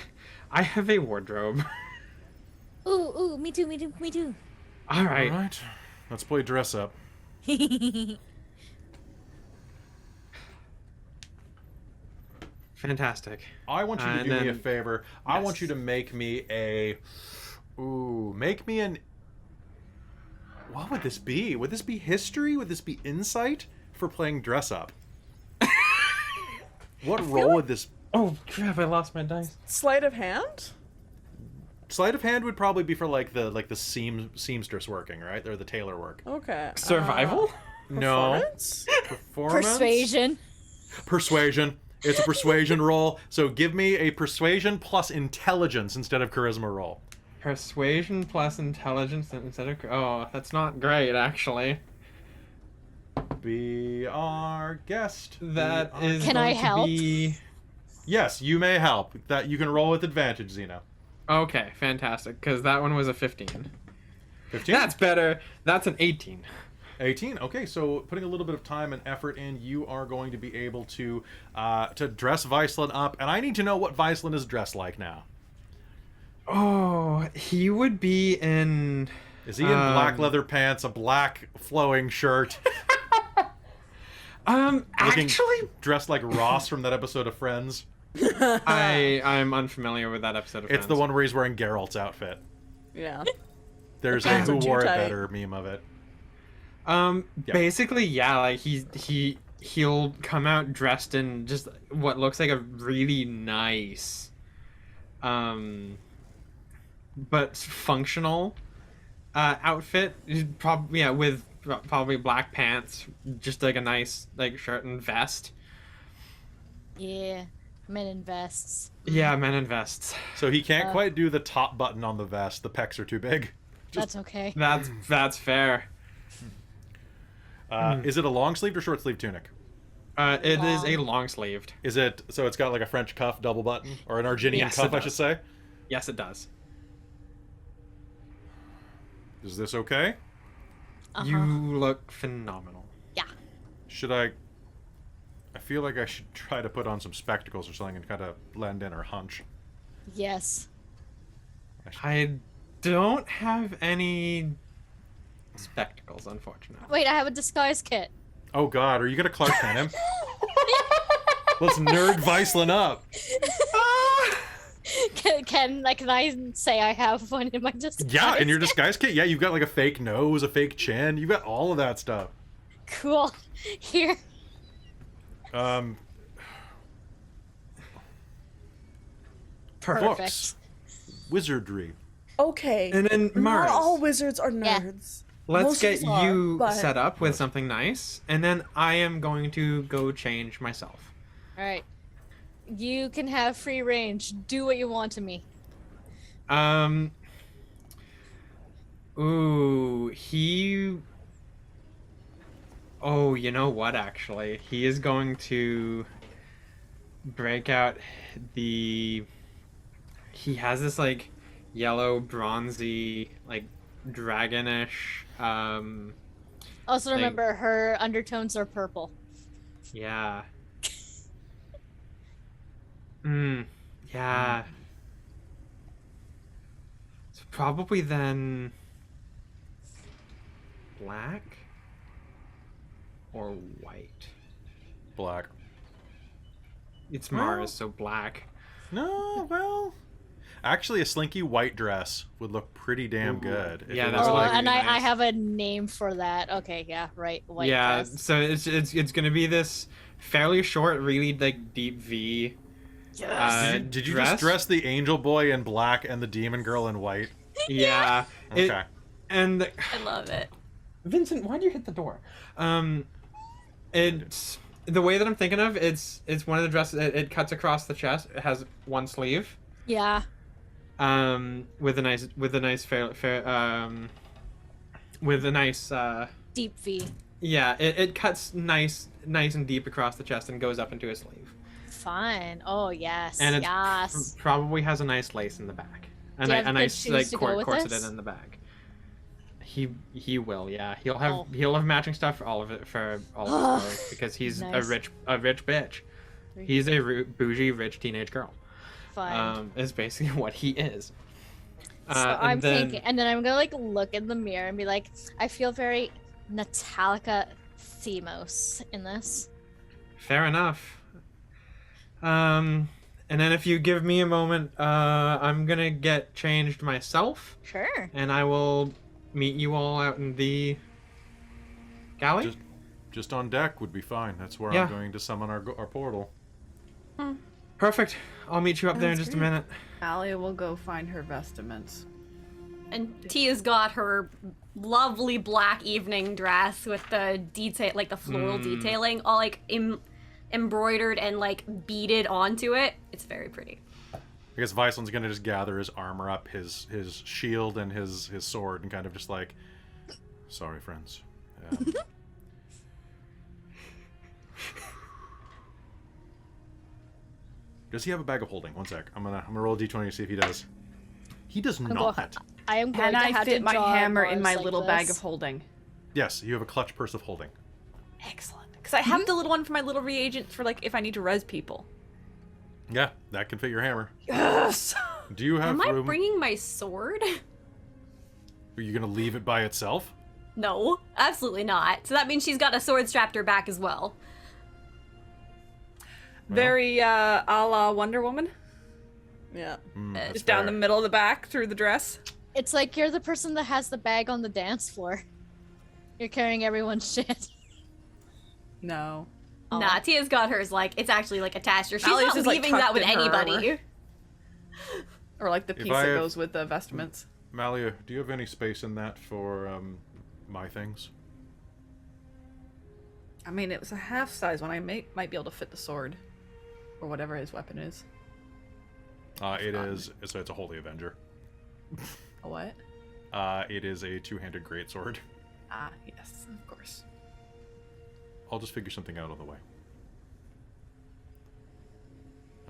I have a wardrobe. Ooh, me too, me too, me too. All right. All right, let's play dress up. Fantastic. I want you to And do me a then- favor. I want Yes. you to make me a... Ooh, make me an... What would this be? Would this be history? Would this be insight for playing dress up? What role would this... Oh crap! I lost my dice. Sleight of hand? Sleight of hand would probably be for like the seamstress working, right? Or the tailor work. Okay. Survival? No. Performance? Performance? Persuasion. Persuasion. It's a persuasion roll. So give me a persuasion plus intelligence instead of charisma roll. Persuasion plus intelligence instead of. Oh, that's not great, actually. Be our guest. That Be our- is Can I going to help? be. Yes, you may help. That you can roll with advantage, Xeno. Okay, fantastic. Because that one was a 15. 15? That's better. That's an 18. 18. Okay, so putting a little bit of time and effort in, you are going to be able to dress Viceland up, and I need to know what Viceland is dressed like now. Oh, he would be in. Is he in black leather pants, a black flowing shirt, looking Actually, dressed like Ross from that episode of Friends? I'm unfamiliar with that episode of It's the Friends. one where he's wearing Geralt's outfit. Yeah. There's a pants Who are too Wore It tight. Better meme of it. Yeah. Basically, yeah, like he'll come out dressed in just what looks like a really nice but functional outfit. Probably with probably black pants, just like a nice like shirt and vest. Yeah, men in vests. Yeah, men in vests. So he can't quite do the top button on the vest. The pecs are too big. That's okay. That's fair. Is it a long sleeved or short sleeved tunic? It is a long sleeved. Is it so it's got like a French cuff double button or an Argentinian Yes, cuff, it I should say? Yes, it does. Is this okay? You look phenomenal. Yeah. Should I feel like I should try to put on some spectacles or something and kind of blend in or hunch. Yes. I don't have any spectacles, unfortunately. Wait, I have a disguise kit. Oh God, are you gonna Clark Kent him? Let's nerd Viceland up. Can I say I have one in my disguise? Yeah, in your kit? disguise kit. Yeah, you've got like a fake nose, a fake chin. You've got all of that stuff. Cool. Here. Perfect. Books, wizardry. Okay. And then Mars. Not all wizards are Yeah. nerds. Let's Most get of us are, you but- set up with something nice, and then I am going to go change myself. All right. You can have free range. Do what you want to me. Ooh, Oh, you know what, actually? He is going to break out He has this, like, yellow, bronzy, like, dragonish, Also Thing. remember, her undertones are purple. yeah. Yeah. So probably then black or white. Black. It's Mars, so black. No, well, actually, a slinky white dress would look pretty damn Ooh. good. if Yeah, it that was would Oh, look like, and really I nice. have a name for that. Okay, yeah, right. White Yeah, dress. so it's gonna be this fairly short, really like deep V. Did you just dress the angel boy in black and the demon girl in white? Yeah. Okay. And I love it. Vincent, why'd you hit the door? It's the way that I'm thinking of. It's one of the dresses. It cuts across the chest. It has one sleeve. Yeah. With a nice Deep V. yeah. It cuts nice and deep across the chest and goes up into a sleeve. Fine. Oh yes. And it yes. probably has a nice lace in the back. Do you have A good nice shoes like to go with corseted this? in the back. He will, yeah. He'll have Oh. he'll have matching stuff for all of his clothes because he's Nice. a rich bitch. He's a bougie rich teenage girl. Fine. Is basically what he is. So I'm thinking, and then I'm gonna like look in the mirror and be like, I feel very Metallica Themos in this. Fair enough. And then if you give me a moment, I'm gonna get changed myself, Sure. and I will meet you all out in the galley. Just on deck would be fine. That's where Yeah. I'm going to summon our portal. Perfect. I'll meet you up there in Sounds just a great. minute. Allie will go find her vestments. And Tia's got her lovely black evening dress with the detail, like the floral detailing, all like embroidered and like beaded onto it. It's very pretty. I guess Viceland's gonna just gather his armor up, his shield and his sword, and kind of just like, sorry, friends. Does he have a bag of holding? One sec. I'm gonna roll a d20 to see if he does. He does not. I am going Can to I have fit to my draw hammer in Mars my like little bag this. of holding? Yes, you have a clutch purse of holding. Excellent. Because I have the little one for my little reagents for like if I need to res people. Yeah, that can fit your hammer. Yes. Do you have Am I room? bringing my sword? Are you gonna leave it by itself? No, absolutely not. So that means she's got a sword strapped to her back as well. Very a la Wonder Woman. Yeah. That's Just down fair. the middle of the back through the dress. It's like you're the person that has the bag on the dance floor. You're carrying everyone's shit. No. Oh. Nah, Tia's got hers like it's actually like attached to her. She's Allie's not just, like, leaving that tucked with in her anybody. armor. Or like the If piece I that have- goes with the vestments. Malia, do you have any space in that for my things? I mean, it was a half size one. I might be able to fit the sword. Or whatever his weapon is. It is. So it's a Holy Avenger. A what? It is a two-handed greatsword. Ah, yes, of course. I'll just figure something out on the way.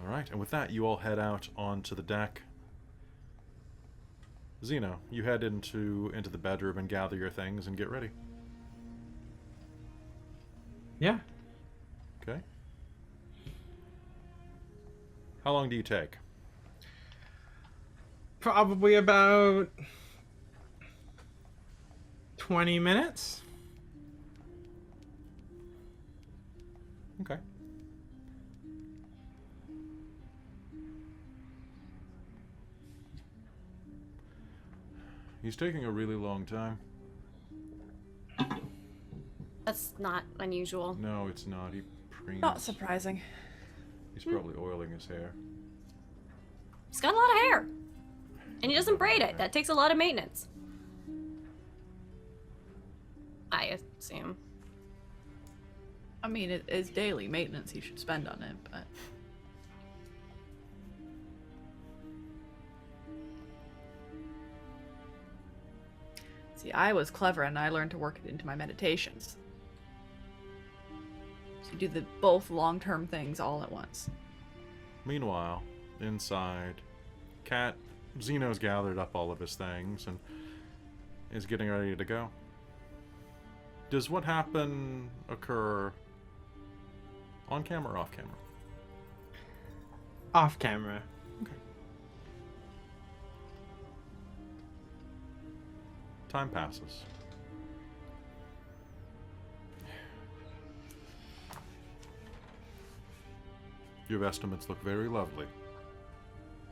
All right, and with that, you all head out onto the deck. Xeno, you head into the bedroom and gather your things and get ready. Yeah. Okay. How long do you take? Probably about 20 minutes. Okay. He's taking a really long time. That's not unusual. No, it's not. He preens. Not surprising. He's probably oiling his hair. He's got a lot of hair. And he doesn't braid it. That takes a lot of maintenance. I assume. I mean, it is daily maintenance he should spend on it, but... See, I was clever and I learned to work it into my meditations. So you do both long-term things all at once. Meanwhile, inside, Xeno's gathered up all of his things and is getting ready to go. Does what happened occur on camera or off camera? Off camera. Time passes. Your vestments look very lovely,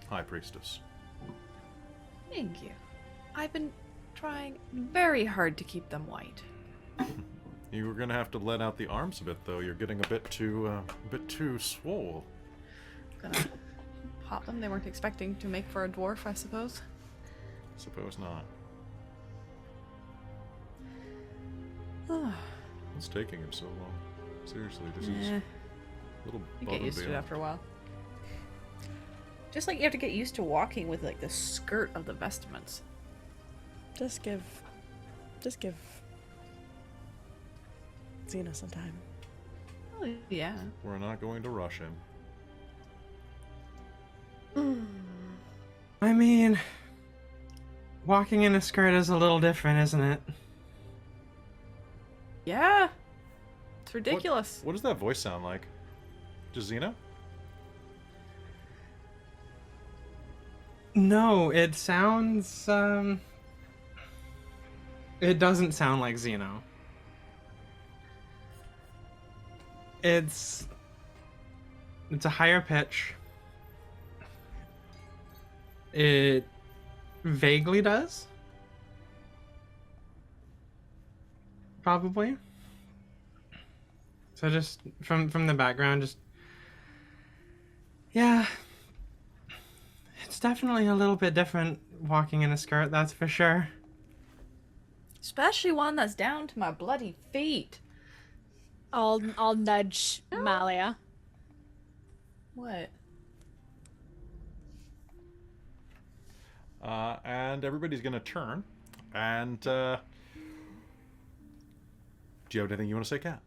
High Priestess. Thank you. I've been trying very hard to keep them white. You were gonna have to let out the arms a bit, though. You're getting a bit too swole. Gonna pop them. They weren't expecting to make for a dwarf, I suppose. Suppose not. Oh, What's taking him so long? Seriously, this is eh. a little You above get and used to it beyond. after a while. Just like you have to get used to walking with like the skirt of the vestments. Just give Xena some time. Oh, yeah. We're not going to rush him. I mean, walking in a skirt is a little different, isn't it? Yeah. It's ridiculous. What does that voice sound like? Just Xeno? No, it sounds, it doesn't sound like Xeno. It's a higher pitch. It vaguely does. Probably. So just from the background, just yeah. It's definitely a little bit different walking in a skirt, that's for sure. Especially one that's down to my bloody feet. I'll nudge Malia. What? And everybody's gonna turn. And do you have anything you want to say, Kat?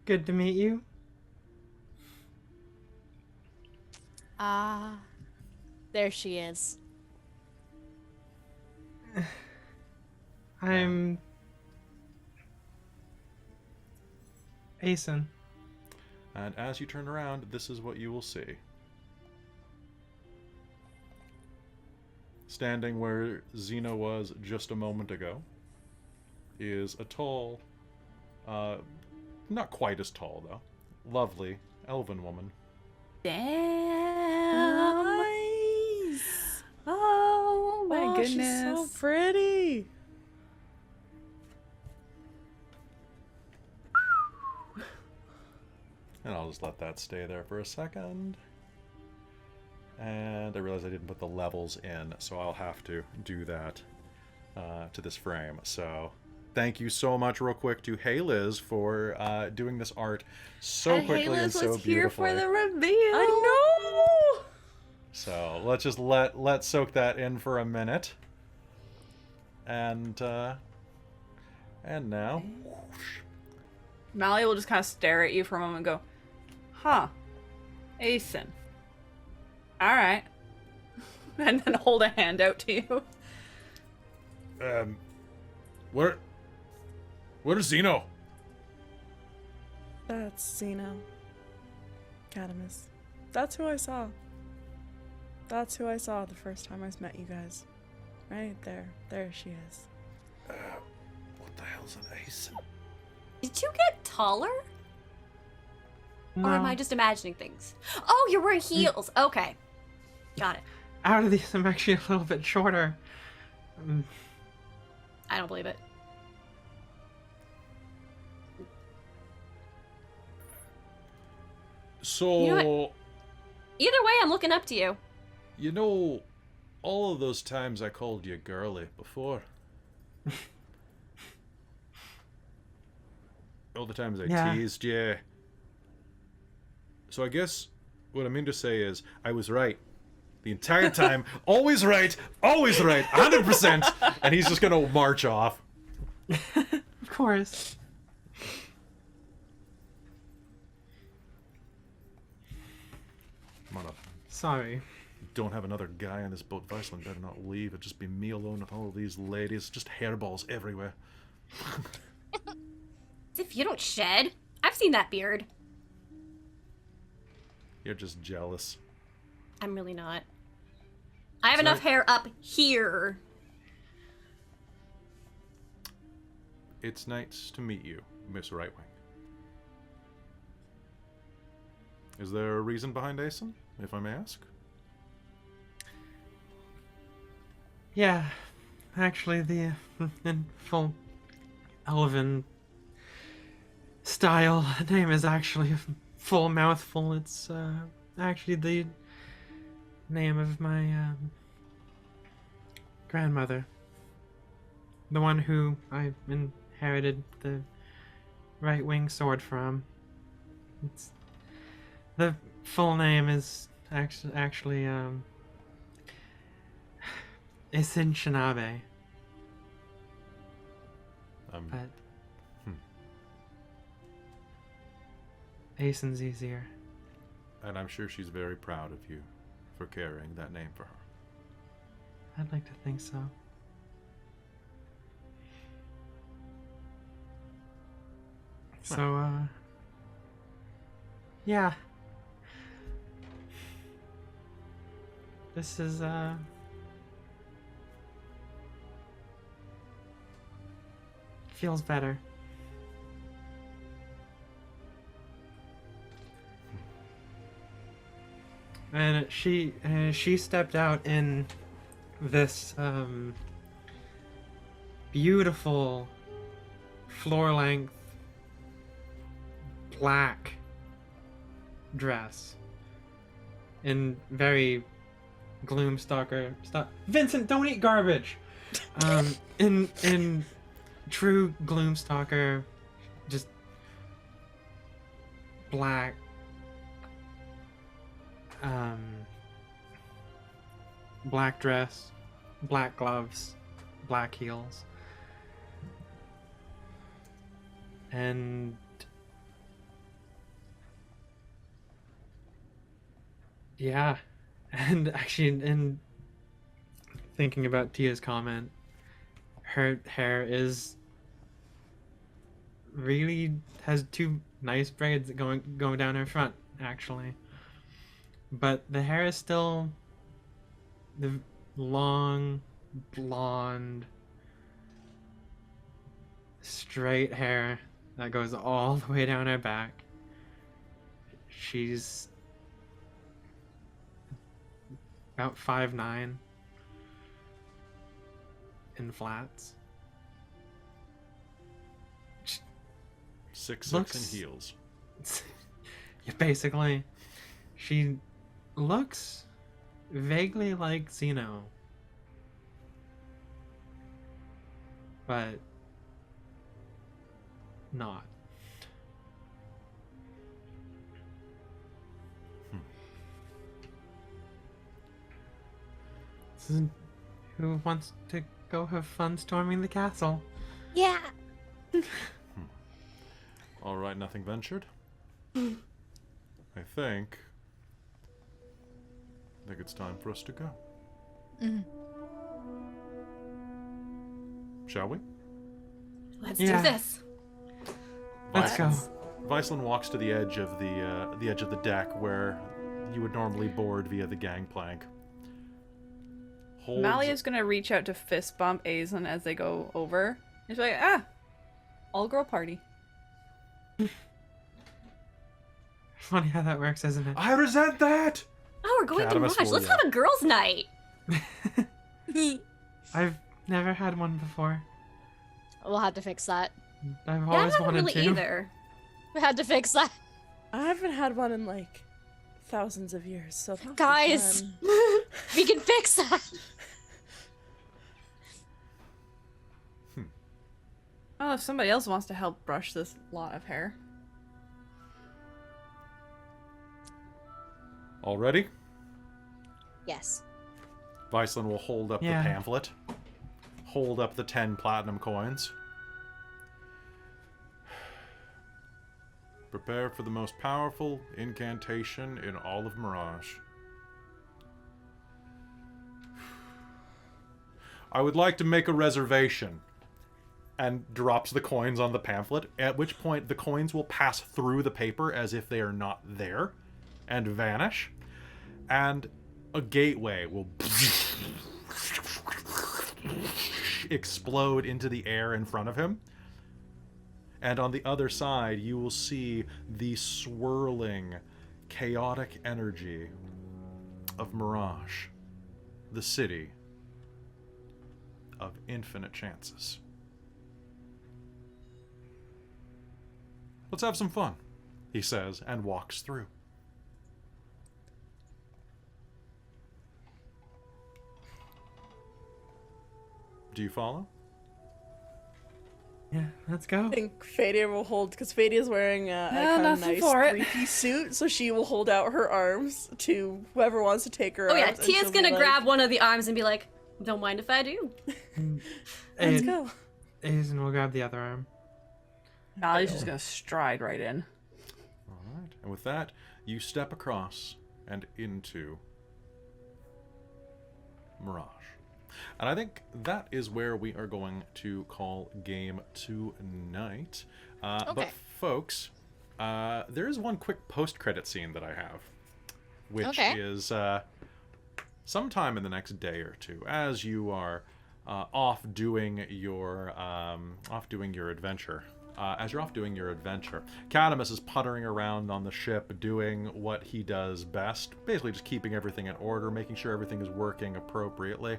Good to meet you. Ah, there she is. I'm Asen. And as you turn around, this is what you will see. Standing where Xena was just a moment ago is a tall, not quite as tall though, lovely elven woman. Damn. Nice. Oh my Oh, goodness. she's so pretty. And I'll just let that stay there for a second. And I realized I didn't put the levels in, so I'll have to do that to this frame. So thank you so much real quick to Hey Liz for doing this art so quickly and so beautifully. Here for the reveal. I know. So let's just let soak that in for a minute. And now, Mally will just kind of stare at you for a moment and go, huh, Asen. Alright. And then hold a hand out to you. where's Zeno? That's Zeno. Catamus. That's who I saw. That's who I saw the first time I met you guys. Right there. There she is. What the hell's an Asen? Did you get taller? No. Or am I just imagining things? Oh, you're wearing heels. Okay. Got it. Out of these, I'm actually a little bit shorter. I don't believe it. So, You know Either way, I'm looking up to you. you know, all of those times I called you girly before. All the times I Yeah. teased you. So I guess what I mean to say is I was right. The entire time. Always right. Always right. 100%. And he's just going to march off. Of course. I'm on a Sorry. don't have another guy on this boat. Viceland better not leave. It'd just be me alone with all of these ladies. Just hairballs everywhere. As if you don't shed. I've seen that beard. You're just jealous. I'm really not. I have Sorry. enough hair up here. It's nice to meet you, Miss Rightwing. Is there a reason behind Asen, if I may ask? Yeah, actually, the in full elven style name is actually a full mouthful. It's actually the name of my grandmother, the one who I inherited the right wing sword from. It's the full name is actually Isin Shinabe. But Asen's easier. And I'm sure she's very proud of you for carrying that name for her. I'd like to think so. So, yeah. This is, feels better. And she stepped out in this beautiful floor-length black dress in very Gloomstalker style. Vincent, don't eat garbage. In true Gloomstalker, just black. Black dress, black gloves, black heels, and yeah, and actually, in thinking about Tia's comment, her hair is really has two nice braids going down her front, actually. But the hair is still the long, blonde, straight hair that goes all the way down her back. She's about 5'9" in flats. 6'6" Looks- in heels. Basically, she looks vaguely like Xeno. But not. Who wants to go have fun storming the castle? Yeah. All right, nothing ventured. I think it's time for us to go. Shall we? Let's Yeah. do this. Let's go. Viceland walks to the edge of the deck where you would normally board via the gangplank. Holds... Malia's gonna reach out to fist bump Aizen as they go over. She's like, all girl party. Funny how that works, isn't it? I resent that! Oh, we're going to Catamus Mirage. will Let's yell. have a girls' night. I've never had one before. We'll have to fix that. I've Yeah, I always haven't wanted really to. either. We had to fix that. I haven't had one in like thousands of years, so that'll be Guys, fun. we can fix that. Oh, if somebody else wants to help brush this lot of hair. All ready? Yes. Viceland will hold up Yeah. the pamphlet. Hold up the 10 platinum coins. Prepare for the most powerful incantation in all of Mirage. I would like to make a reservation. And drops the coins on the pamphlet, at which point the coins will pass through the paper as if they are not there and vanish. And a gateway will explode into the air in front of him. And on the other side, you will see the swirling, chaotic energy of Mirage, the city of infinite chances. Let's have some fun, he says, and walks through. Do you follow? Yeah, let's go. I think Fadia will hold, because Fadia's wearing a Yeah, kind of nothing nice for it. three-piece suit, so she will hold out her arms to whoever wants to take her Oh yeah, arms, and Tia's she'll be gonna like, grab one of the arms and be like, "Don't mind if I do." Let's And go. Aizen will grab the other arm. Malia's just gonna stride right in. All right. And with that, you step across and into Mirage. And I think that is where we are going to call game tonight. But Okay. folks, there is one quick post-credit scene that I have, which Okay. is sometime in the next day or two, as you are off doing your adventure. As you're off doing your adventure, Catamus is puttering around on the ship doing what he does best, basically just keeping everything in order, making sure everything is working appropriately,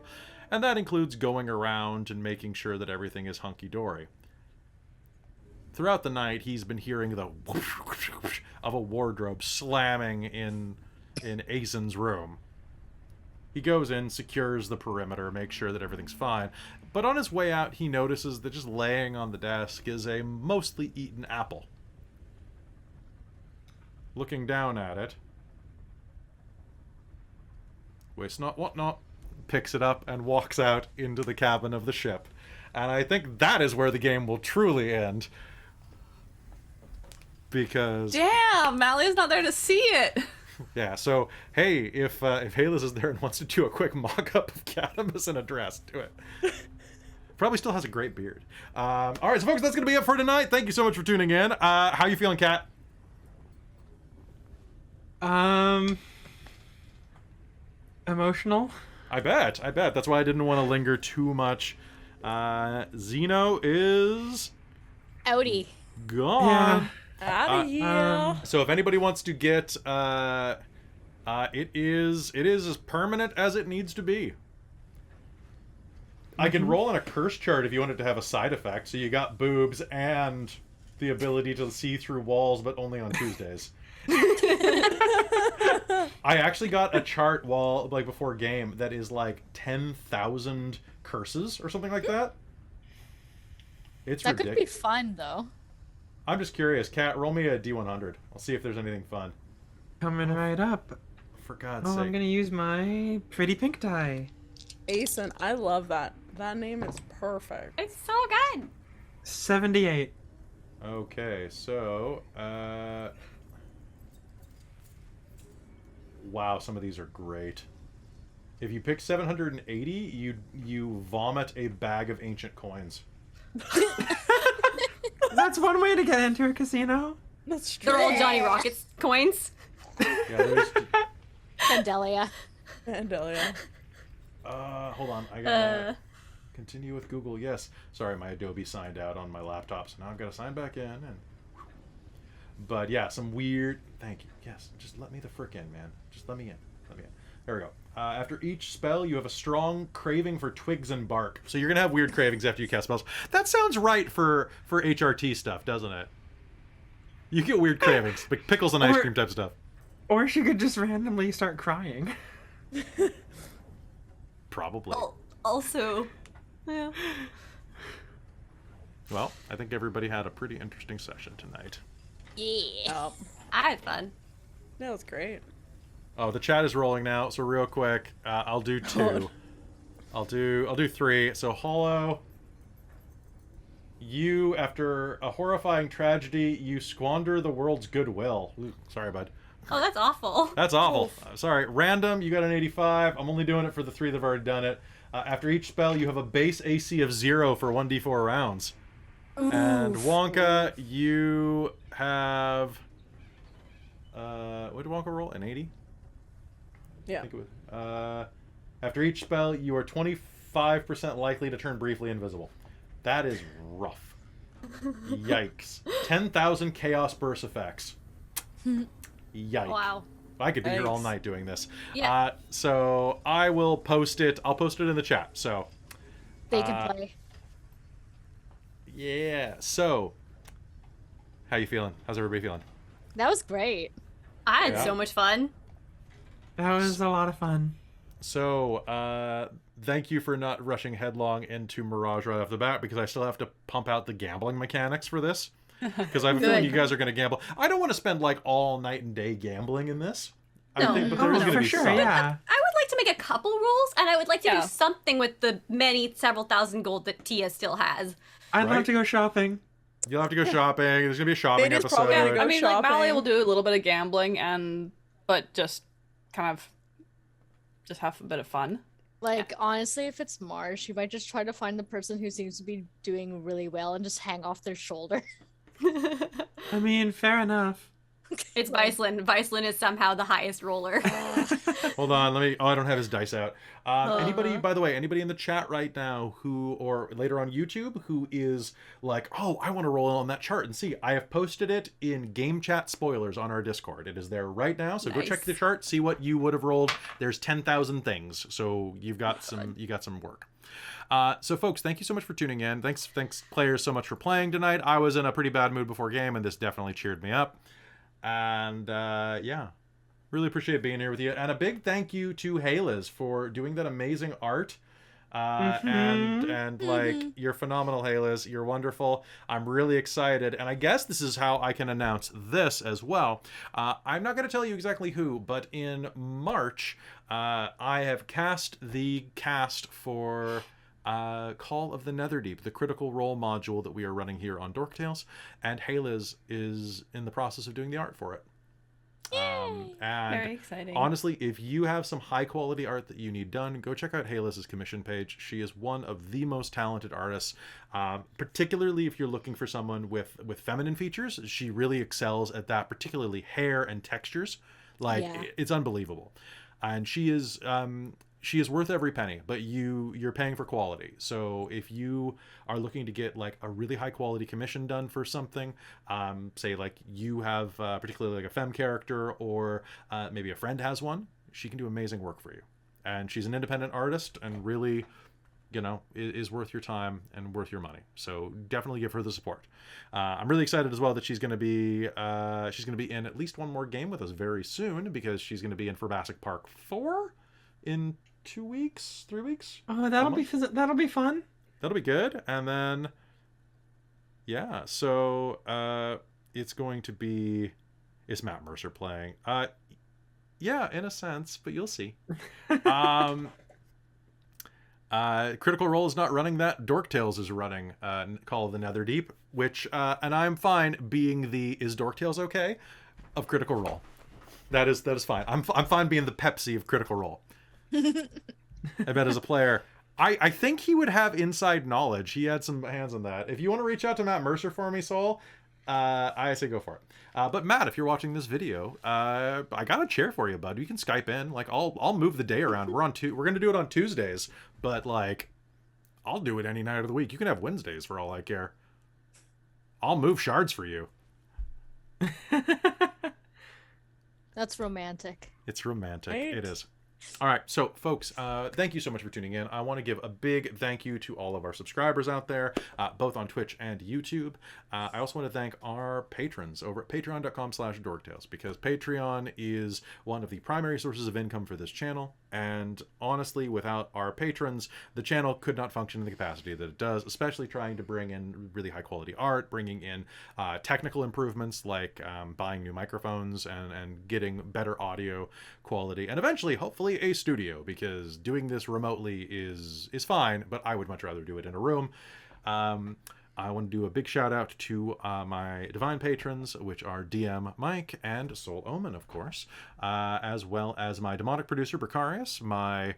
and that includes going around and making sure that everything is hunky-dory. Throughout the night, he's been hearing the whoosh, whoosh, whoosh of a wardrobe slamming in Aizen's room. He goes in, secures the perimeter, makes sure that everything's fine. But on his way out, he notices that just laying on the desk is a mostly eaten apple. Looking down at it, waste not, what not, picks it up and walks out into the cabin of the ship. And I think that is where the game will truly end. Because... Damn, Malia's not there to see it. yeah, so, hey, if Ylos is there and wants to do a quick mock-up of Catamus in a dress, do it. Probably still has a great beard. All right, so folks, that's going to be it for tonight. Thank you so much for tuning in. How you feeling, Kat? Emotional. I bet. That's why I didn't want to linger too much. Xeno is Outie. gone. Out of here. So if anybody wants to get, it is as permanent as it needs to be. I can roll on a curse chart if you want it to have a side effect. So you got boobs and the ability to see through walls, but only on Tuesdays. I actually got a chart before game that is like 10,000 curses or something like that. It's That could be ridiculous. fun, though. I'm just curious. Kat, roll me a D100. I'll see if there's anything fun. Coming right up. For God's Oh, sake. I'm gonna use my pretty pink die. Asen, I love that. That name is perfect. It's so good. 78. Okay, so wow, some of these are great. If you pick 780, you vomit a bag of ancient coins. That's one way to get into a casino. That's true. They're all Johnny Rockets coins. Yeah, there's Vandalia. And Delia. hold on. I gotta continue with Google. Yes. Sorry, my Adobe signed out on my laptop, so now I've got to sign back in. And but yeah, some weird. Thank you. Yes, just let me the frick in, man. Just let me in. Let me in. There we go. After each spell, you have a strong craving for twigs and bark. So you're gonna have weird cravings after you cast spells. That sounds right for HRT stuff, doesn't it? You get weird cravings, like pickles and ice cream type stuff. Or she could just randomly start crying. Probably. Also, yeah. Well, I think everybody had a pretty interesting session tonight. Yeah. Oh, I had fun. that was great. Oh, the chat is rolling now. So real quick, I'll do two. I'll do three. So Hollow, you, after a horrifying tragedy, you squander the world's goodwill. Ooh, sorry, bud. Oh, that's awful. That's awful. Sorry. Random, you got an 85. I'm only doing it for the three that have already done it. After each spell, you have a base AC of 0 for 1d4 rounds. Ooh. And Wonka, you have... what did Wonka roll? An 80? Yeah. I think it was. After each spell, you are 25% likely to turn briefly invisible. That is rough. Yikes. 10,000 Chaos Burst effects. Yikes. Wow. I could be here all Thanks. night doing this. Yeah. So I will post it. I'll post it in the chat. So, They can play. yeah. So, how you feeling? How's everybody feeling? That was great. I had Yeah. so much fun. That was a lot of fun. So, thank you for not rushing headlong into Mirage right off the bat, because I still have to pump out the gambling mechanics for this. Because I have a feeling you guys are going to gamble. I don't want to spend like all night and day gambling in this. No. I think, but there is Oh, going to for be sure, some. yeah. I would like to make a couple rolls, and I would like to Yeah. do something with the several thousand gold that Tia still has. I'd Right? love to go shopping. You'll have to go shopping. There's going to be a shopping It is episode. probably gonna I go mean, like Molly shopping. will do a little bit of gambling, but just kind of just have a bit of fun. Like, honestly, if it's Mars, she might just try to find the person who seems to be doing really well and just hang off their shoulder. I mean, fair enough. It's Viceland. Viceland is somehow the highest roller. Hold on, let me. Oh, I don't have his dice out. Anybody, by the way, anybody in the chat right now who, or later on YouTube, who is like, oh, I want to roll on that chart and see. I have posted it in game chat spoilers on our Discord. It is there right now, so go check Nice. the chart, see what you would have rolled. There's 10,000 things, so you've got some. You got some work. So folks, thank you so much for tuning in. Thanks players so much for playing tonight. I was in a pretty bad mood before game, and this definitely cheered me up. And yeah, really appreciate being here with you. And a big thank you to Ylos for doing that amazing art. And like, you're phenomenal, Ylos. You're wonderful. I'm really excited. And I guess this is how I can announce this as well. I'm not going to tell you exactly who, but in March, I have cast the cast for Call of the Netherdeep, the Critical Role module that we are running here on Dork Tales, and Ylos is in the process of doing the art for it. And Very exciting. honestly, if you have some high quality art that you need done, go check out Ylos' commission page. She is one of the most talented artists, particularly if you're looking for someone with feminine features. She really excels at that, particularly hair and textures. Like, Yeah. it's unbelievable. And she is worth every penny, but you're paying for quality. So if you are looking to get like a really high quality commission done for something, say like you have particularly like a femme character, or maybe a friend has one, she can do amazing work for you. And she's an independent artist and really you know, is worth your time and worth your money. So definitely give her the support. I'm really excited as well that she's going to be in at least one more game with us very soon, because she's going to be in Forbassic Park 4 in 2 weeks, 3 weeks. Oh, that'll be fun. That'll be good. And then, yeah, so it's going to be, it's Matt Mercer playing. Yeah, in a sense, but you'll see. Critical Role is not running that. Dork Tales is running Call of the Netherdeep, which, and I'm fine being the is Dork Tales okay of Critical Role. That is fine. I'm fine being the Pepsi of Critical Role. I bet as a player, I think he would have inside knowledge. He had some hands on that. If you want to reach out to Matt Mercer for me, Soul, I say go for it. But Matt, if you're watching this video, I got a chair for you, bud. You can Skype in. Like, I'll move the day around. We're gonna do it on Tuesdays, but like, I'll do it any night of the week. You can have Wednesdays for all I care. I'll move shards for you. That's romantic. It's romantic. Right? It is. All right, so folks, thank you so much for tuning in. I want to give a big thank you to all of our subscribers out there, both on Twitch and YouTube. I also want to thank our patrons over at patreon.com/dorktales, because Patreon is one of the primary sources of income for this channel. And honestly, without our patrons, the channel could not function in the capacity that it does, especially trying to bring in really high quality art, bringing in technical improvements like buying new microphones and getting better audio quality, and eventually, hopefully, a studio, because doing this remotely is fine, but I would much rather do it in a room. I want to do a big shout out to my divine patrons, which are DM Mike and Soul Omen, of course, as well as my demonic producer Bricarius, my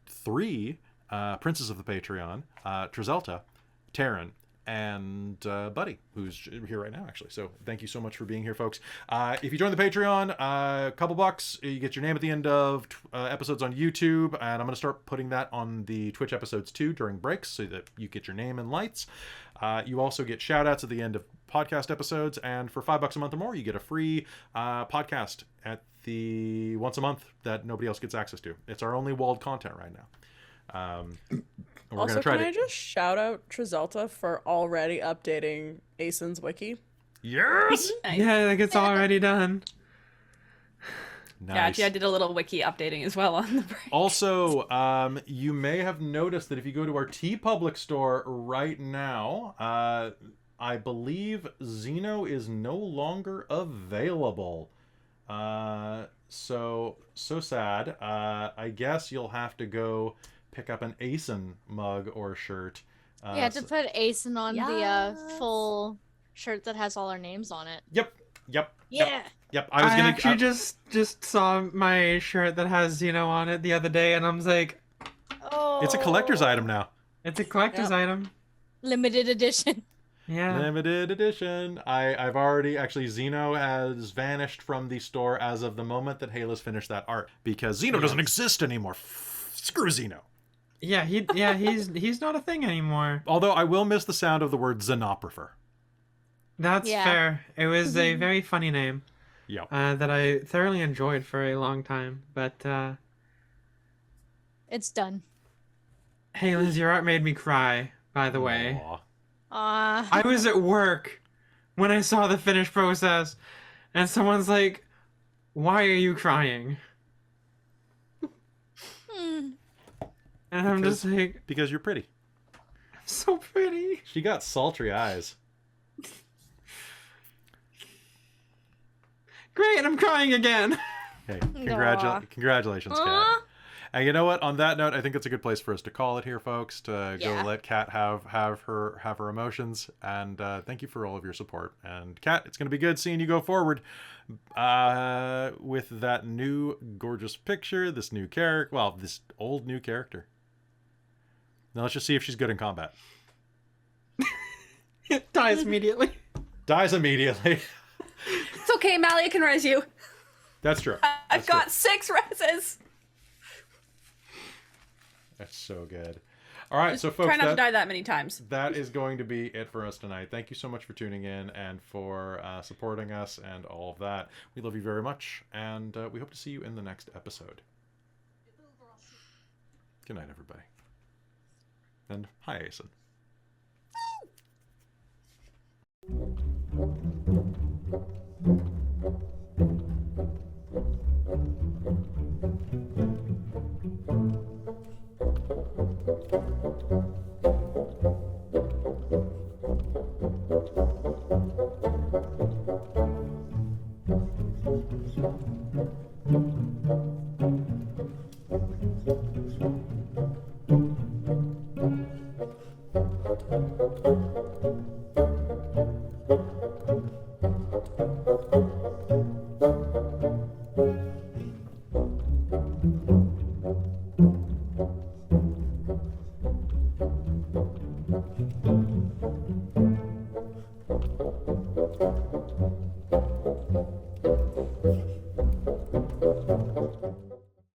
3 princes of the Patreon, Trizelta, Taryn, and Buddy, who's here right now, actually. So thank you so much for being here, folks. If you join the Patreon, a couple bucks, you get your name at the end of episodes on YouTube, and I'm going to start putting that on the Twitch episodes too during breaks, so that you get your name in lights. You also get shout outs at the end of podcast episodes, and for $5 a month or more, you get a free podcast at the once a month that nobody else gets access to. It's our only walled content right now. We're Also, gonna try can I just shout out Trizelta for already updating Asen's wiki? Yes! Yeah, like it's already done. Nice. Yeah, actually, I did a little wiki updating as well on the break. Also, you may have noticed that if you go to our TeePublic store right now, I believe Xeno is no longer available. So sad. I guess you'll have to go pick up an Asen mug or shirt. You have to put Asen on the full shirt that has all our names on it. Yep. Yeah. Yep. I actually just saw my shirt that has Xeno on it the other day, and I was like, Oh. It's a collector's item now. it's a collector's item. Limited edition. Yeah. Limited edition. I've already, actually, Xeno has vanished from the store as of the moment that Ylos finished that art, because Xeno doesn't exist anymore. Screw Xeno. Yeah, he's not a thing anymore. Although I will miss the sound of the word xenographer. That's Yeah. fair. It was a very funny name Yeah. that I thoroughly enjoyed for a long time. But It's done. hey, Liz, your art made me cry, by the way. Aw. I was at work when I saw the finished process, and someone's like, "Why are you crying?" And I'm just like, Because you're pretty. so pretty. She got sultry eyes. Great, I'm crying again. Hey, Aw. congratulations, Kat. And you know what? On that note, I think it's a good place for us to call it here, folks. To Yeah. go let Kat have her emotions. And thank you for all of your support. And Kat, it's going to be good seeing you go forward with that new gorgeous picture, this new character. Well, this old new character. Now let's just see if she's good in combat. It dies immediately. Dies immediately. It's okay, Malia can res you. That's true. I've got 6 reses. That's so good. All right, so folks, Try not to die that many times. that is going to be it for us tonight. Thank you so much for tuning in and for supporting us and all of that. We love you very much, and we hope to see you in the next episode. Good night, everybody. And hi, Asen.